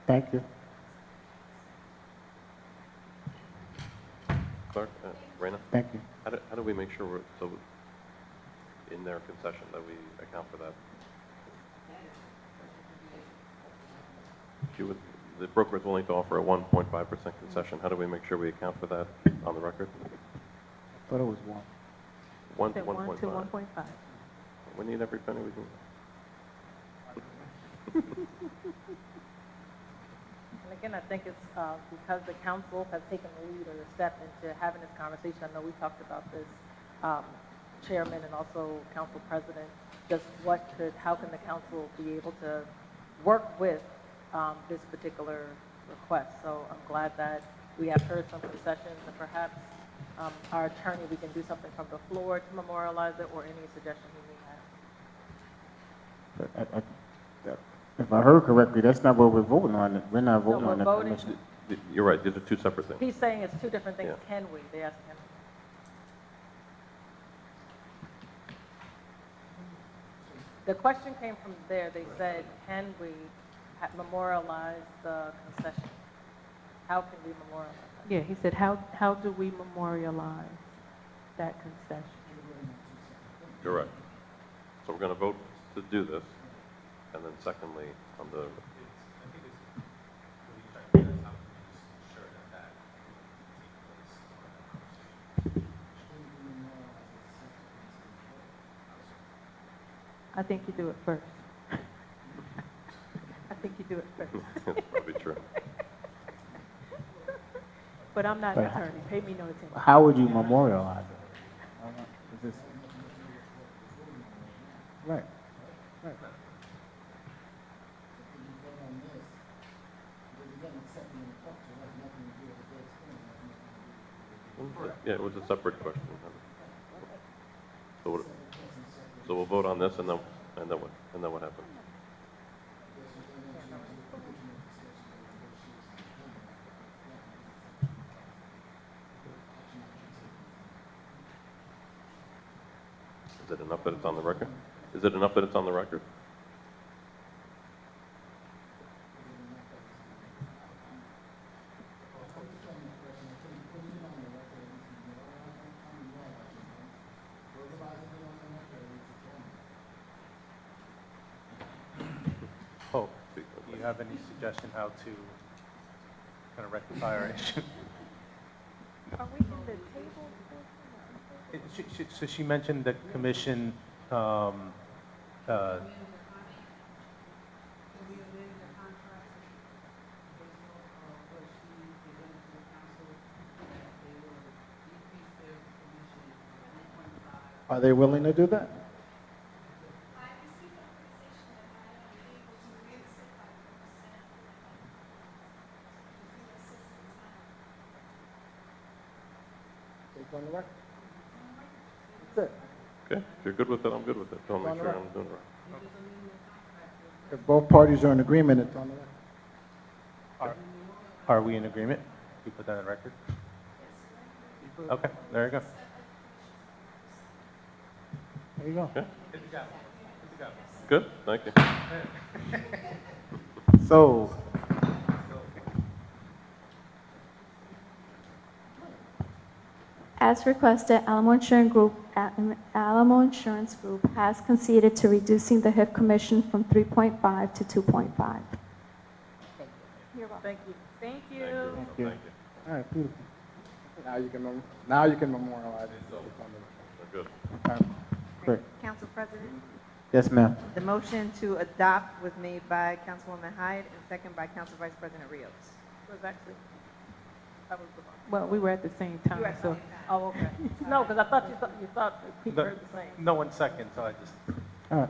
Thank you. Clerk, Raina? Thank you. How do we make sure we're, so in their concession that we account for that? The broker is willing to offer a 1.5% concession. How do we make sure we account for that on the record? I thought it was 1. 1 to 1 to 1.5. 1.5. We need every penny we can. And again, I think it's because the council has taken the lead or the step into having this conversation. I know we talked about this, chairman and also council president, just how can the council be able to work with this particular request. So I'm glad that we have heard some concessions, and perhaps our attorney, we can do something from the floor to memorialize it, or any suggestion he may have. If I heard correctly, that's not what we're voting on. We're not voting we're on the voting- commission. You're right, these are two separate things. He's saying it's two different things. Yeah. Can we? They asked him. The question came from there. They said, can we memorialize the concession? How can we memorialize that? Yeah, he said, how do we memorialize that concession? You're right. So we're going to vote to do this, and then secondly, on the, I think you do it first. I think you do it first. that's probably true. But I'm not an attorney. Pay me no attention. How would you memorialize it? Is this... Right. Right. Yeah, it was a separate question. So we'll vote on this, and then what happens? Is it enough that it's on the record? Is it enough that it's on the record? Oh, do you have any suggestion how to kind of rectify our issue? Are we in the table? So she mentioned the commission, Are they willing to do that? It's on the record. That's it. Okay, if you're good with it, I'm good with it. Don't make On the sure record. I'm doing it right. If both parties are in agreement, it's on the record. are we in agreement? You put that on record? Okay, there you go. There you go. Okay. Good, thank you. So, As requested, Alamo Insurance Group has conceded to reducing the HIF commission from 3.5 to 2.5. You're welcome. Thank you. Thank you. thank you. All right, beautiful. Now you can memorialize it. Good. Great. Council President, Yes, ma'am. the motion to adopt was made by Councilwoman Hyde and second by Council Vice President Rios. Was actually, that was the one. Well, we were at the same time, You were at the so. same time. Oh, okay. No, because I thought you thought people heard the same. No 1 second, so I just. All right.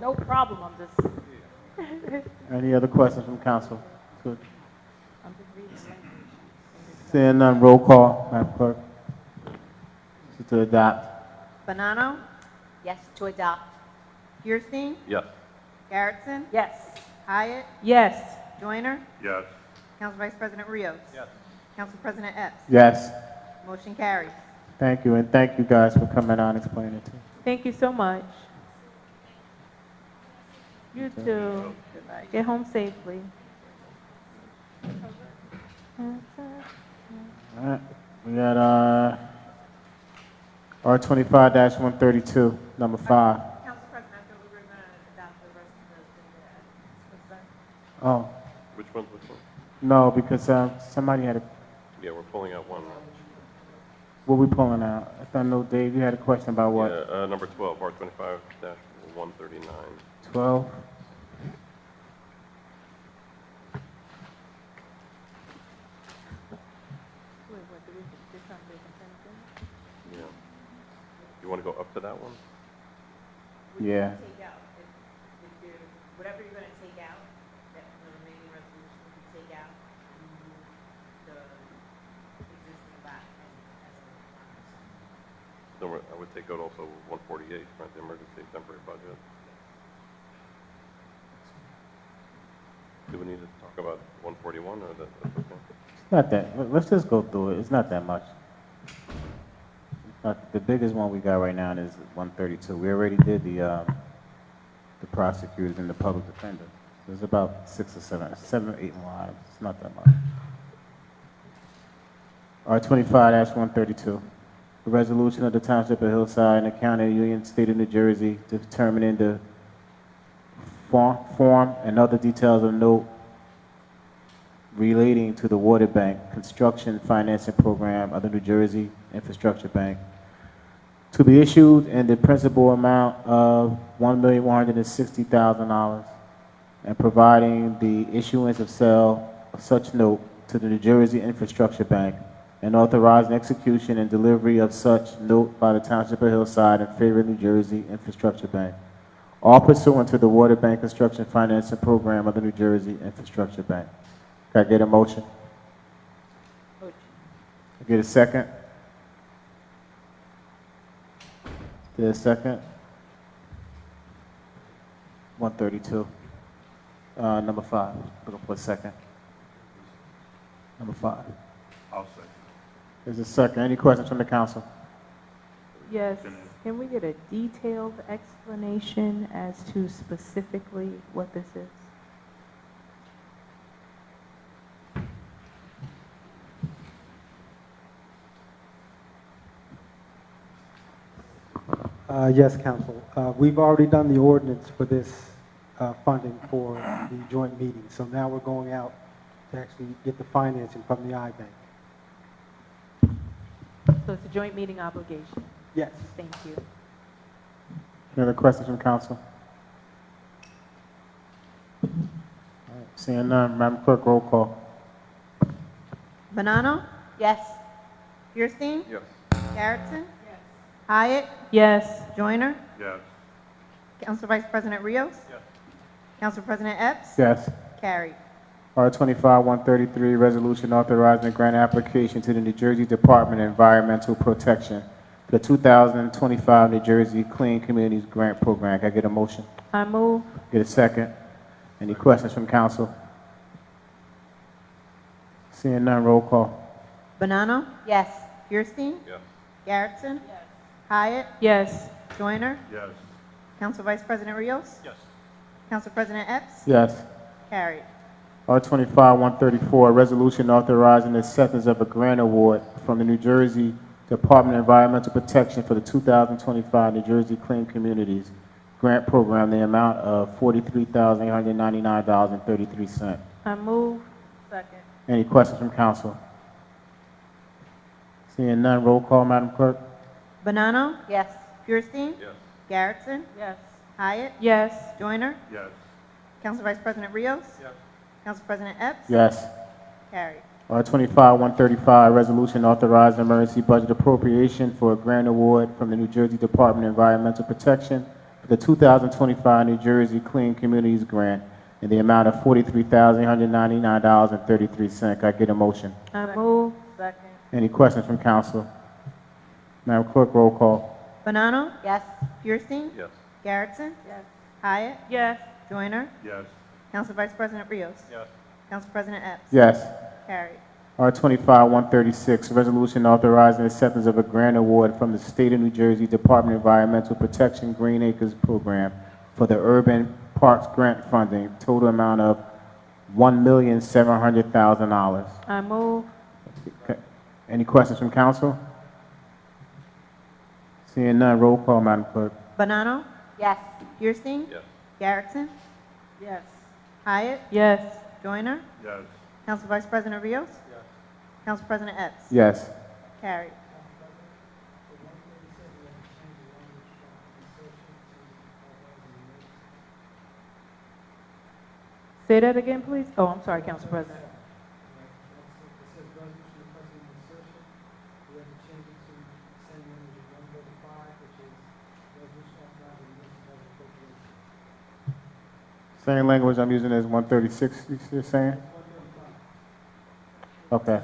No problem. I'm just. Any other questions from council? Good. I'm just reading language. Seeing none, roll call, Madam Clerk. This is to adopt. Bonanno? Yes, to adopt. Kirstein? Yes. Garrettson? Yes. Hyatt? Yes. Joyner? Yes. Council Vice President Rios? Yes. Council President Epps? Yes. Motion carries. Thank you, and thank you guys for coming out and explaining it to me. Thank you so much. You too. Good night. Get home safely. All right, we got R25-132, number 5. Council President, I thought we were going to adopt the rest of the consent. Oh, Which one? Which one? no, because somebody had a, Yeah, we're pulling out one. what we pulling out? I thought, no, Dave, you had a question about what? Yeah, number 12, R25-139. 12? Wait, what, do we just have to consent agenda? Yeah. You want to go up to that one? Yeah. Take out, if you're, whatever you're going to take out, that the remaining resolution, you can take out, and move the existing back as a Then I would take out also 148, right, the emergency temporary budget. Do we need to talk about 141 or that's okay? It's not that, let's just go through it. It's not that much. It's not, the biggest one we got right now is 132. We already did the prosecutors and the public defender. There's about 6 or 7 or 8 lines. It's not that much. R25-132. The resolution of the Township of Hillside and the County of Union, State of New Jersey, determining the form and other details of note relating to the Water Bank Construction Financing Program of the New Jersey Infrastructure Bank, to be issued in the principal amount of $1,160,000, and providing the issuance of sale of such note to the New Jersey Infrastructure Bank, and authorizing execution and delivery of such note by the Township of Hillside in favor of New Jersey Infrastructure Bank, all pursuant to the Water Bank Construction Financing Program of the New Jersey Infrastructure Bank. Can I get a motion? Motion. Get a second? Get a second? 132. Number 5. Looking for a second. Number 5. I'll say. There's a second. Any questions from the council? Yes. Can we get a detailed explanation as to specifically what this is? Yes, Council. We've already done the ordinance for this funding for the joint meeting, so now we're going out to actually get the financing from the I-Bank. So it's a joint meeting obligation. Yes. Thank you. Any other questions from council? All right, seeing none, Madam Clerk, roll call. Bonanno? Yes. Kirstein? Yes. Garrettson? Yes. Hyatt? Yes. Joyner? Yes. Council Vice President Rios? Yes. Council President Epps? Yes. Carried. R25-133, resolution authorizing a grant application to the New Jersey Department of Environmental Protection for the 2025 New Jersey Clean Communities Grant Program. Can I get a motion? I move. Get a second? Any questions from council? Seeing none, roll call. Bonanno? Yes. Kirstein? Yes. Garrettson? Yes. Hyatt? Yes. Joyner? Yes. Council Vice President Rios? Yes. Council President Epps? Yes. Carried. R25-134, resolution authorizing the acceptance of a grant award from the New Jersey Department of Environmental Protection for the 2025 New Jersey Clean Communities Grant Program, the amount of $43,899.33. I move. Second. Any questions from council? Seeing none, roll call, Madam Clerk. Bonanno? Yes. Kirstein? Yes. Garrettson? Yes. Hyatt? Yes. Joyner? Yes. Council Vice President Rios? Yes. Council President Epps? Yes. Carried. R25-135, resolution authorizing emergency budget appropriation for a grant award from the New Jersey Department of Environmental Protection for the 2025 New Jersey Clean Communities Grant in the amount of $43,899.33. Can I get a motion? I move. Second. Any questions from council? Madam Clerk, roll call. Banano? Yes. Fierstein? Yes. Garrettson? Yes. Hyatt? Yes. Joyner? Yes. Council Vice President Rios? Yes. Council President Epps? Yes. Carried. R25-136, resolution authorizing acceptance of a grant award from the State of New Jersey Department of Environmental Protection Green Acres Program for the Urban Parks Grant Funding, total amount of $1,700,000. I move. Okay. Any questions from council? Seeing none, roll call, Madam Clerk. Banano? Yes. Fierstein? Yes. Garrettson? Yes. Hyatt? Yes. Joyner? Yes. Council Vice President Rios? Yes. Council President Epps? Yes. Carried. Say that again, please. Oh, I'm sorry, Council President. Same language I'm using as 136, you're saying? Okay.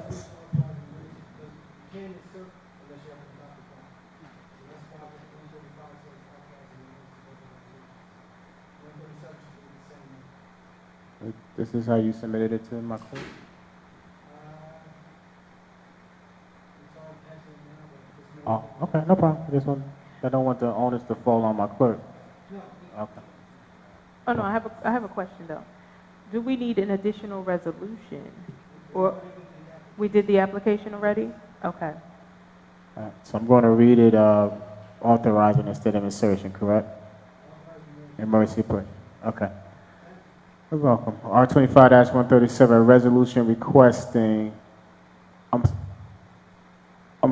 This is how you submitted it to my clerk? Oh, okay, no problem. I don't want the onus to fall on my clerk. Okay. Oh, no, I have a question, though. Do we need an additional resolution? Or we did the application already? Okay. All right, so I'm going to read it authorizing instead of insertion, correct? Emergency push. Okay. You're welcome. R25-137, resolution requesting, I'm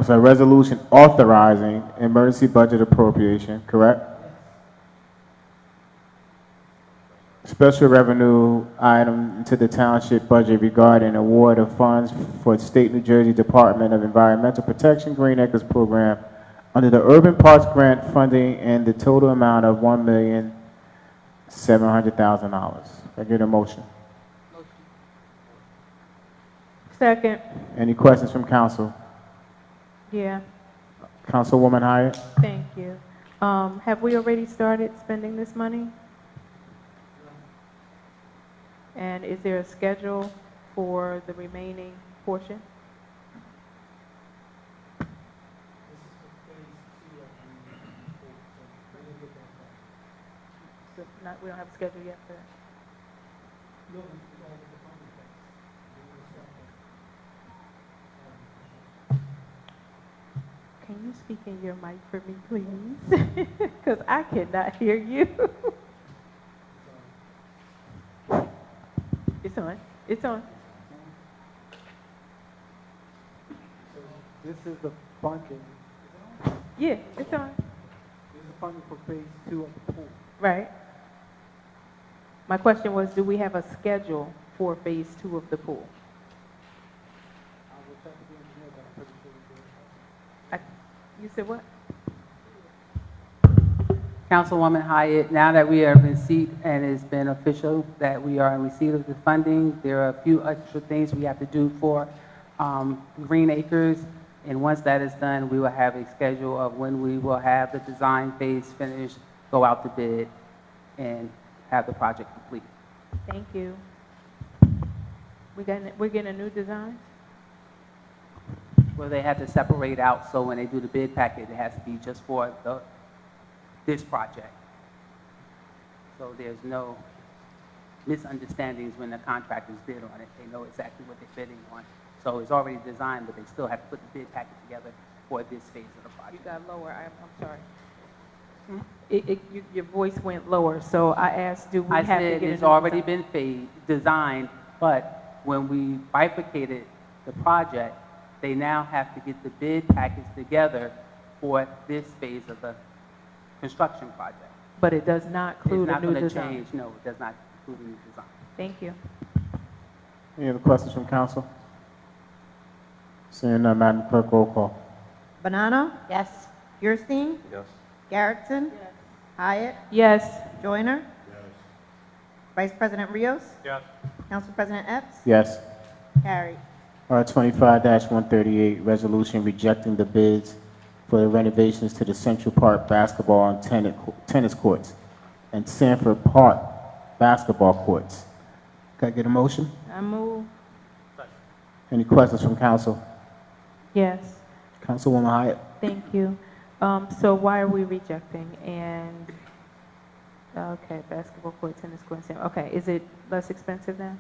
sorry, resolution authorizing emergency budget appropriation, correct? Special revenue item to the township budget regarding award of funds for State New Jersey Department of Environmental Protection Green Acres Program under the Urban Parks Grant funding in the total amount of $1,700,000. I get a motion. Second. Any questions from council? Yeah, Councilwoman Hyatt? thank you. Have we already started spending this money? And is there a schedule for the remaining portion? So we don't have a schedule yet for that? Can you speak in your mic for me, please? Because I cannot hear you. It's on. It's on. This is the funding. Yeah, it's on. This is the funding for phase 2 of the pool. Right. My question was, do we have a schedule for phase 2 of the pool? I will check with the engineer, but I'm pretty sure we do. You said what? Councilwoman Hyatt, now that we are in receipt and it's been official that we are in receipt of the funding, there are a few extra things we have to do for Green Acres. And once that is done, we will have a schedule of when we will have the design phase finished, go out to bid, and have the project complete. Thank you. We're getting a new design? Well, they have to separate out, so when they do the bid packet, it has to be just for this project. So there's no misunderstandings when the contractors bid on it. They know exactly what they're bidding on. So it's already designed, but they still have to put the bid packet together for this phase of the project. You got lower, I'm sorry. Your voice went lower, so I asked, do we have to get a new design? It's already been designed, but when we bifurcated the project, they now have to get the bid package together for this phase of the construction project. But it does not include a new It's not design? going to change, no, it does not include a new design. Thank you. Any other questions from council? Seeing none, Madam Clerk, roll call. Banano? Yes. Fierstein? Yes. Garrettson? Yes. Hyatt? Yes. Joyner? Yes. Vice President Rios? Yes. Council President Epps? Yes. Carried. R25-138, resolution rejecting the bids for the renovations to the Central Park basketball and tennis courts and Sanford Park basketball courts. Can I get a motion? I move. Any questions from council? Yes. Councilwoman Hyatt. Thank you. So why are we rejecting? And, okay, basketball court, tennis court, okay, is it less expensive then?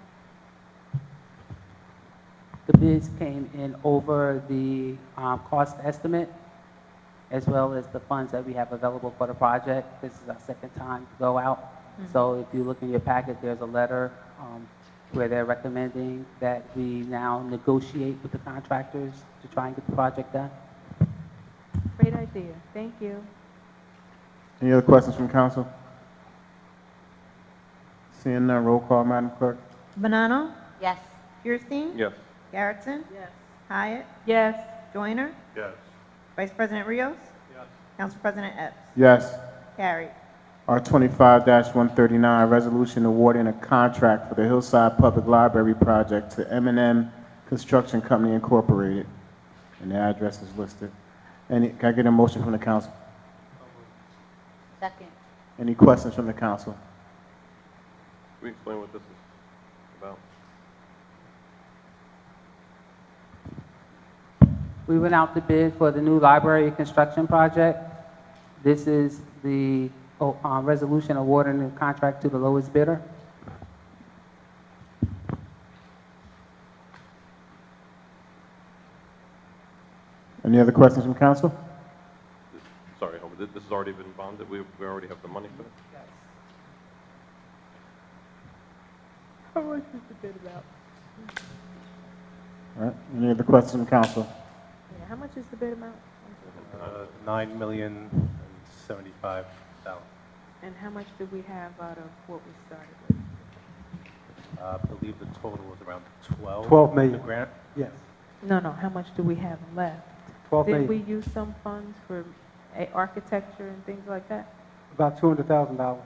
The bids came in over the cost estimate, as well as the funds that we have available for the project. This is our second time to go out. So if you look in your packet, there's a letter where they're recommending that we now negotiate with the contractors to try and get the project done. Great idea. Thank you. Any other questions from council? Seeing none, roll call, Madam Clerk. Bonanno? Yes. Fierstein? Yes. Garrettson? Yes. Hyatt? Yes. Joyner? Yes. Vice President Rios? Yes. Council President Epps? Yes. Carried. R25-139, resolution awarding a contract for the Hillside Public Library project to M&M Construction Company Incorporated. And the address is listed. Can I get a motion from the council? Second. Any questions from the council? Can we explain what this is about? We went out to bid for the new library construction project. This is the resolution awarding the contract to the lowest bidder. Any other questions from council? Sorry, Homer, this has already been bonded? We already have the money for it? Yes. How much is the bid about? All right. Any other questions from council? Yeah, how much is the bid amount? $9,075,000. And how much do we have out of what we started with? I believe the total was around 12. 12 million. The grant. Yes, No, how much do we have left? 12 Did million. we use some funds for architecture and things like that? About $200,000. Okay,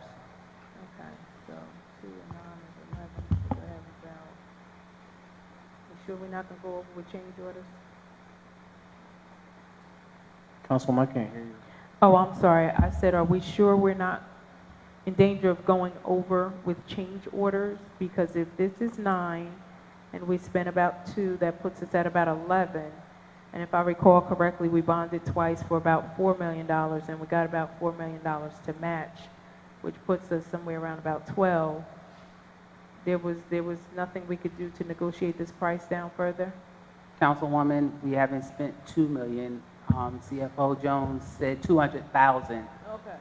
so 2 and 9 is 11, so we have about, you sure we're not gonna go over with change orders? Councilwoman, I can't hear you. Oh, I'm sorry, I said, are we sure we're not in danger of going over with change orders? Because if this is 9 and we spent about 2, that puts us at about 11. And if I recall correctly, we bonded twice for about $4 million, and we got about $4 million to match, which puts us somewhere around about 12. There was nothing we could do to negotiate this price down further? Councilwoman, we haven't spent $2 million. CFO Jones said $200,000. Okay.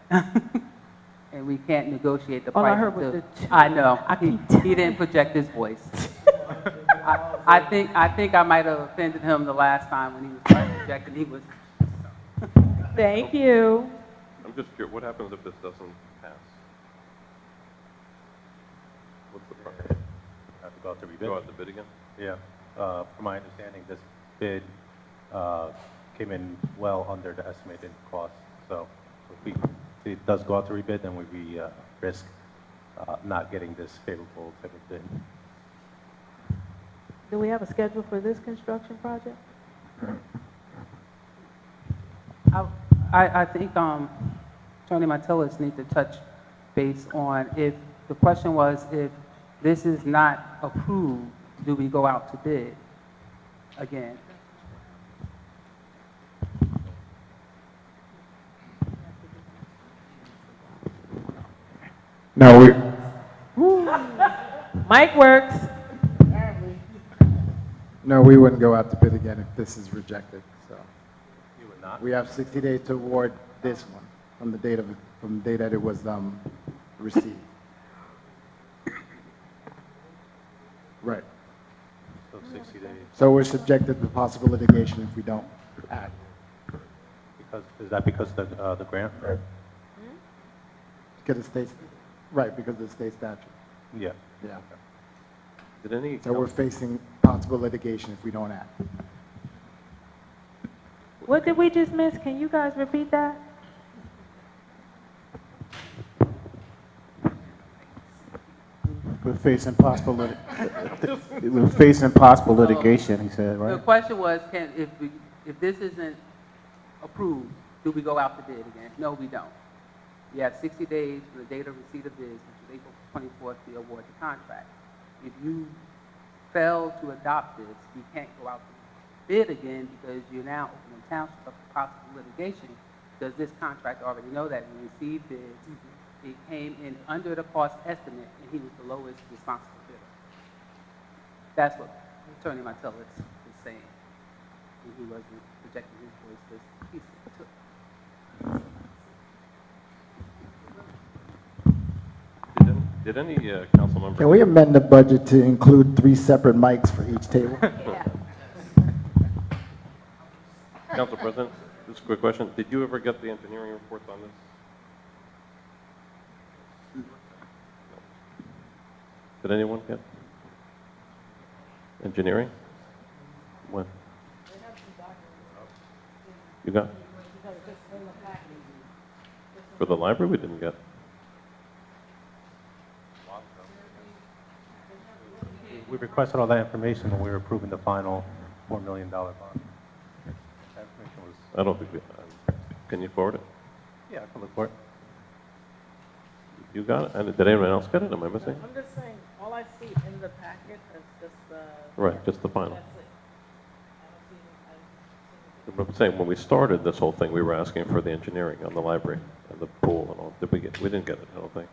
And we can't negotiate the All price. I heard was until- the two. I know. I He keep didn't project his voice. I think I might have offended him the last time when he was trying to project, and he was. Thank you. I'm just curious, what happens if this doesn't pass? What's the problem? Have to go out to rebid. Go out the bid again? Yeah. From my understanding, this bid came in well under the estimated cost. So if it does go out to rebid, then we risk not getting this favorable type of bid. Do we have a schedule for this construction project? I think Attorney Martellus needs to touch base on if the question was if this is not approved, do we go out to bid again? No, Mike works. no, we wouldn't go out to bid again if this is rejected, so. You would not? We have 60 days to award this one from the date that it was received. Right. So 60 days. So we're subjected to possible litigation if we don't act. Is that because of the grant? Because of state, right, because of the state statute. Yeah. Yeah. Did any? So we're facing possible litigation if we don't act. What did we just miss? Can you guys repeat that? We're facing possible we're facing possible litigation, he said, The right? question was, if this isn't approved, do we go out to bid again? No, we don't. You have 60 days from the date of receipt of bids, which is April 24th, to award the contract. If you fail to adopt this, you can't go out to bid again because you're now opening township up to possible litigation because this contract already know that we received bids. It came in under the cost estimate and he was the lowest responsible bidder. That's what Attorney Martellus is saying. He wasn't projecting his voice this piece. Did any council member? Can we amend the budget to include 3 separate mics for each table? Council President, just a quick question. Did you ever get the engineering reports on this? Did anyone get engineering? When? You got? For the library, we didn't get. We requested all that information when we were approving the final $4 million bond. That information was, I don't think we. Can you forward it? yeah, I can look for it. You got it? And did anyone else get it? Am I missing? I'm just saying, all I see in the packet is just the. Right, just the final. That's it. I don't see, I'm saying when we started this whole thing, we were asking for the engineering on the library and the pool and all. Did we get? We didn't get it. I don't think.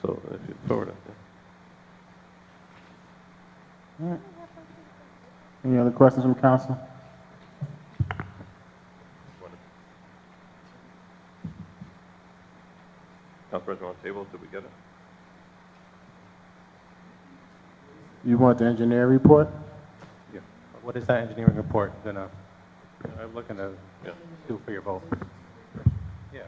So if you forward it. Yeah. All right. Any other questions from council? Council President, on table, did we get it? You want the engineer report? Yeah. What is that engineering report gonna, I'm looking gonna Yeah. do for your vote? Yeah.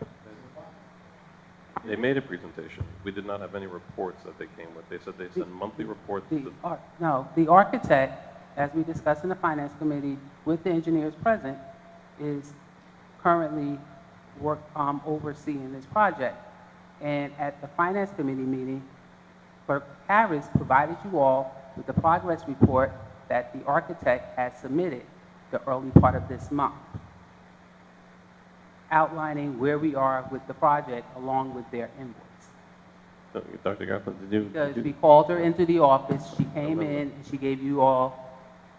They made a presentation. We did not have any reports that they came with. They said they send monthly reports. The architect, as we discussed in the finance committee with the engineers present, is currently overseeing this project. And at the finance committee meeting, Clerk Harris provided you all with the progress report that the architect has submitted the early part of this month, outlining where we are with the project along with their invoice. So, Dr. Garfield, did you? Because we called her into the office, she came in and she gave you all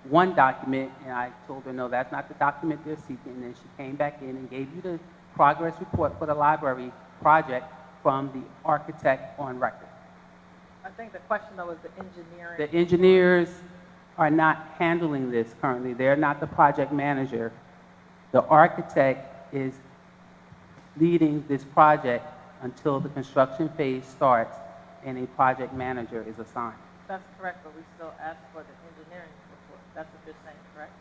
one document, and I told her, no, that's not the document they're seeking, and then she came back in and gave you the progress report for the library project from the architect on record. I think the question though is the engineering. The engineers are not handling this currently. They're not the project manager. The architect is leading this project until the construction phase starts and a project manager is assigned. That's correct, but we still ask for the engineering report. That's what you're saying, correct?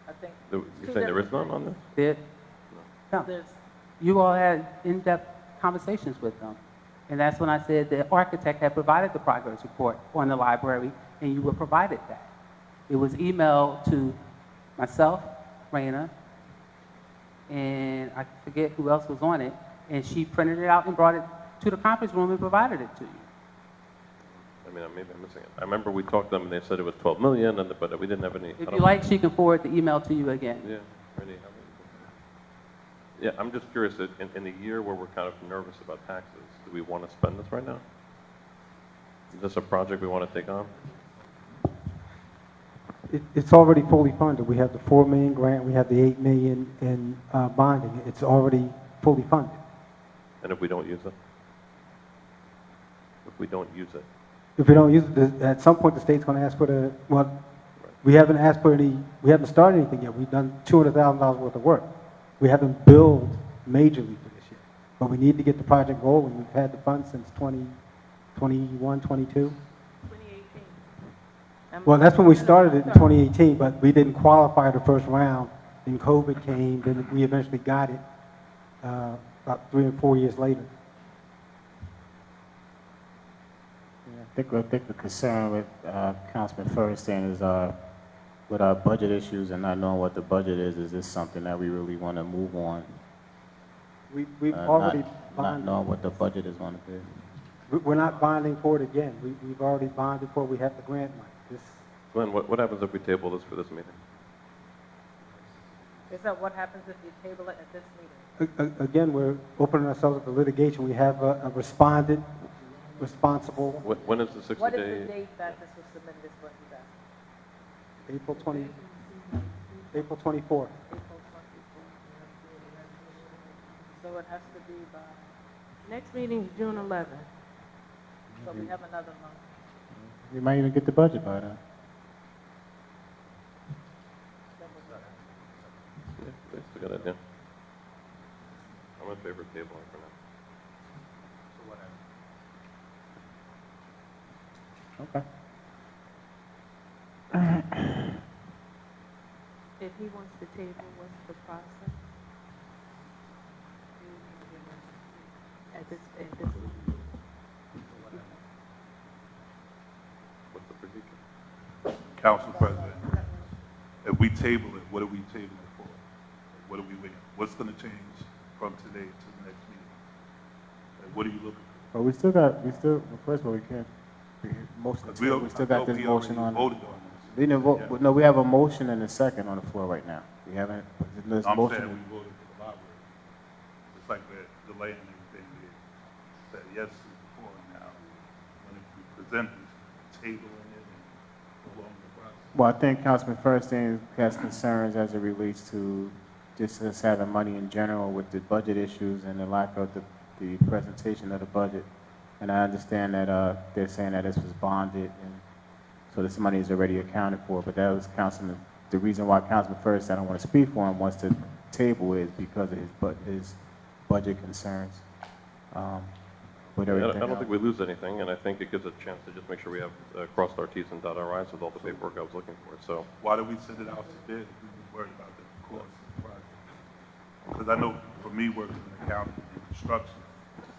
I think. You're saying there is none on this? No. There's, You all had in-depth conversations with them. And that's when I said the architect had provided the progress report on the library, and you were provided that. It was emailed to myself, Raina, and I forget who else was on it, and she printed it out and brought it to the conference room and provided it to you. I mean, maybe I'm missing it. I remember we talked to them and they said it was 12 million, but we didn't have any. If you like, she can forward the email to you again. Yeah, ready. Yeah, I'm just curious, in a year where we're kind of nervous about taxes, do we want to spend this right now? Is this a project we want to take on? It's already fully funded. We have the $4 million grant, we have the $8 million in bonding. It's already fully funded. And if we don't use it? If we don't use it? If we don't use it, at some point the state's going to ask for the, well, we haven't asked for any, we haven't started anything yet. We've done $200,000 worth of work. We haven't billed majorly for this year. But we need to get the project rolling. We've had the funds since 2021, 22. 2018. Well, that's when we started it in 2018, but we didn't qualify the first round. Then COVID came, then we eventually got it about 3 or 4 years later. I think the concern with Councilman Ferguson is with our budget issues and not knowing what the budget is this something that we really want to move on? We've already not knowing what the budget is going to be. We're not bonding for it again. We've already bonded for it. We have the grant money. This, Glenn, what happens if we table this for this meeting? Is that what happens if you table it at this meeting? again, we're opening ourselves up to litigation. We have a respondent, responsible, When is the 60-day? What is the date that this was submitted, is what he's asking? April 24th. April 24th. So it has to be by, Next meeting is June 11th. so we have another month. We might even get the budget by then. Yeah, that's a good idea. I'm in favor of tabling for now. Okay. If he wants to table, what's the process? At this, What's the procedure? Council President, if we table it, what are we tabling it for? What are we waiting? What's going to change from today to the next meeting? Like, what are you looking for? But first of all, we can't, motion, We still got this already motion on. voted on this. We didn't vote, Yeah. no, we have a motion and a second on the floor right now. We haven't, this I'm motion. saying we voted for the library. It's like we're delaying everything. We said yes to before, and now when we present this, tabling it and along the process. Well, I think Councilman Feinstein has concerns as it relates to just us having money in general with the budget issues and the lack of the presentation of the budget. And I understand that they're saying that this was bonded, and so this money is already accounted for. But that was the reason why Councilman Feinstein, I don't want to speak for him, wants to table is because of his budget concerns. With I everything don't else. think we lose anything, and I think it gives a chance to just make sure we have crossed our T's and dotted our I's with all the paperwork I was looking for. So Why did we send it out to bid if we were worried about the cost of the project? Because I know for me working in accounting and construction,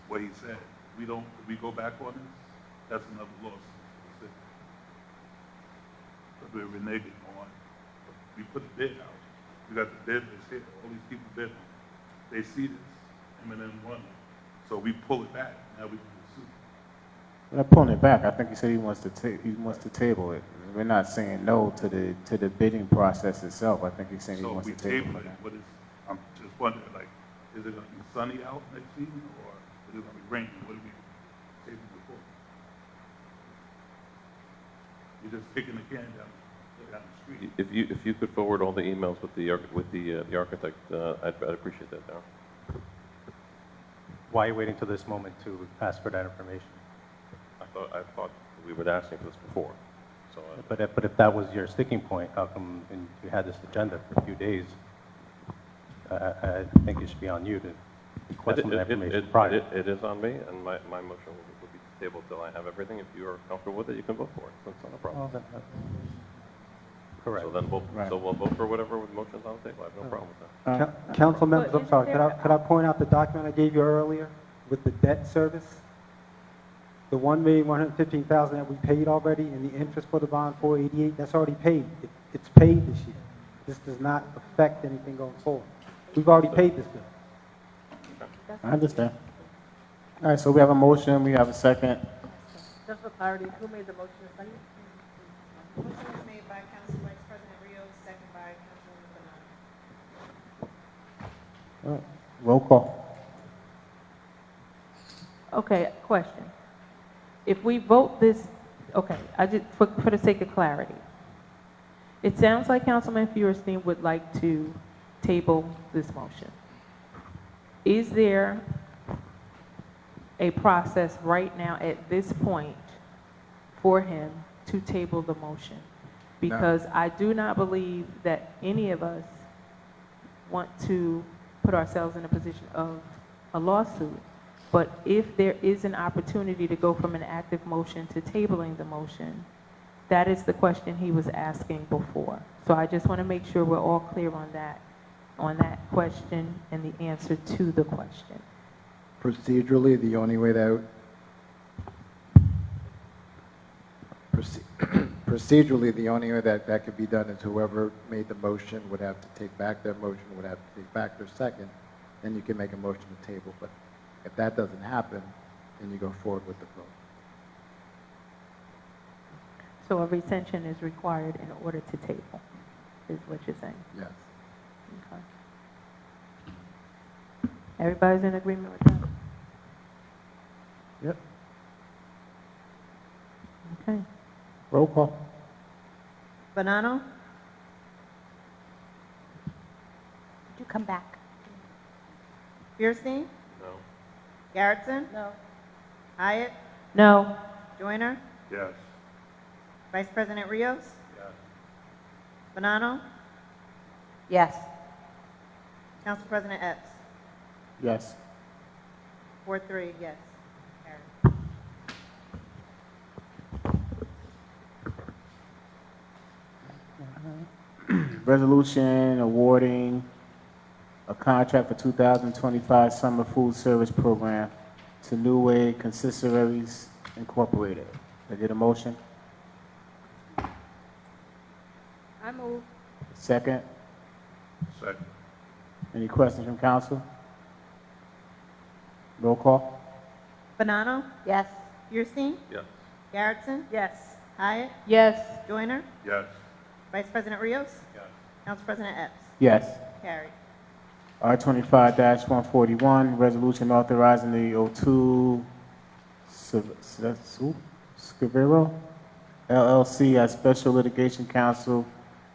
what he said, if we go back on this, that's another loss. Because we're reneging on, we put the bid out. We got the bid list here, all these people bid on it. They see this, M&M won it. So we pull it back, now we can sue. We're not pulling it back. I think he said he wants to table it. We're not saying no to the bidding process itself. I think he's saying he So wants if to we table table it. it, what is, I'm just wondering, like, is it gonna be sunny out next season, or is it gonna be raining? What are we tabling it for? You're just kicking the can down the street. if you could forward all the emails with the architect, I'd appreciate that, Darryl. Why are you waiting till this moment to ask for that information? I thought we were asking for this before. So But if that was your sticking point, how come and you had this agenda for a few days? I think it should be on you to request some information prior. It is on me, and my motion will be tabled till I have everything. If you are comfortable with it, you can vote for it. That's not a problem. Well, correct. So then we'll vote for whatever motion's on the table. I have no problem with that. Council members, But I'm sorry, isn't there could I point out the document I gave you earlier with the debt service? The $1,115,000 that we paid already, and the interest for the bond, $488, that's already paid. It's paid this year. This does not affect anything going forward. We've already paid this bill. I understand. All right, so we have a motion, we have a second. Just for clarity, who made the motion? Second? Motion was made by Council Vice President Rios, second by Councilwoman Bernard. All right, roll call. Okay, question. If we vote this, okay, I just, for the sake of clarity, it sounds like Councilman Feuerstein would like to table this motion. Is there a process right now at this point for him to table the motion? Because I do not believe that any of us want to put ourselves in a position of a lawsuit. But if there is an opportunity to go from an active motion to tabling the motion, that is the question he was asking before. So I just want to make sure we're all clear on that question and the answer to the question. Procedurally, the only way that that could be done is whoever made the motion would have to take back their motion, would have to take back their second, then you can make a motion to table. But if that doesn't happen, and you go forward with the vote. So a retention is required in order to table, is what you're saying? Yes. Okay. Everybody's in agreement with that? Yep. Okay. Roll call. Bonanno? Did you come back? Fierstein? No. Garrettson? No. Hyatt? No. Joyner? Yes. Vice President Rios? Yes. Bonanno? Yes. Council President Epps? Yes. 4-3, yes. Carried. Resolution awarding a contract for 2025 Summer Food Service Program to New Way Consistories Incorporated. Can I get a motion? I move. Second. Second. Any questions from council? Roll call. Bonanno? Yes. Fierstein? Yes. Garrettson? Yes. Hyatt? Yes. Joyner? Yes. Vice President Rios? Yes. Council President Epps? Yes. Carried. R25-141, resolution authorizing the O2 Scavero LLC as special litigation counsel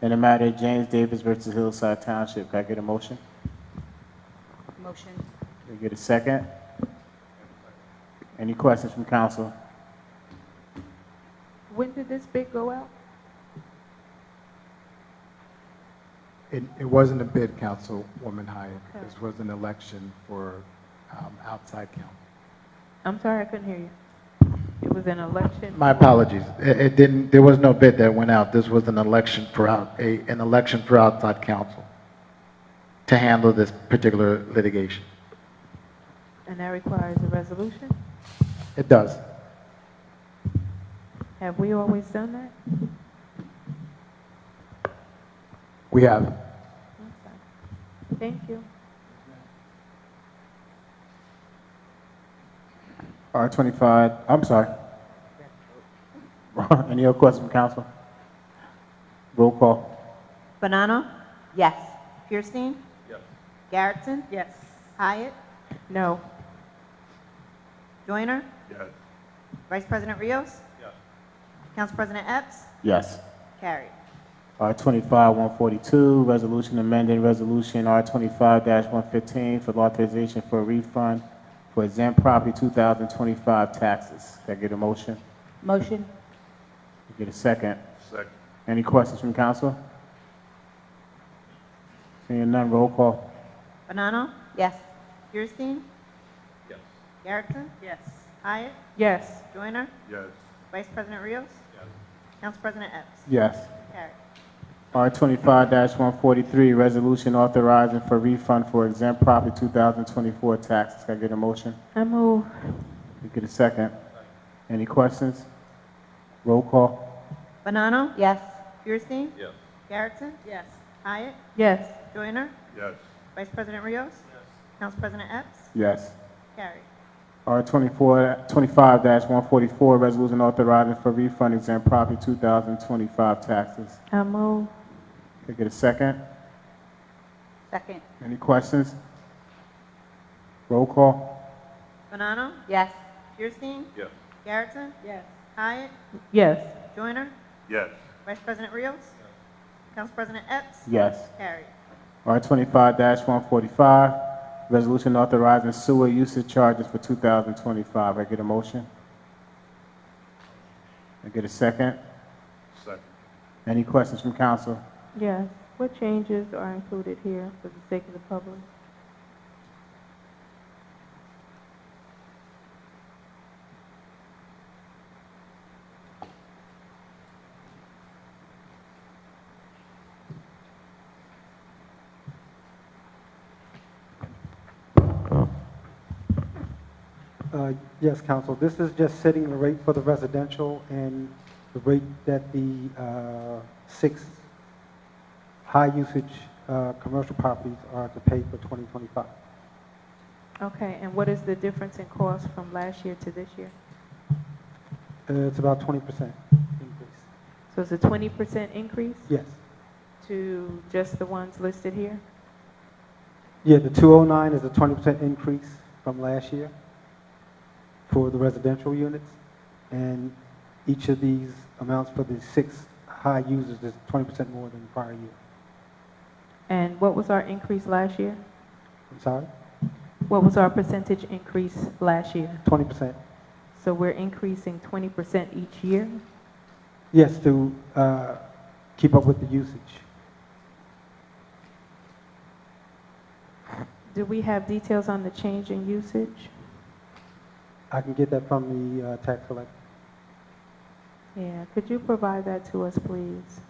in the matter of James Davis versus Hillside Township. Can I get a motion? Motion. Can I get a second? Any questions from council? When did this bid go out? It wasn't a bid, Councilwoman Hyatt. Okay. This was an election for outside counsel. I'm sorry, I couldn't hear you. It was an election? My apologies. It didn't. There was no bid that went out. This was an election for an election for outside counsel to handle this particular litigation. And that requires a resolution? It does. Have we always done that? We have. Okay. Thank you. R25, I'm sorry. Any other questions from council? Roll call. Bonanno? Yes. Fierstein? Yes. Garrettson? Yes. Hyatt? No. Joyner? Yes. Vice President Rios? Yes. Council President Epps? Yes. Carried. R25-142, resolution amending resolution R25-115 for authorization for a refund for exempt property 2025 taxes. Can I get a motion? Motion. Get a second. Second. Any questions from council? Seeing none, roll call. Bonanno? Yes. Fierstein? Yes. Garrettson? Yes. Hyatt? Yes. Joyner? Yes. Vice President Rios? Yes. Council President Epps? Yes. Carried. R25-143, resolution authorizing for refund for exempt property 2024 taxes. Can I get a motion? I move. Get a second. Any questions? Roll call. Bonanno? Yes. Fierstein? Yes. Garrettson? Yes. Hyatt? Yes. Joyner? Yes. Vice President Rios? Council President Epps? Yes. Carried. R25-144, resolution authorizing for refund exempt property 2025 taxes. I move. Can I get a second? Second. Any questions? Roll call. Bonanno? Yes. Fierstein? Yes. Garrettson? Yes. Hyatt? Yes. Joyner? Yes. Vice President Rios? Council President Epps? Yes. Carried. R25-145, resolution authorizing sewer usage charges for 2025. I get a motion? I get a second? Second. Any questions from council? Yes. What changes are included here for the sake of the public? Yes, council. This is just setting the rate for the residential and the rate that the 6 high-usage commercial properties are to pay for 2025. Okay, and what is the difference in cost from last year to this year? It's about 20% increase. So it's a 20% increase Yes. to just the ones listed here? Yeah, the 209 is a 20% increase from last year for the residential units. And each of these amounts for the 6 high users is 20% more than the prior year. And what was our increase last year? I'm sorry? What was our percentage increase last year? 20%. So we're increasing 20% each year? Yes, to keep up with the usage. Do we have details on the change in usage? I can get that from the tax collector. Yeah, could you provide that to us, please?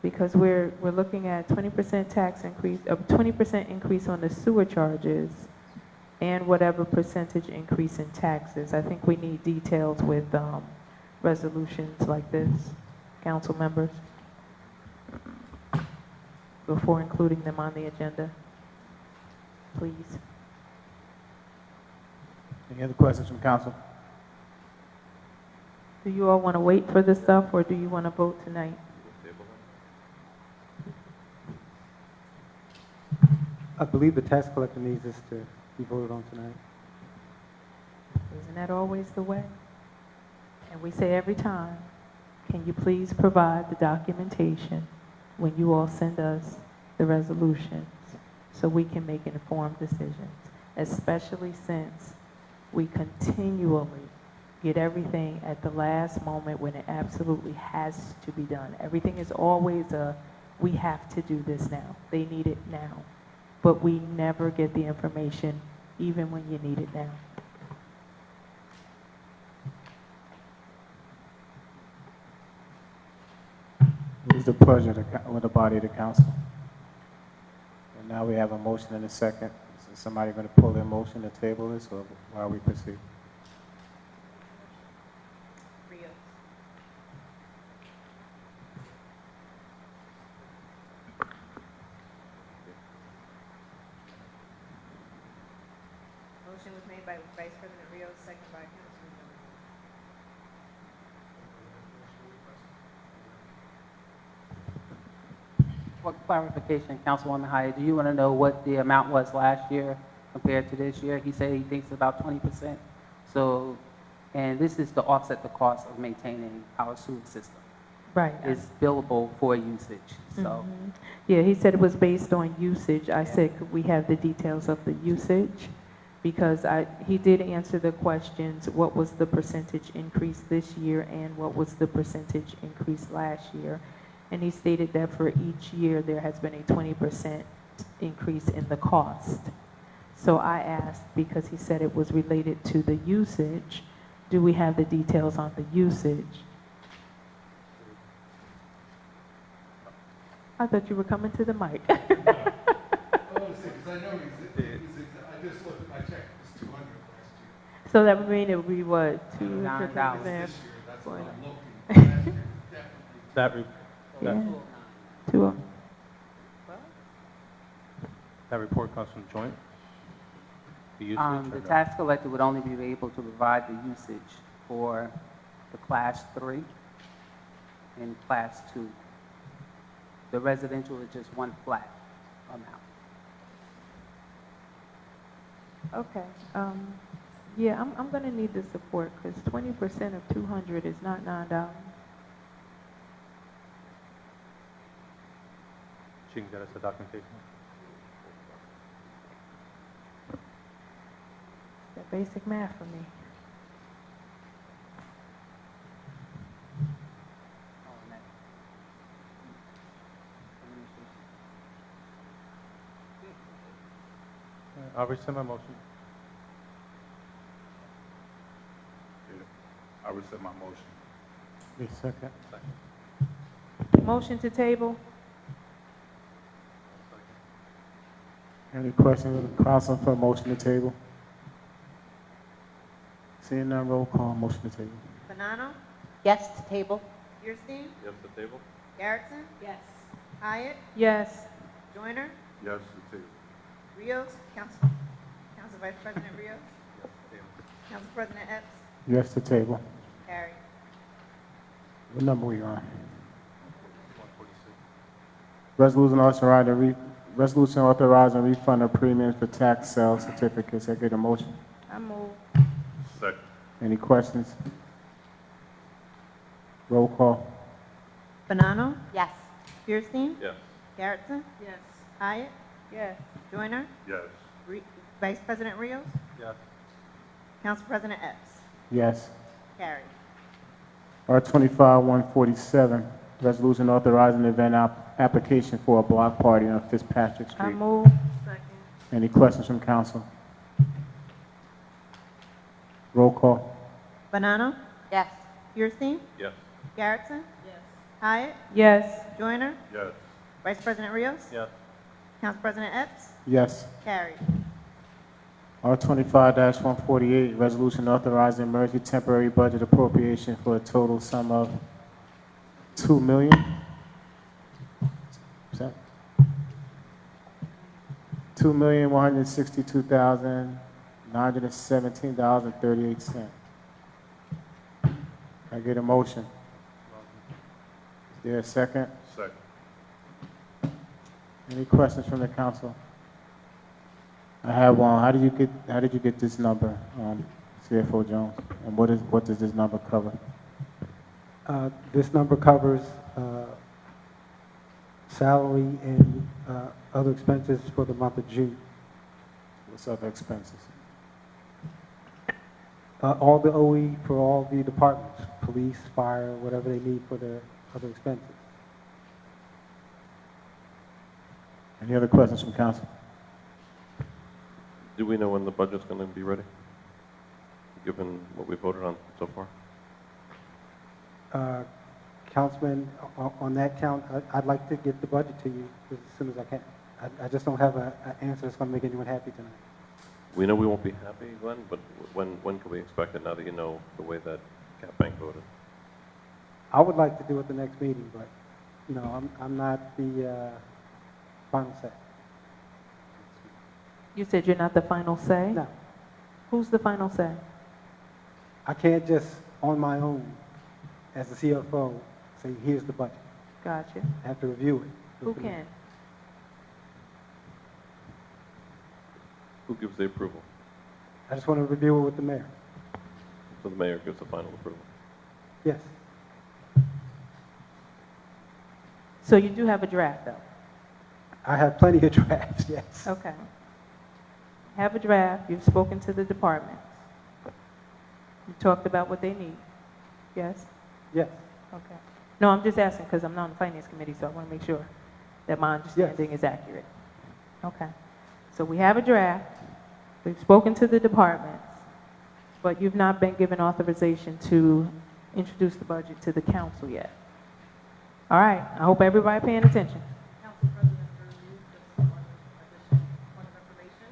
Because we're looking at 20% tax increase, a 20% increase on the sewer charges and whatever percentage increase in taxes. I think we need details with resolutions like this, council members, before including them on the agenda. Please. Any other questions from council? Do you all want to wait for this stuff, or do you want to vote tonight? I believe the tax collector needs this to be voted on tonight. Isn't that always the way? And we say every time, can you please provide the documentation when you all send us the resolutions so we can make informed decisions, especially since we continually get everything at the last moment when it absolutely has to be done. Everything is always we have to do this now. They need it now. But we never get the information even when you need it now. It is the pleasure of the body of the council. And now we have a motion and a second. Is somebody going to pull their motion to table this, or while we proceed? Motion was made by Vice President Rios, second by Councilman Miller. For clarification, Councilwoman Hyatt, do you want to know what the amount was last year compared to this year? He said he thinks about 20%. So, and this is to offset the cost of maintaining our sewer system. Right. It's billable for usage, so. Yeah, he said it was based on usage. I said, could we have the details of the usage? Because he did answer the questions, what was the percentage increase this year and what was the percentage increase last year? And he stated that for each year there has been a 20% increase in the cost. So I asked, because he said it was related to the usage, do we have the details on the usage? I thought you were coming to the mic. I just looked, I checked, it's 200 last year. So that would mean it would be what, $200? This year, that's what I'm looking. Last year, definitely. That report comes from joint? The usage? The tax collector would only be able to provide the usage for the class 3 and class 2. The residential is just one flat amount. Okay. Yeah, I'm going to need the support because 20% of 200 is not $9. She can get us the documentation. That basic math for me. I'll rescind my motion. I rescind my motion. Wait a second. Motion to table. Any questions of the council for a motion to table? Seeing none, roll call, motion to table. Bonanno? Yes to table. Kirstein? Yes, the table? Garrettson? Yes. Hyatt? Yes. Joyner? Yes, to table. Rios? Council Vice President Rios? Council President Epps? Yes to table. Carried. What number we on? Resolution authorizing refund of premiums for tax sale certificates. I get a motion. I move. Second. Any questions? Roll call. Bonanno? Yes. Fierstein? Yes. Garrettson? Yes. Hyatt? Yes. Joyner? Yes. Vice President Rios? Yes. Council President Epps? Yes. Carried. R25-147, resolution authorizing event application for a block party on Fitzpatrick I Street. move. Second. Any questions from council? Roll call. Bonanno? Yes. Fierstein? Yes. Garrettson? Yes. Hyatt? Yes. Joyner? Yes. Vice President Rios? Yes. Council President Epps? Yes. Carried. R25-148, resolution authorizing emergency temporary budget appropriation for a total sum of $2 million. Is that? $2,162,917.38. I get a motion. Is there a second? Second. Any questions from the council? I have one. How did you get this number, CFO Jones? And what does this number cover? This number covers salary and other expenses for the month of June. What's other expenses? All the OE for all the departments, police, fire, whatever they need for their other expenses. Any other questions from council? Do we know when the budget's going to be ready, given what we voted on so far? Councilman, on that count, I'd like to get the budget to you as soon as I can. I just don't have an answer that's going to make anyone happy tonight. We know we won't be happy, Glenn, but when can we expect it now that you know the way that Cap Bank voted? I would like to do it the next meeting, but, you know, I'm not the final say. You said you're not the final say? No. Who's the final say? I can't just, on my own, as the CFO, say, here's the budget. Gotcha. I have to review it. Who can? Who gives the approval? I just want to review it with the mayor. So the mayor gives the final approval. Yes. So you do have a draft, though? I have plenty of drafts, yes. Okay. Have a draft. You've spoken to the departments. You talked about what they need. Yes? Yes. Okay. No, I'm just asking because I'm not on the finance committee, so I want to make sure that my understanding is accurate. Okay. So we have a draft. We've spoken to the departments, but you've not been given authorization to introduce the budget to the council yet. All right. I hope everybody paying attention. Council President Burley, just one additional point of information.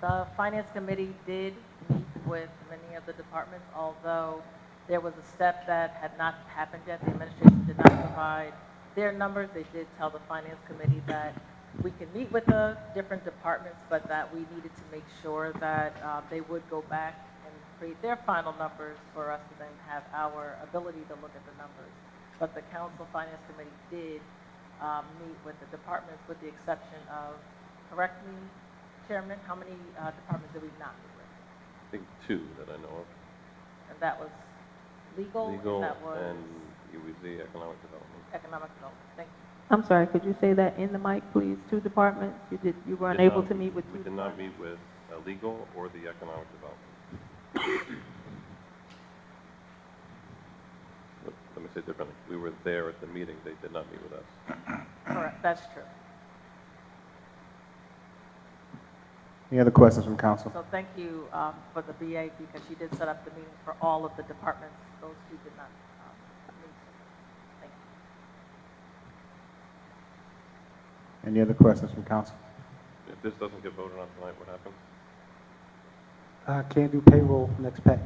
The Finance Committee did meet with many of the departments, although there was a step that had not happened yet. The administration did not provide their numbers. They did tell the Finance Committee that we can meet with the different departments, but that we needed to make sure that they would go back and create their final numbers for us to then have our ability to look at the numbers. But the Council Finance Committee did meet with the departments, with the exception of, correct me, Chairman, how many departments did we not meet with? I think two that I know of. And that was legal, Legal and that was and it was the economic development. economic development. Thank you. I'm sorry, could you say that in the mic, please? Two departments? You were We did unable not to meet with We two did not departments? meet with legal or the economic development. Let me say it differently. We were there at the meeting. They did not meet with us. Correct, that's true. Any other questions from council? So thank you for the BA, because she did set up the meeting for all of the departments. Those two did not meet. Thank you. Any other questions from council? If this doesn't get voted on tonight, what happens? I can't do payroll next pay.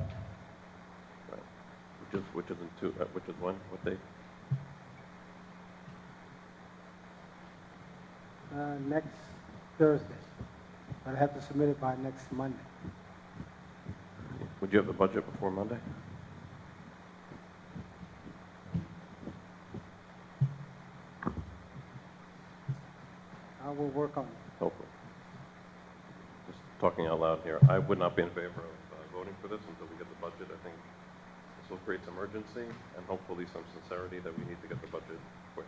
Right. Which is in two, which is when? What date? Next Thursday. But I have to submit it by next Monday. Would you have the budget before Monday? I will work on it. Hopefully. Just talking out loud here, I would not be in favor of voting for this until we get the budget. I think this will create some urgency and hopefully some sincerity that we need to get the budget quick.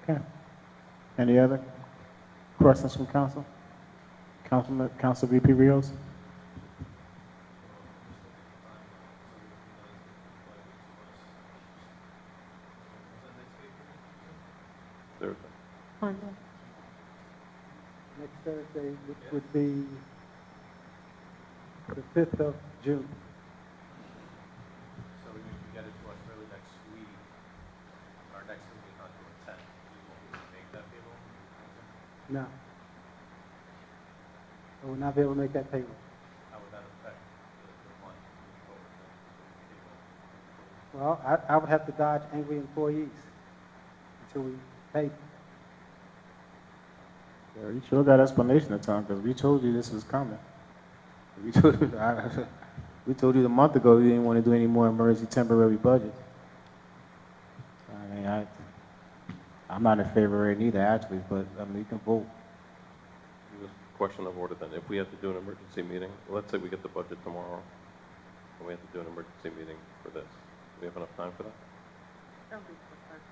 Okay. Any other questions from council? Council VP Rios? Thursday. Next Thursday, which would be the 5th of June. So you can get it to us early next week. Our next meeting on the 10th. You won't make that payroll? No. I will not be able to make that payroll. How would that affect the month moving forward? Well, I would have to dodge angry employees until we pay them. Yeah, you sure got explanation at time, because we told you this was coming. We told you a month ago you didn't want to do any more emergency temporary budget. I mean, I'm not in favor of it either, actually, but I mean, you can vote. Question of order then. If we have to do an emergency meeting, let's say we get the budget tomorrow, and we have to do an emergency meeting for this. Do we have enough time for that?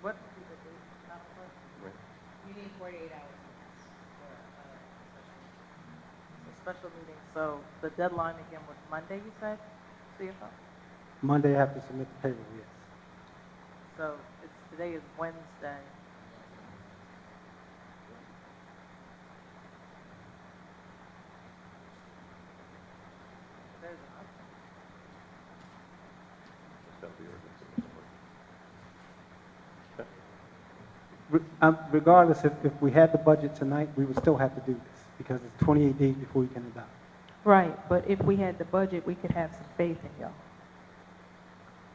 What would be the date, Madam Clerk? Right. You need 48 hours for A special meeting, so the deadline again was Monday, you said, CFO? Monday, I have to submit the payroll, yes. So today is Wednesday. There's an option. It's got to be urgency. Regardless, if we had the budget tonight, we would still have to do this because it's 28 days before we can adopt. Right, but if we had the budget, we could have some faith in y'all.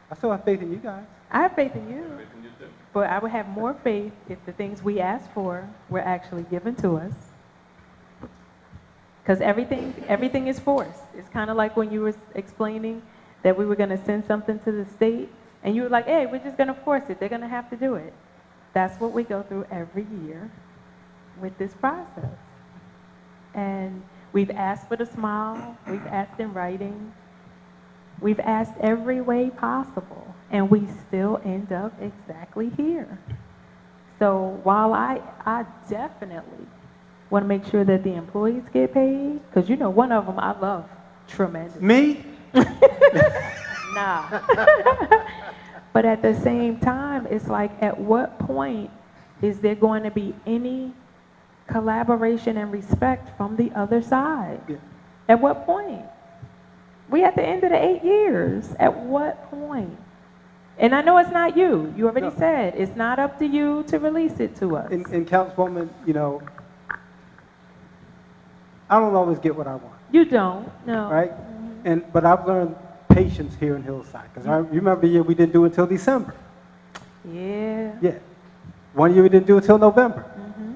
I still have faith in you guys. I have faith in you, Faith in you too. but I would have more faith if the things we asked for were actually given to us. Because everything is forced. It's kind of like when you were explaining that we were going to send something to the state, and you were like, hey, we're just going to force it. They're going to have to do it. That's what we go through every year with this process. And we've asked for the smile. We've asked in writing. We've asked every way possible, and we still end up exactly here. So while I definitely want to make sure that the employees get paid, because you know one of them I love tremendously. Me? Nah. But at the same time, it's like, at what point is there going to be any collaboration and respect from the other side? Yeah. At what point? We at the end of the 8 years. At what point? And I know it's not you. You already said it's not up to you to release it to us. And Councilwoman, you know, I don't always get what I want. You don't, no. Right? But I've learned patience here in Hillside. Because you remember the year we didn't do it until December. Yeah. Yeah. One year we didn't do it until November. Mm-hmm.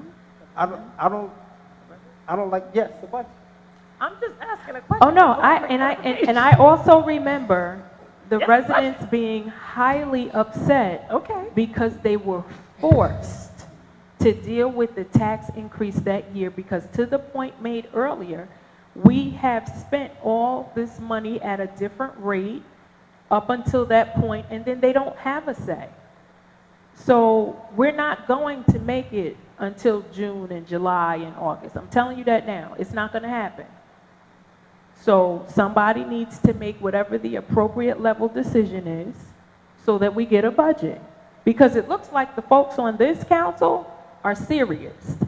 I don't like, yes, the budget. I'm just asking a question. Oh, no, I also remember the residents being highly upset because they were forced to deal with the tax increase that year, because to the point made earlier, we have spent all this money at a different rate up until that point, and then they don't have a say. So we're not going to make it until June and July and August. I'm telling you that now. It's not going to happen. So somebody needs to make whatever the appropriate level decision is so that we get a budget. Because it looks like the folks on this council are serious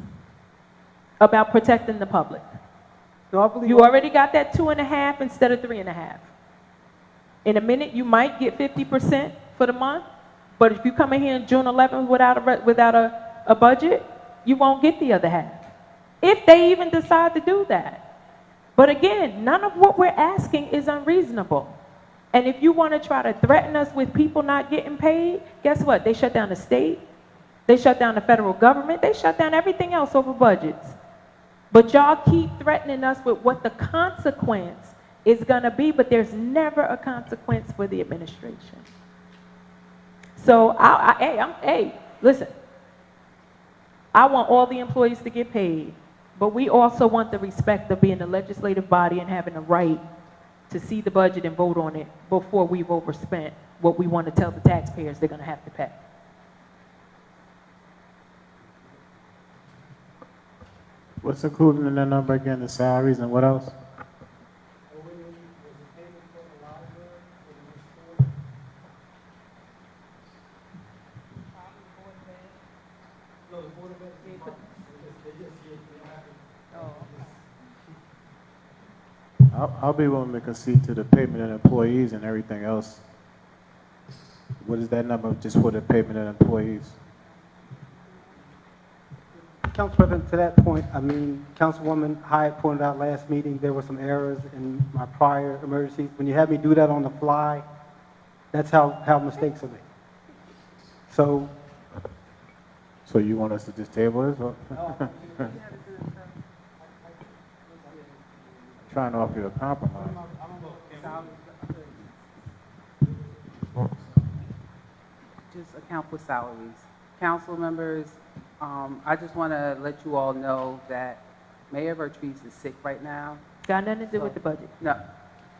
about protecting the public. No, I believe You already got that 2.5 instead of 3.5. In a minute, you might get 50% for the month, but if you come in here on June 11th without a budget, you won't get the other half. If they even decide to do that. But again, none of what we're asking is unreasonable. And if you want to try to threaten us with people not getting paid, guess what? They shut down the state. They shut down the federal government. They shut down everything else over budgets. But y'all keep threatening us with what the consequence is going to be, but there's never a consequence for the administration. So, listen, I want all the employees to get paid, but we also want the respect of being the legislative body and having the right to see the budget and vote on it before we've overspent what we want to tell the taxpayers they're going to have to pay. What's included in that number again, the salaries and what else? I'll be willing to concede to the payment of employees and everything else. What is that number just for the payment of employees? Council President, to that point, I mean, Councilwoman Hyatt pointed out last meeting there were some errors in my prior emergencies. When you have me do that on the fly, that's how mistakes are made. So you want us to just table this? Or? Trying to offer you a compromise. Just account for salaries. Council members, I just want to let you all know that Mayor Vertrees is sick right now. Got nothing to do with the budget. No,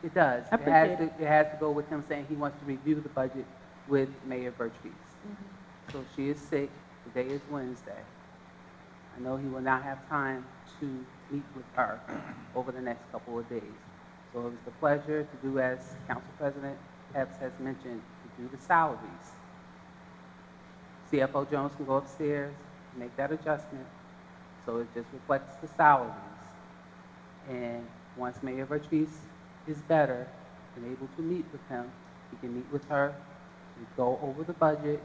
it does. I appreciate It has to go with him saying he wants to review the budget with Mayor Vertrees. So she is sick. Today is Wednesday. I know he will not have time to meet with her over the next couple of days. So it was the pleasure to do, as Council President Epps has mentioned, to do the salaries. CFO Jones can go upstairs, make that adjustment, so it just reflects the salaries. And once Mayor Vertrees is better and able to meet with him, he can meet with her and go over the budget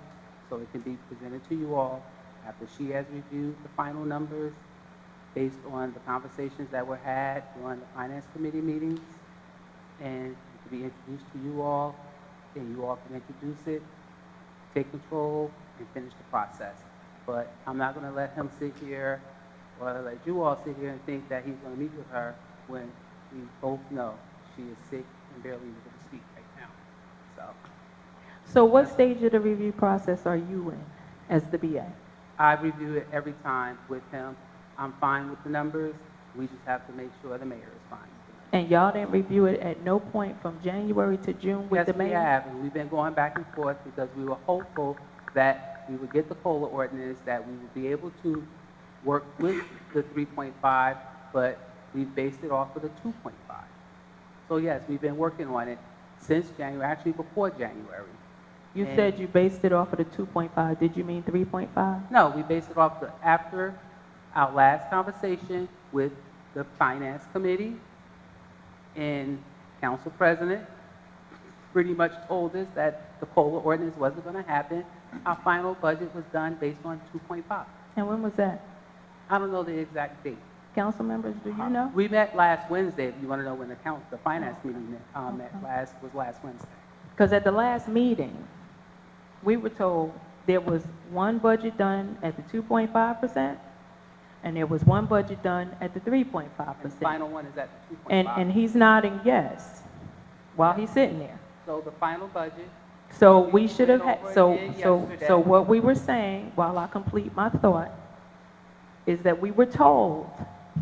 so it can be presented to you all after she has reviewed the final numbers based on the conversations that were had during the Finance Committee meetings, and it can be introduced to you all, and you all can introduce it, take control, and finish the process. But I'm not going to let him sit here or let you all sit here and think that he's going to meet with her when we both know she is sick and barely able to speak right now. So what stage of the review process are you in as the BA? I review it every time with him. I'm fine with the numbers. We just have to make sure the mayor is fine with the numbers. And y'all didn't review it at no point from January to June with the mayor? Yes, we have, and we've been going back and forth because we were hopeful that we would get the COLA ordinance, that we would be able to work with the 3.5, but we based it off of the 2.5. So yes, we've been working on it since January, actually before January. You said you based it off of the 2.5. Did you mean 3.5? No, we based it off after our last conversation with the Finance Committee, and Council President pretty much told us that the COLA ordinance wasn't going to happen. Our final budget was done based on 2.5. And when was that? I don't know the exact date. Council members, do you know? We met last Wednesday, if you want to know when the Finance meeting was last Wednesday. Because at the last meeting, we were told there was one budget done at the 2.5%, and there was one budget done at the 3.5%. And the final one is at the 2.5. And he's nodding yes while he's sitting there. So the final budget. So we should have had, so yesterday. what we were saying, while I complete my thought, is that we were told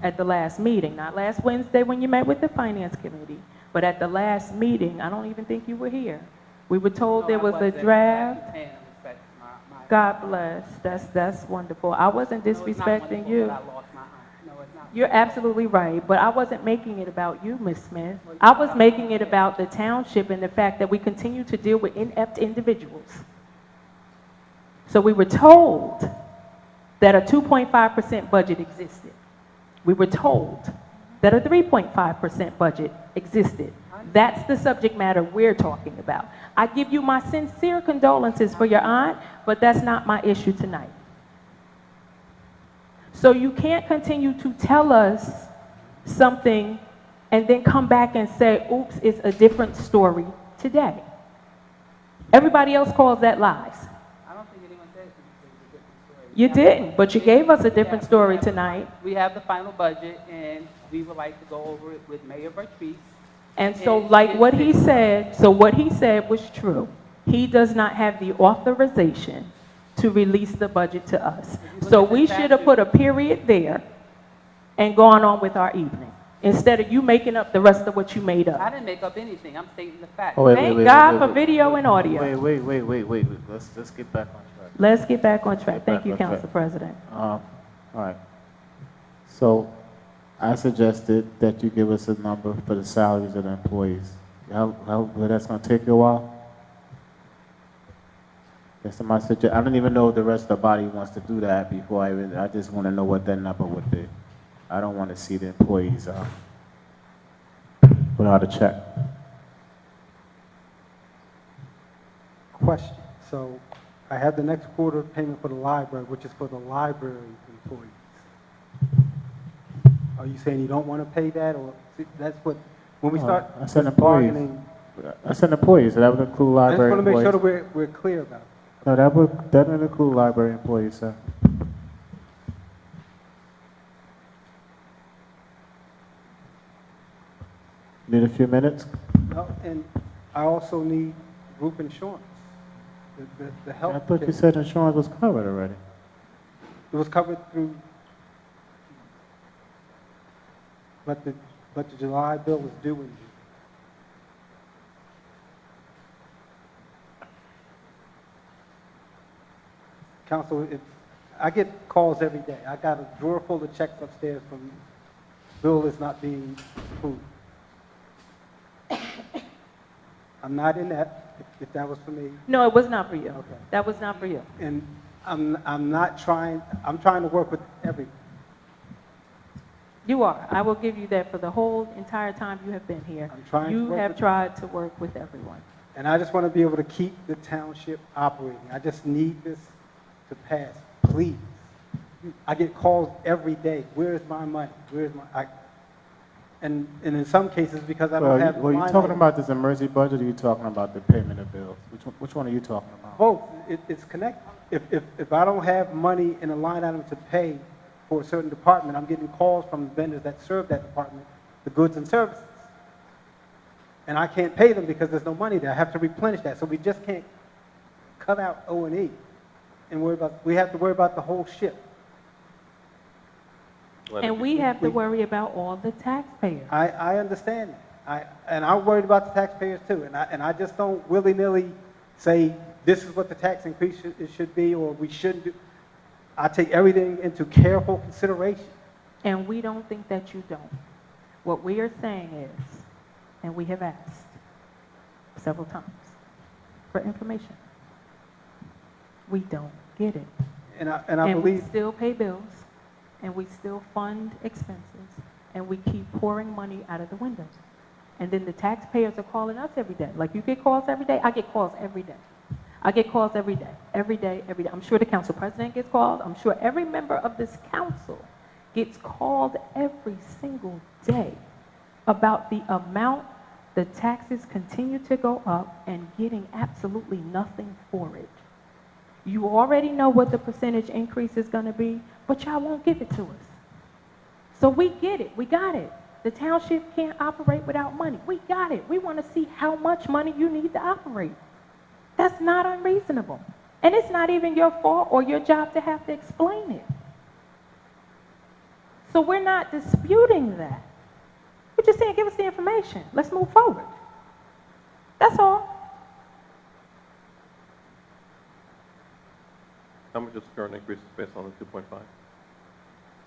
at the last meeting, not last Wednesday when you met with the Finance Committee, but at the last meeting, I don't even think you were here. We were told there was a draft. God bless. That's wonderful. I wasn't disrespecting you. You're absolutely right, but I wasn't making it about you, Ms. Smith. I was making it about the township and the fact that we continue to deal with inept individuals. So we were told that a 2.5% budget existed. We were told that a 3.5% budget existed. That's the subject matter we're talking about. I give you my sincere condolences for your aunt, but that's not my issue tonight. So you can't continue to tell us something and then come back and say, oops, it's a different story today. Everybody else calls that lies. I don't think anyone said it's a different story You didn't, but you gave us a different story tonight. We have the final budget, and we would like to go over it with Mayor Vertrees. And so like what he said, so what he said was true. He does not have the authorization to release the budget to us. So we should have put a period there and gone on with our evening, instead of you making up the rest of what you made I up. didn't make up anything, I'm stating the fact. Oh, wait, Thank God for video and audio. Wait. Let's get back on track. Let's get back on track. Get Thank back you, on track. Council President. All right. So I suggested that you give us a number for the salaries of the employees. Well, that's going to take you a while? That's my suggestion. I don't even know if the rest of the body wants to do that before I just want to know what that number would be. I don't want to see the employees without a check. Question. So I have the next quarter payment for the library, which is for the library employees. Are you saying you don't want to pay that, or see, that's what, when we start I said employees. bargaining? I said employees, so that would include I just library want to make employees. sure that we're clear about it. No, that would include library employees, sir. Need a few minutes? No, and I also need group insurance. The health. I thought you care. said insurance was covered already. It was covered through, but the July bill was due in June. Council, I get calls every day. I got a drawer full of checks upstairs from bill is not being approved. I'm not in that, if that was for me. No, it was not for you. Okay. That was not for you. And I'm not trying, I'm trying to work with everyone. You are. I will give you that for the whole entire time you have been here. I'm trying to You work have with- tried to work with everyone. And I just want to be able to keep the township operating. I just need this to pass, please. I get calls every day, where's my money? Where's my, and in some cases, because I don't have the Well, you line talking item. about this emergency budget, or you talking about the payment of bills? Which one are you talking about? Both, it's connected. If I don't have money in a line item to pay for a certain department, I'm getting calls from vendors that serve that department, the goods and services. And I can't pay them because there's no money there. I have to replenish that. So we just can't cut out O&E and worry about, we have to worry about the whole ship. And we have to worry about all the taxpayers. I understand that. I'm worried about the taxpayers too. And I just don't willy-nilly say this is what the tax increase should be or we shouldn't do. I take everything into careful consideration. And we don't think that you don't. What we are saying is, and we have asked several times for information, we don't get it. And I we believe, still pay bills, and we still fund expenses, and we keep pouring money out of the window. And then the taxpayers are calling us every day. Like you get calls every day, I get calls every day. I get calls every day, every day, every day. I'm sure the council president gets called. I'm sure every member of this council gets called every single day about the amount the taxes continue to go up and getting absolutely nothing for it. You already know what the percentage increase is going to be, but y'all won't give it to us. So we get it. We got it. The township can't operate without money. We got it. We want to see how much money you need to operate. That's not unreasonable. And it's not even your fault or your job to have to explain it. So we're not disputing that. We're just saying, give us the information. Let's move forward. That's all. How much is the current increase based on the 2.5?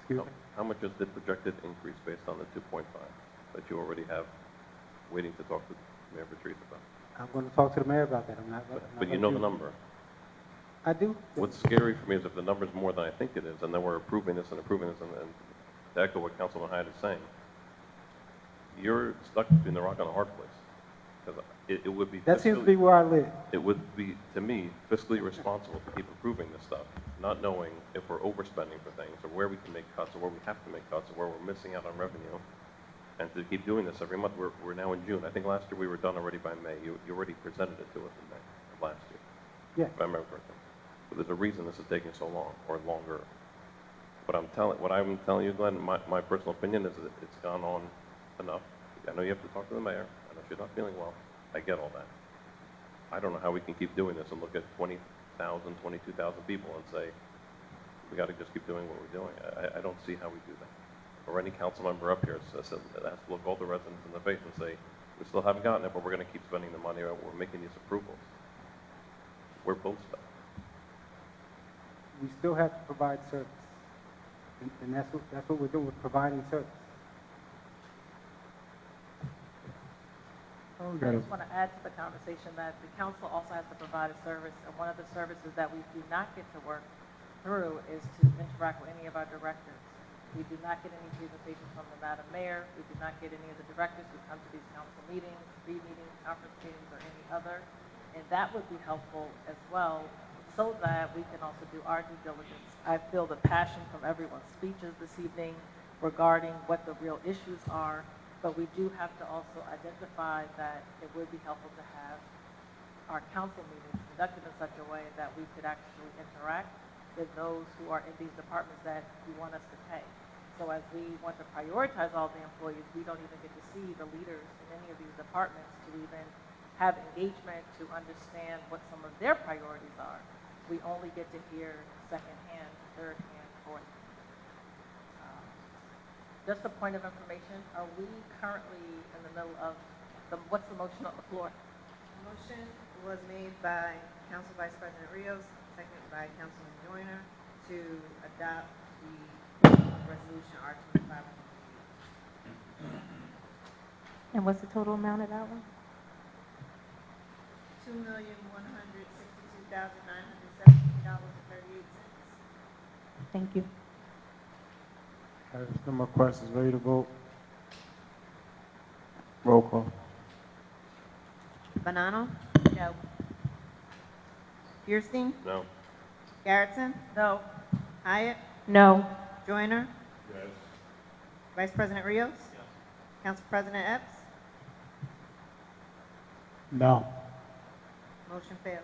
excuse me, How much is the projected increase based on the 2.5 that you already have waiting to talk to Mayor Patrice about? I'm going to talk to the mayor about that. I'm not. But you know the number. I do. What's scary for me is if the number's more than I think it is, and then we're approving this and to echo what Councilman Hyde is saying, you're stuck between the rock and a hard place. Because it would be That seems to be where I live. It would be, to me, fiscally responsible to keep approving this stuff, not knowing if we're overspending for things, or where we can make cuts, or where we have to make cuts, or where we're missing out on revenue, and to keep doing this every month. We're now in June. I think last year we were done already by May. You already presented it to us in May of last year. Yeah. If I remember correctly. But there's a reason this is taking so long, or longer. What I'm telling you, Glenn, my personal opinion is that it's gone on enough. I know you have to talk to the mayor. I know she's not feeling well. I get all that. I don't know how we can keep doing this and look at 20,000, 22,000 people and say, we got to just keep doing what we're doing. I don't see how we do that. Or any council member up here that has to look all the residents in the face and say, we still haven't gotten it, but we're going to keep spending the money, or we're making these approvals. We're both stuck. We still have to provide service. And that's what we're doing, we're providing service. I just want to add to the conversation that the council also has to provide a service, and one of the services that we do not get to work through is to interact with any of our directors. We do not get any presentations from the Madam Mayor. We do not get any of the directors who come to these council meetings, meetings, conference meetings, or any other. And that would be helpful as well, so that we can also do our due diligence. I feel the passion from everyone's speeches this evening regarding what the real issues are, but we do have to also identify that it would be helpful to have our council meetings conducted in such a way that we could actually interact with those who are in these departments that you want us to pay. So as we want to prioritize all the employees, we don't even get to see the leaders in any of these departments to even have engagement to understand what some of their priorities are. We only get to hear secondhand, third-hand, fourth. Just a point of information, are we currently in the middle of, what's the motion on the floor? Motion was made by Council Vice President Rios, seconded by Councilman Joyner, to adopt the resolution R25. And what's the total amount of that one? $2,162,917.38. Thank you. There's no more questions. Ready to vote? Roll call. Bonanno? No. Fierstein? No. Garrettson? No. Hyatt? No. Joyner? Yes. Vice President Rios? Yes. Council President Epps? No. Motion fails.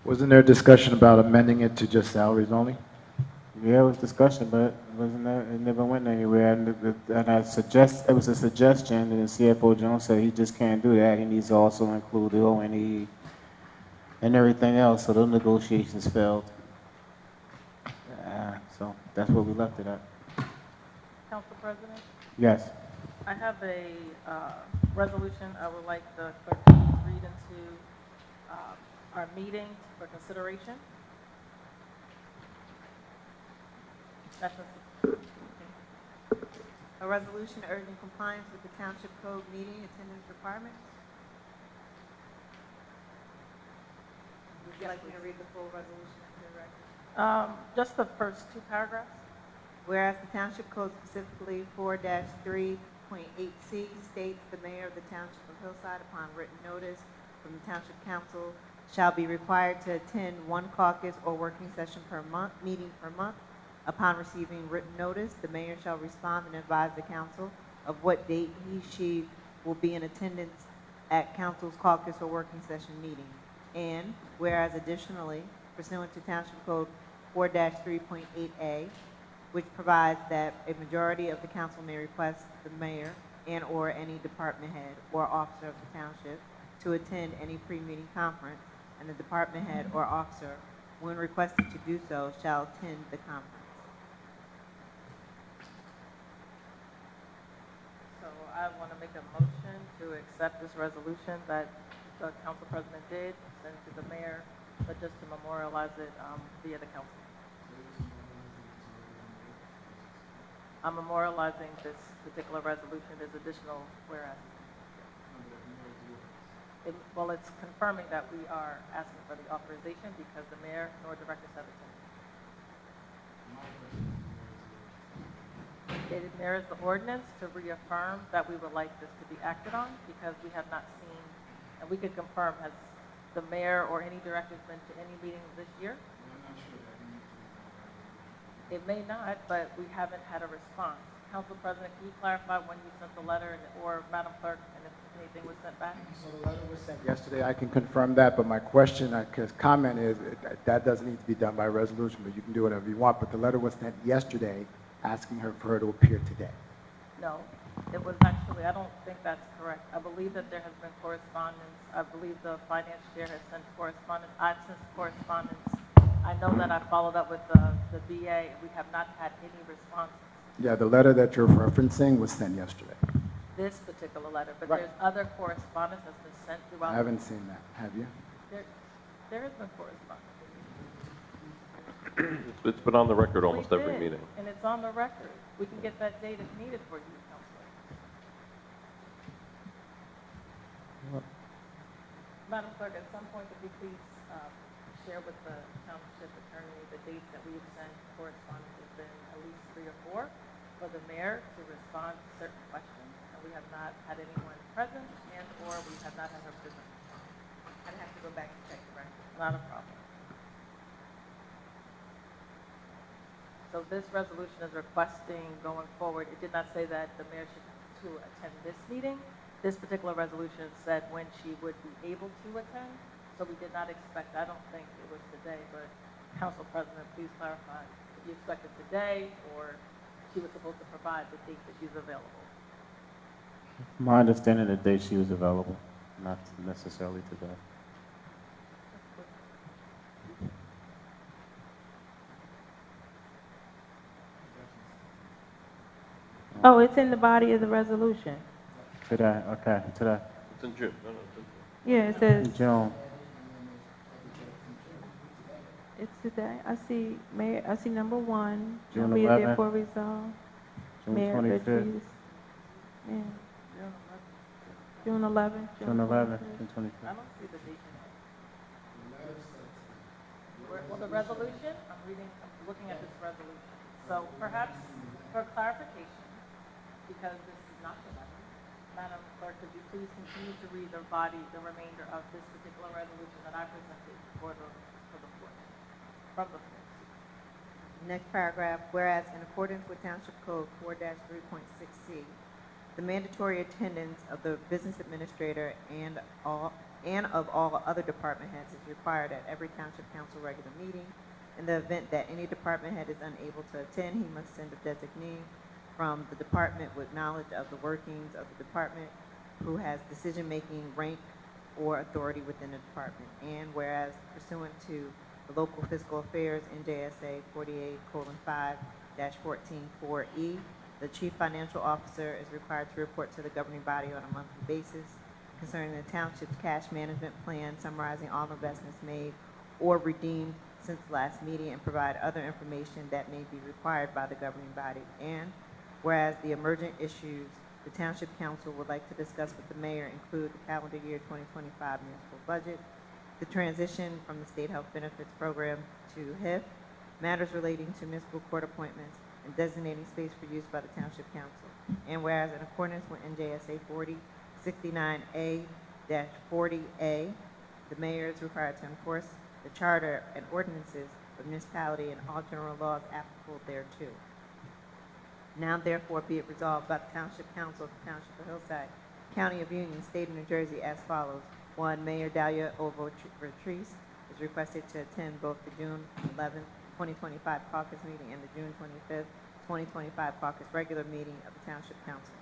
Wasn't there discussion about amending it to just salaries only? Yeah, it was discussion, but it never went anywhere. And it was a suggestion, and the CFO Jones said he just can't do that. He needs to also include the O&E and everything else. So those negotiations failed. So that's where we left it at. Council President? Yes. I have a resolution I would like the clerk to read into our meeting for consideration. That's A resolution urging compliance with the Township Code meeting attendance requirements. Would you like me to read the full resolution into the record? just the first two paragraphs. Whereas the Township Code specifically 4-3.8C states the mayor of the Township of Hillside, upon written notice from the Township Council, shall be required to attend one caucus or working session per month, meeting per month. Upon receiving written notice, the mayor shall respond and advise the council of what date she will be in attendance at council's caucus or working session meeting. And whereas additionally, pursuant to Township Code 4-3.8A, which provides that a majority of the council may request the mayor and or any department head or officer of the township to attend any pre-meeting conference, and the department head or officer, when requested to do so, shall attend the conference. So I want to make a motion to accept this resolution that the council president did, send to the mayor, but just to memorialize it via the council. I'm memorializing this particular resolution as additional whereas. Well, it's confirming that we are asking for the authorization because the mayor nor directors have attended. There is the ordinance to reaffirm that we would like this to be acted on because we have not seen, and we could confirm, has the mayor or any directors been to any meetings this year? It may not, but we haven't had a response. Council President, can you clarify when you sent the letter or Madam Clerk, and if anything was sent back? So the letter was sent yesterday. I can confirm that, but my question, comment is that doesn't need to be done by resolution, but you can do whatever you want. But the letter was sent yesterday asking for her to appear today. No, it was actually, I don't think that's correct. I believe that there has been correspondence. I believe the finance chair has sent correspondence. I've sent correspondence. I know that I followed up with the VA. We have not had any responses. Yeah, the letter that you're referencing was sent yesterday. This particular letter, but Right. there's other correspondence that's been sent throughout. I haven't seen that. Have you? There has been correspondence. It's been on the record almost We every did, meeting. and it's on the record. We can get that date if needed for you, Counselor. Madam Clerk, at some point, if you please share with the township attorney the dates that we have sent correspondence. Has been at least 3 or 4 for the mayor to respond to certain questions, and we have not had anyone present and/or we have not had her present. I'd have to go back and check the record. Not a problem. So this resolution is requesting going forward, it did not say that the mayor should to attend this meeting. This particular resolution said when she would be able to attend, so we did not expect, I don't think it was today, but Council President, please clarify if you expect it today or she was supposed to provide the date that she's available. My understanding, the day she was available, not necessarily today. Oh, it's in the body of the resolution. Today, okay, today. It's in June. No, it's in June. Yeah, it says, June. it's today. I see Mayor, I see number 1. June Be it 11th. therefore resolved. June Mayor 25th. Ritchie's. Yeah. June 11th. June 11th, 25th. June 25th. I don't see the date in it. Well, the resolution, I'm looking at this resolution. So perhaps for clarification, because this is not the letter, Madam Clerk, could you please continue to read the remainder of this particular resolution that I presented for the floor, from the floor. Next paragraph, whereas in accordance with Township Code 4-3.6C, the mandatory attendance of the business administrator and of all other department heads is required at every Township Council regular meeting. In the event that any department head is unable to attend, he must send a designee from the department with knowledge of the workings of the department who has decision-making rank or authority within the department. And whereas pursuant to the Local Fiscal Affairs NJSA 48:5-14-4E, the Chief Financial Officer is required to report to the governing body on a monthly basis concerning the township's cash management plan, summarizing all investments made or redeemed since the last meeting, and provide other information that may be required by the governing body. And whereas the emergent issues the Township Council would like to discuss with the mayor include the calendar year 2025 municipal budget, the transition from the State Health Benefits Program to HIF, matters relating to municipal court appointments, and designating space for use by the Township Council. And whereas in accordance with NJSA 4069A-40A, the mayor is required to enforce the charter and ordinances of municipality and all general laws applicable thereto. Now therefore be it resolved by the Township Council of the Township of Hillside, County of Union, State of New Jersey as follows. 1, Mayor Dalia Ovo-Retrice is requested to attend both the June 11th, 2025 caucus meeting and the June 25th, 2025 caucus regular meeting of the Township Council.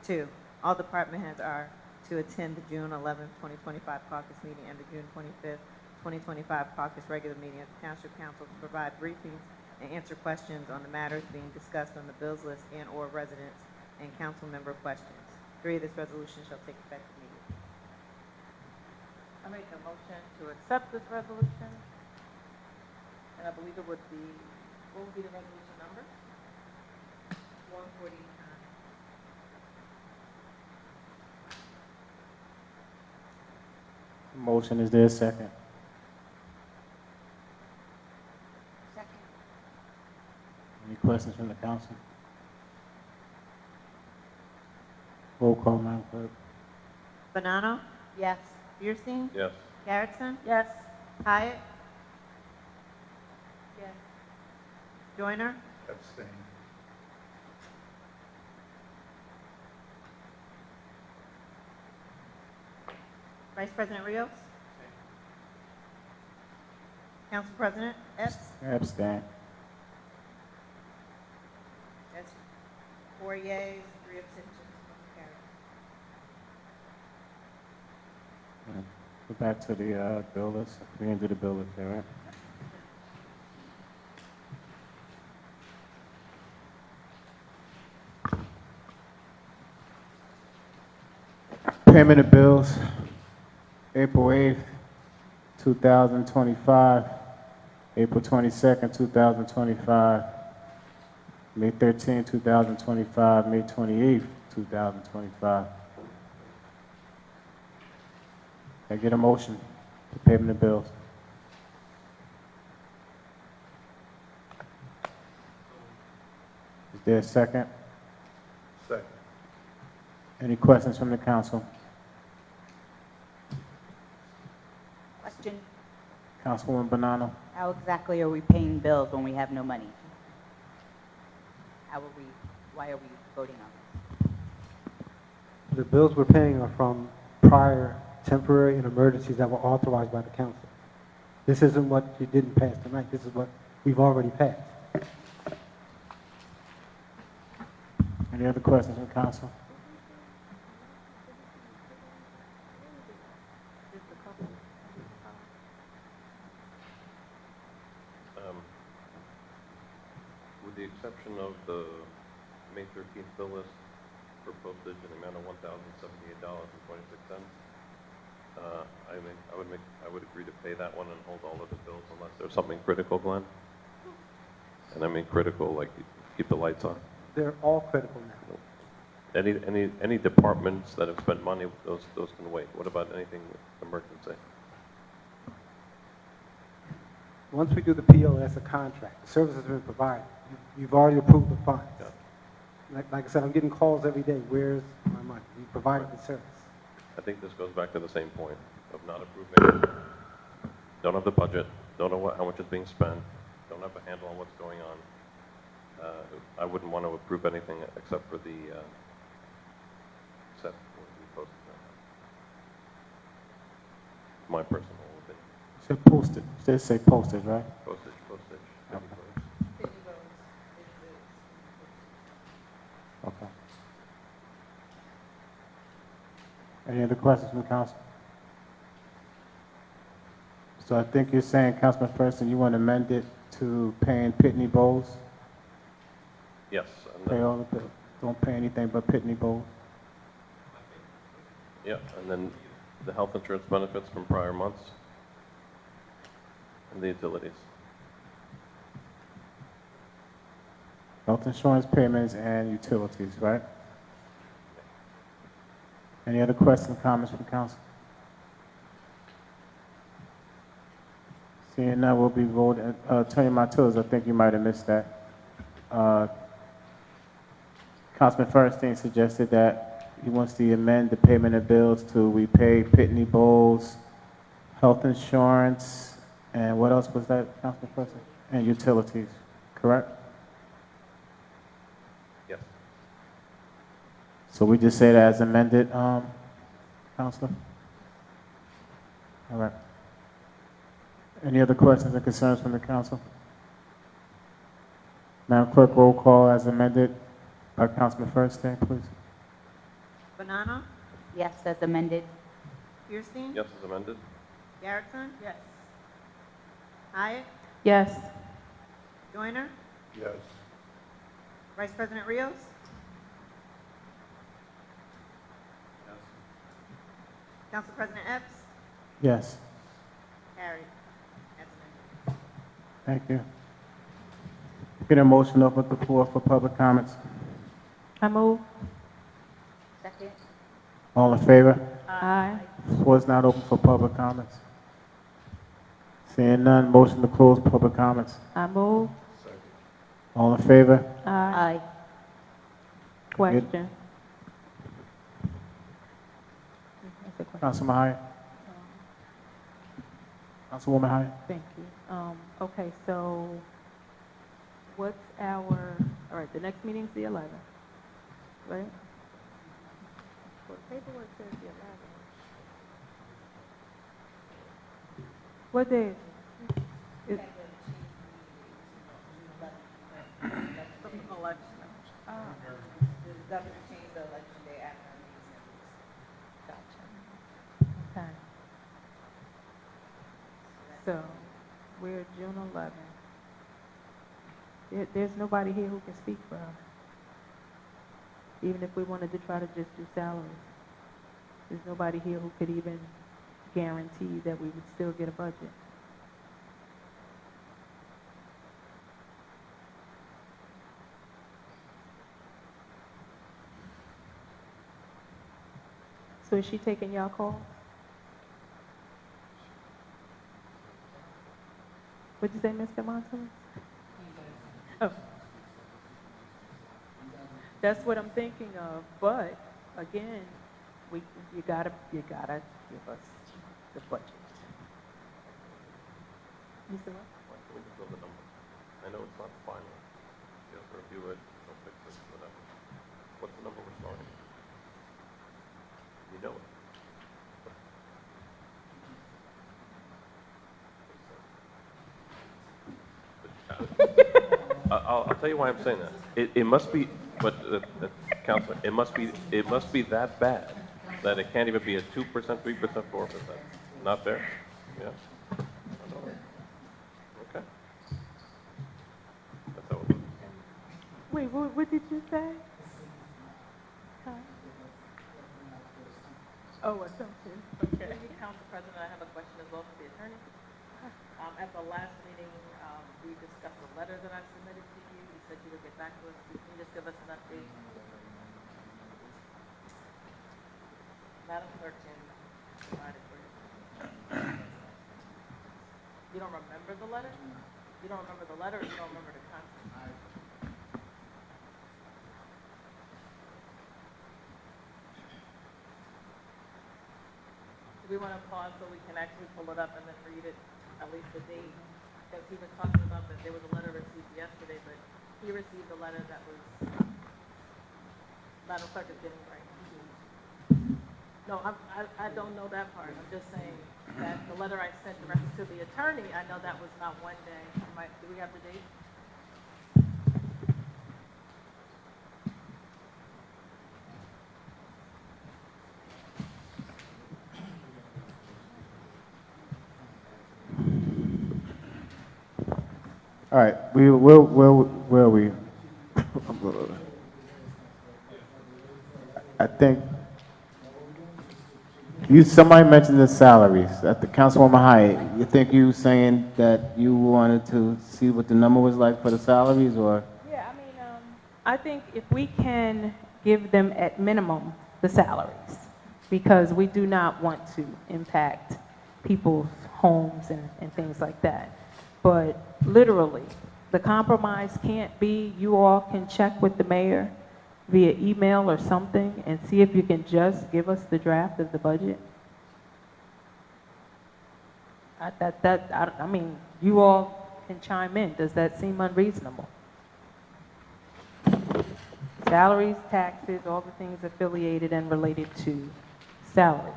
2, all department heads are to attend the June 11th, 2025 caucus meeting and the June 25th, 2025 caucus regular meeting of the Township Council to provide briefings and answer questions on the matters being discussed on the bills list and/or residents and council member questions. 3, this resolution shall take effect immediately. I make a motion to accept this resolution, and I believe it would be, what would be the resolution number? 149. Motion, is there a second? Second. Any questions from the council? Roll call, Madam Clerk. Bonanno? Yes. Fierstein? Yes. Garrettson? Yes. Hyatt? Yes. Joyner? Abstain. Vice President Rios? Council President Epps? Abstain. That's 4 yeas, 3 abstentions. Motion carried. Go back to the bill list. We didn't do the bill list there, right? Payment of bills, April 8th, 2025, April 22nd, 2025, May 13th, 2025, May 28th, 2025. Can I get a motion to payment of bills? Is there a second? Second. Any questions from the council? Question, Councilwoman Bonanno? how exactly are we paying bills when we have no money? Why are we voting on this? The bills we're paying are from prior temporary and emergencies that were authorized by the council. This isn't what you didn't pass tonight. This is what we've already passed. Any other questions from council? With the exception of the May 13th bill list for postage in the amount of $1,078.26, I would agree to pay that one and hold all of the bills unless there's something critical, Glenn. And I mean critical, like keep the lights on. They're all critical now. Any departments that have spent money, those can wait. What about anything emergency? Once we do the PO, that's a contract. The service has been provided. You've already approved the funds. Yeah. Like I said, I'm getting calls every day. Where's my money? We provided the service. I think this goes back to the same point of not approving. Don't have the budget. Don't know how much is being spent. Don't have a handle on what's going on. I wouldn't want to approve anything except for the except for the postage. My personal opinion. Say postage. They say postage, right? Postage. Okay. Okay. Any other questions from the council? So I think you're saying, Councilman Preston, you want to amend it to paying Pitney Bowes? Yes. And Pay then, all the bills. Don't pay anything but Pitney Bowes? yeah, and then the health insurance benefits from prior months and the utilities. Health insurance payments and utilities, right? Any other questions, comments from council? Seeing none, we'll be voting. Attorney Martellus, I think you might have missed that. Councilman Feinstein suggested that he wants to amend the payment of bills to we pay Pitney Bowes, health insurance, and what else was that, Councilman Feinstein? And utilities, correct? Yes. So we just say that as amended, Councilor? All right. Any other questions or concerns from the council? Madam Clerk, roll call as amended by Councilman Feinstein, please. Bonanno? Yes, as amended. Kirstein? Yes, as amended. Garrettson? Yes. Hyatt? Yes. Joyner? Yes. Vice President Rios? Council President Epps? Yes, Carried. As amended. thank you. Get a motion up at the floor for public comments. I move. Second? All in favor? Aye. Floor is not open for public comments. Seeing none, motion to close public comments. I move. Second. All in favor? Aye. Question. That's a question. Councilman Hyatt? Councilwoman Hyatt? Thank you. Okay, so what's all right, the next meeting's the 11th, right? What paperwork says the 11th? What day? Is- Election. ah, The governor changed the election day after our meeting. okay. So, we're June 11th. There's nobody here who can speak for us. Even if we wanted to try to just do salaries. There's nobody here who could even guarantee that we would still get a budget. So is she taking y'all calls? What'd you say, Mr. Monson? Oh. That's what I'm thinking of, but again, you gotta give us the budget. You said what? Why can't we just build the number? I know it's not final. Just review it, they'll fix it, whatever. What's the number we're starting? You know it. I'll tell you why I'm saying that. It must be, but Counselor, it must be that bad that it can't even be a 2%, 3%, 4%. Not fair? Yeah. Okay. That's how it looks. Wait, what did you say? Huh? Oh, assumption. Okay. Council President, I have a question as well for the attorney. At the last meeting, we discussed a letter that I submitted to you. You said you would get back to us. Can you just give us an update? Madam Clerk can provide it for you. You don't remember the letter? You don't remember the letter, or you don't remember the content? Do we want to pause so we can actually pull it up and then read it, at least the date? Because he was talking about that there was a letter received yesterday, but he received a letter that was, Madam Clerk is getting right. No, I don't know that part. I'm just saying that the letter I sent directly to the attorney, I know that was not one day. Do we have the date? All right, where are we? I think somebody mentioned the salaries at the Councilwoman Hyatt. You think you saying that you wanted to see what the number was like for the salaries, or? Yeah, I mean, I think if we can give them at minimum the salaries, because we do not want to impact people's homes and things like that. But literally, the compromise can't be you all can check with the mayor via email or something and see if you can just give us the draft of the budget. I mean, you all can chime in. Does that seem unreasonable? Salaries, taxes, all the things affiliated and related to salaries.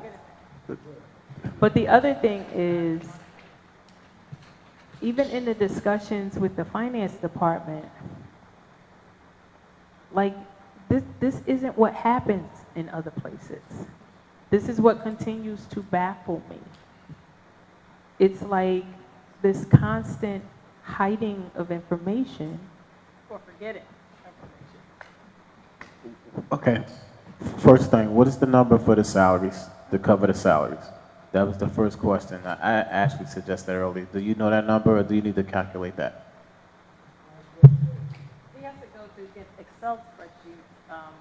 But the other thing is, even in the discussions with the finance department, like, this isn't what happens in other places. This is what continues to baffle me. It's like this constant hiding of information. Or forgetting information. Okay, first thing, what is the number for the salaries, to cover the salaries? That was the first question. I actually suggested earlier. Do you know that number, or do you need to calculate that? He has to go to get Excel spreadsheets.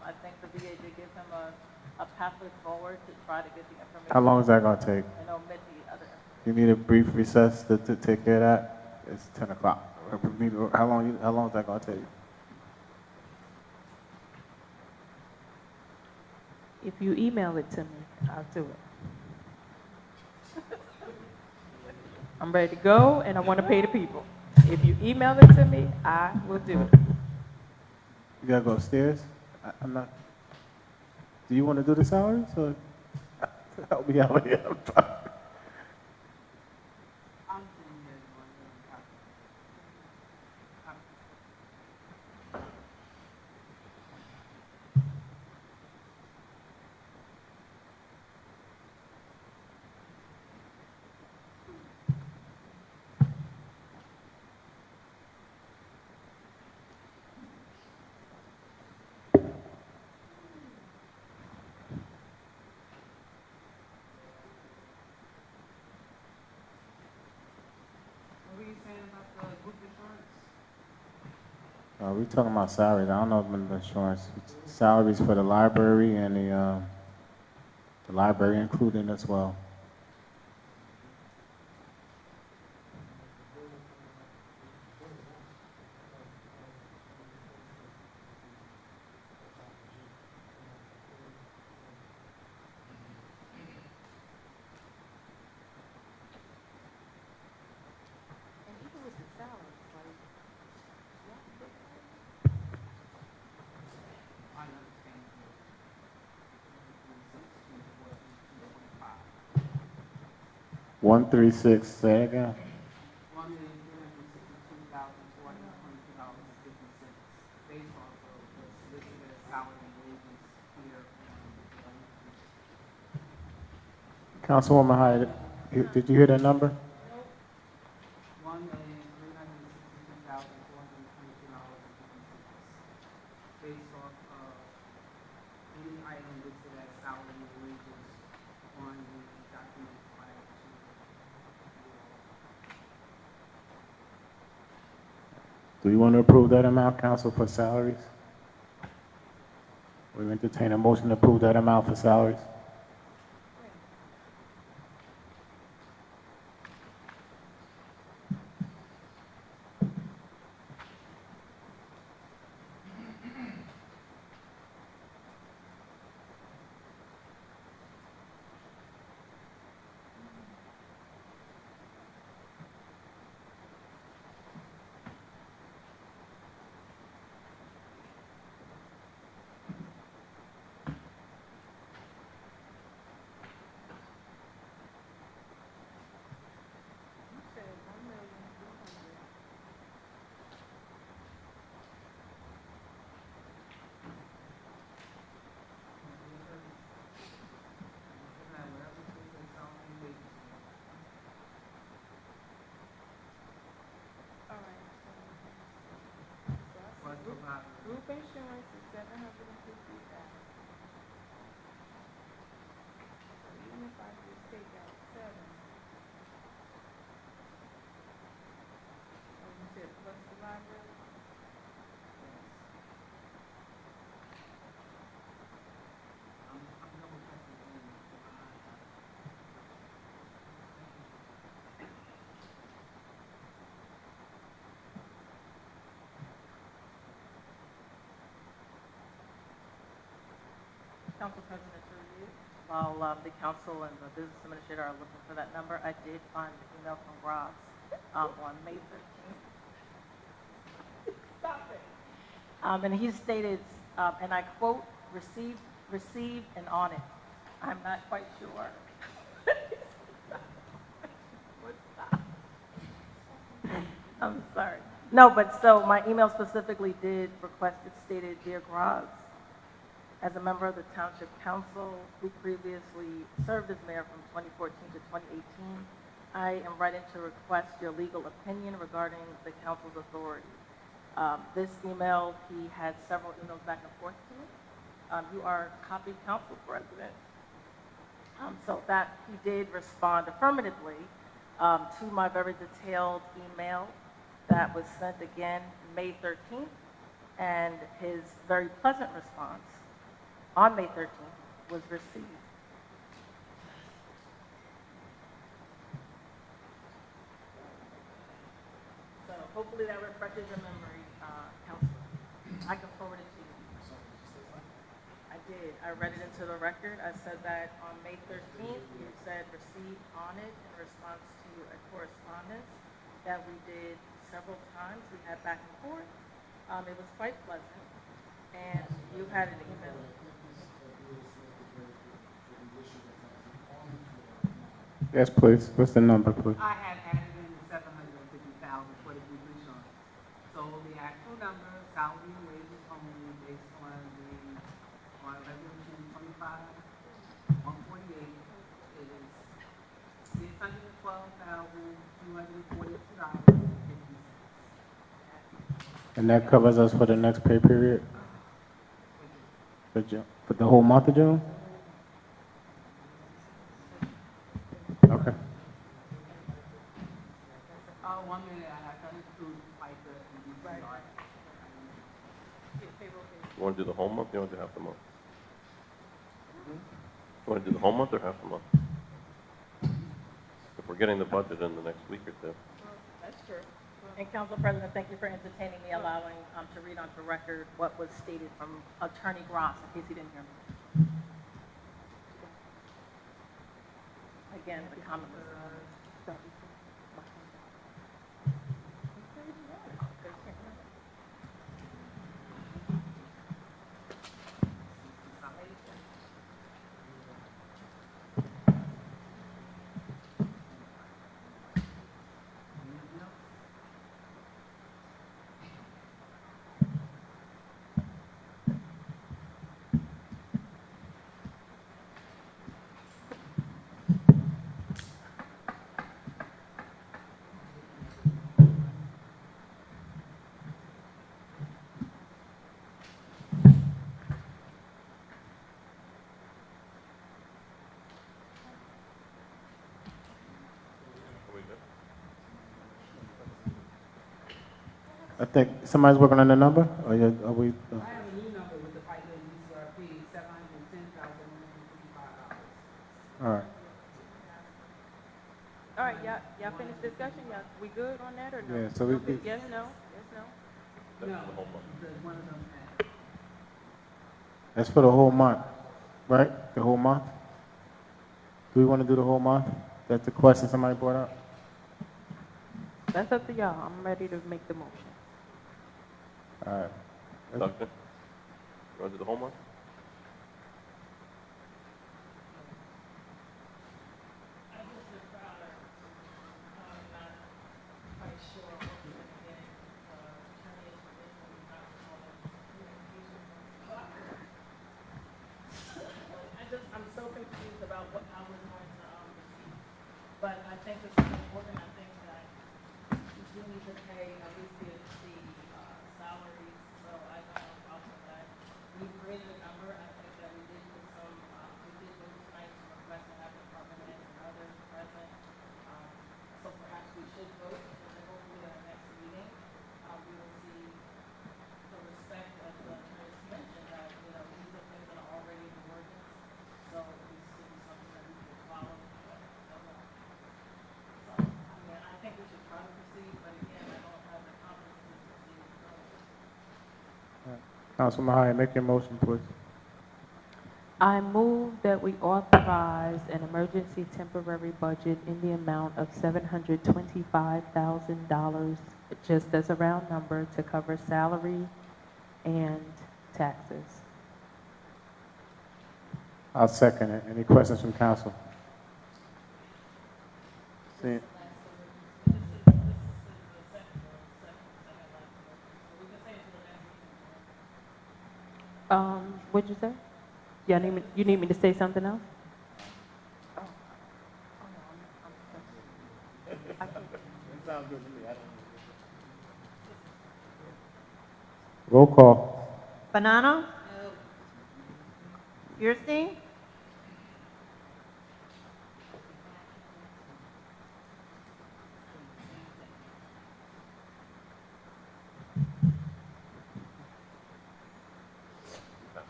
I think the VA did give him a pathway forward to try to get the information. How long is that going to take? And omit the other. You need a brief recess to take care of that? It's 10 o'clock. How long is that going to take? If you email it to me, I'll do it. I'm ready to go, and I want to pay the people. If you email it to me, I will do it. You got to go upstairs? I'm not. Do you want to do the salaries, or help me out here? We're talking about salaries. I don't know about the insurance. Salaries for the library and the library included as well. And even with the salaries, like, I understand. 136, say it again. $1,362,422.50 based off of the solicitor's salary and wages here on. Councilwoman Hyde, did you hear that number? $1,362,422.50 based off of any item listed as salary and wages on the document prior to. Do you want to approve that amount, council, for salaries? We entertain a motion to approve that amount for salaries. Group insurance is $750,000. So even if I just take out 7, and you said plus the library? Yes. Council President, to review, while the council and the business administrator are looking for that number, I did find the email from Ross on May 13th. Stop it. And he stated, and I quote, received and on it. I'm not quite sure. I'm sorry. No, but so my email specifically did request, it stated, Dear Graz, as a member of the Township Council, who previously served as mayor from 2014 to 2018, I am writing to request your legal opinion regarding the council's authority. This email, he had several emails back and forth to me. You are copy council president. So that he did respond affirmatively to my very detailed email that was sent again May 13th, and his very pleasant response on May 13th was received. So hopefully that refreshes your memory, Councilor. I can forward it to you. I did. I read it into the record. I said that on May 13th, you said received on it in response to a correspondence that we did several times. We had back and forth. It was quite pleasant. And you had an email. Yes, please. What's the number, please? I had added in $750,000 for the group insurance. So the actual number, salary and wages only, based on resolution 25-148, is $612,242.50. And that covers us for the next pay period? For June, for the whole month of June? Okay. 1 minute, I have to include FICA and DCR. You want to do the whole month, or you want to do half the month? You want to do the whole month or half the month? If we're getting the budget in the next week or two. That's true. And Council President, thank you for entertaining me, allowing to read onto record what was stated from Attorney Gross, in case he didn't hear me. Again, the comment was. I think somebody's working on the number, or are we? I have a new number with the FICA and UCRP, $710,155. All right. All right, y'all finished discussion? Y'all, we good on that or no? Yeah, so we- Yes, no? Yes, no? That's No, the whole month. because one of them had. That's for the whole month, right? The whole month? Do we want to do the whole month? That's the question somebody brought up? That's up to y'all. I'm ready to make the motion. All right. Doctor, you want to do the whole month? I'm so confused about what I was going to receive. But I think this is important. I think that we do need to pay at least the salaries. So I don't have a problem with that. We created a number. I think that we did put some, we did go tonight to request to have department heads and others present. So perhaps we should vote, and then hopefully at our next meeting, we will see the respect, as the attorneys mentioned, that, these are things that are already in the ordinance. So this should be something that we can follow. So, I think we should try to proceed, but again, I don't have the confidence to proceed. Councilman Hyatt, make your motion, please. I move that we authorize an emergency temporary budget in the amount of $725,000, just as a round number, to cover salary and taxes. I'll second it. Any questions from council? See, What'd you say? You need me to say something else? roll call. Banano? Fierstein?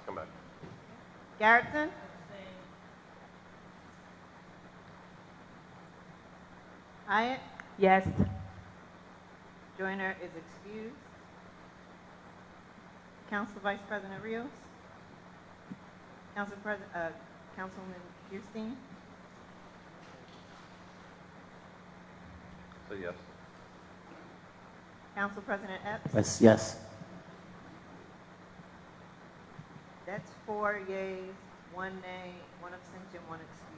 Come back. Garrettson? Hyatt? Yes. Joyner is excused. Council Vice President Rios? Councilman Fierstein? Say yes. Council President Epps? Yes, yes. That's 4 yeas, 1 nay, 1 abstention, 1 excuse.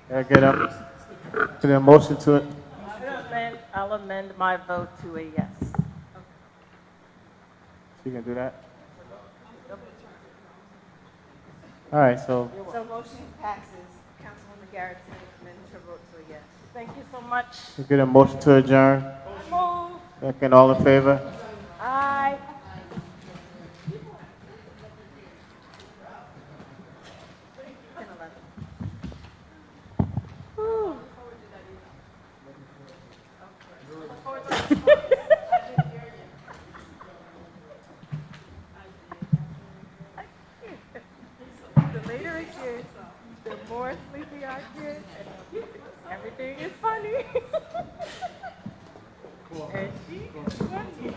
Can I get up to the motion to it? I'll amend my vote to a yes. You can do that? All right, so So motion passes. Councilwoman Garrettson amends her vote to a yes. Thank you so much. we get a motion to adjourn. Move. Second, all in favor? Aye. completely accurate, and everything is funny. Cool. And she is funny.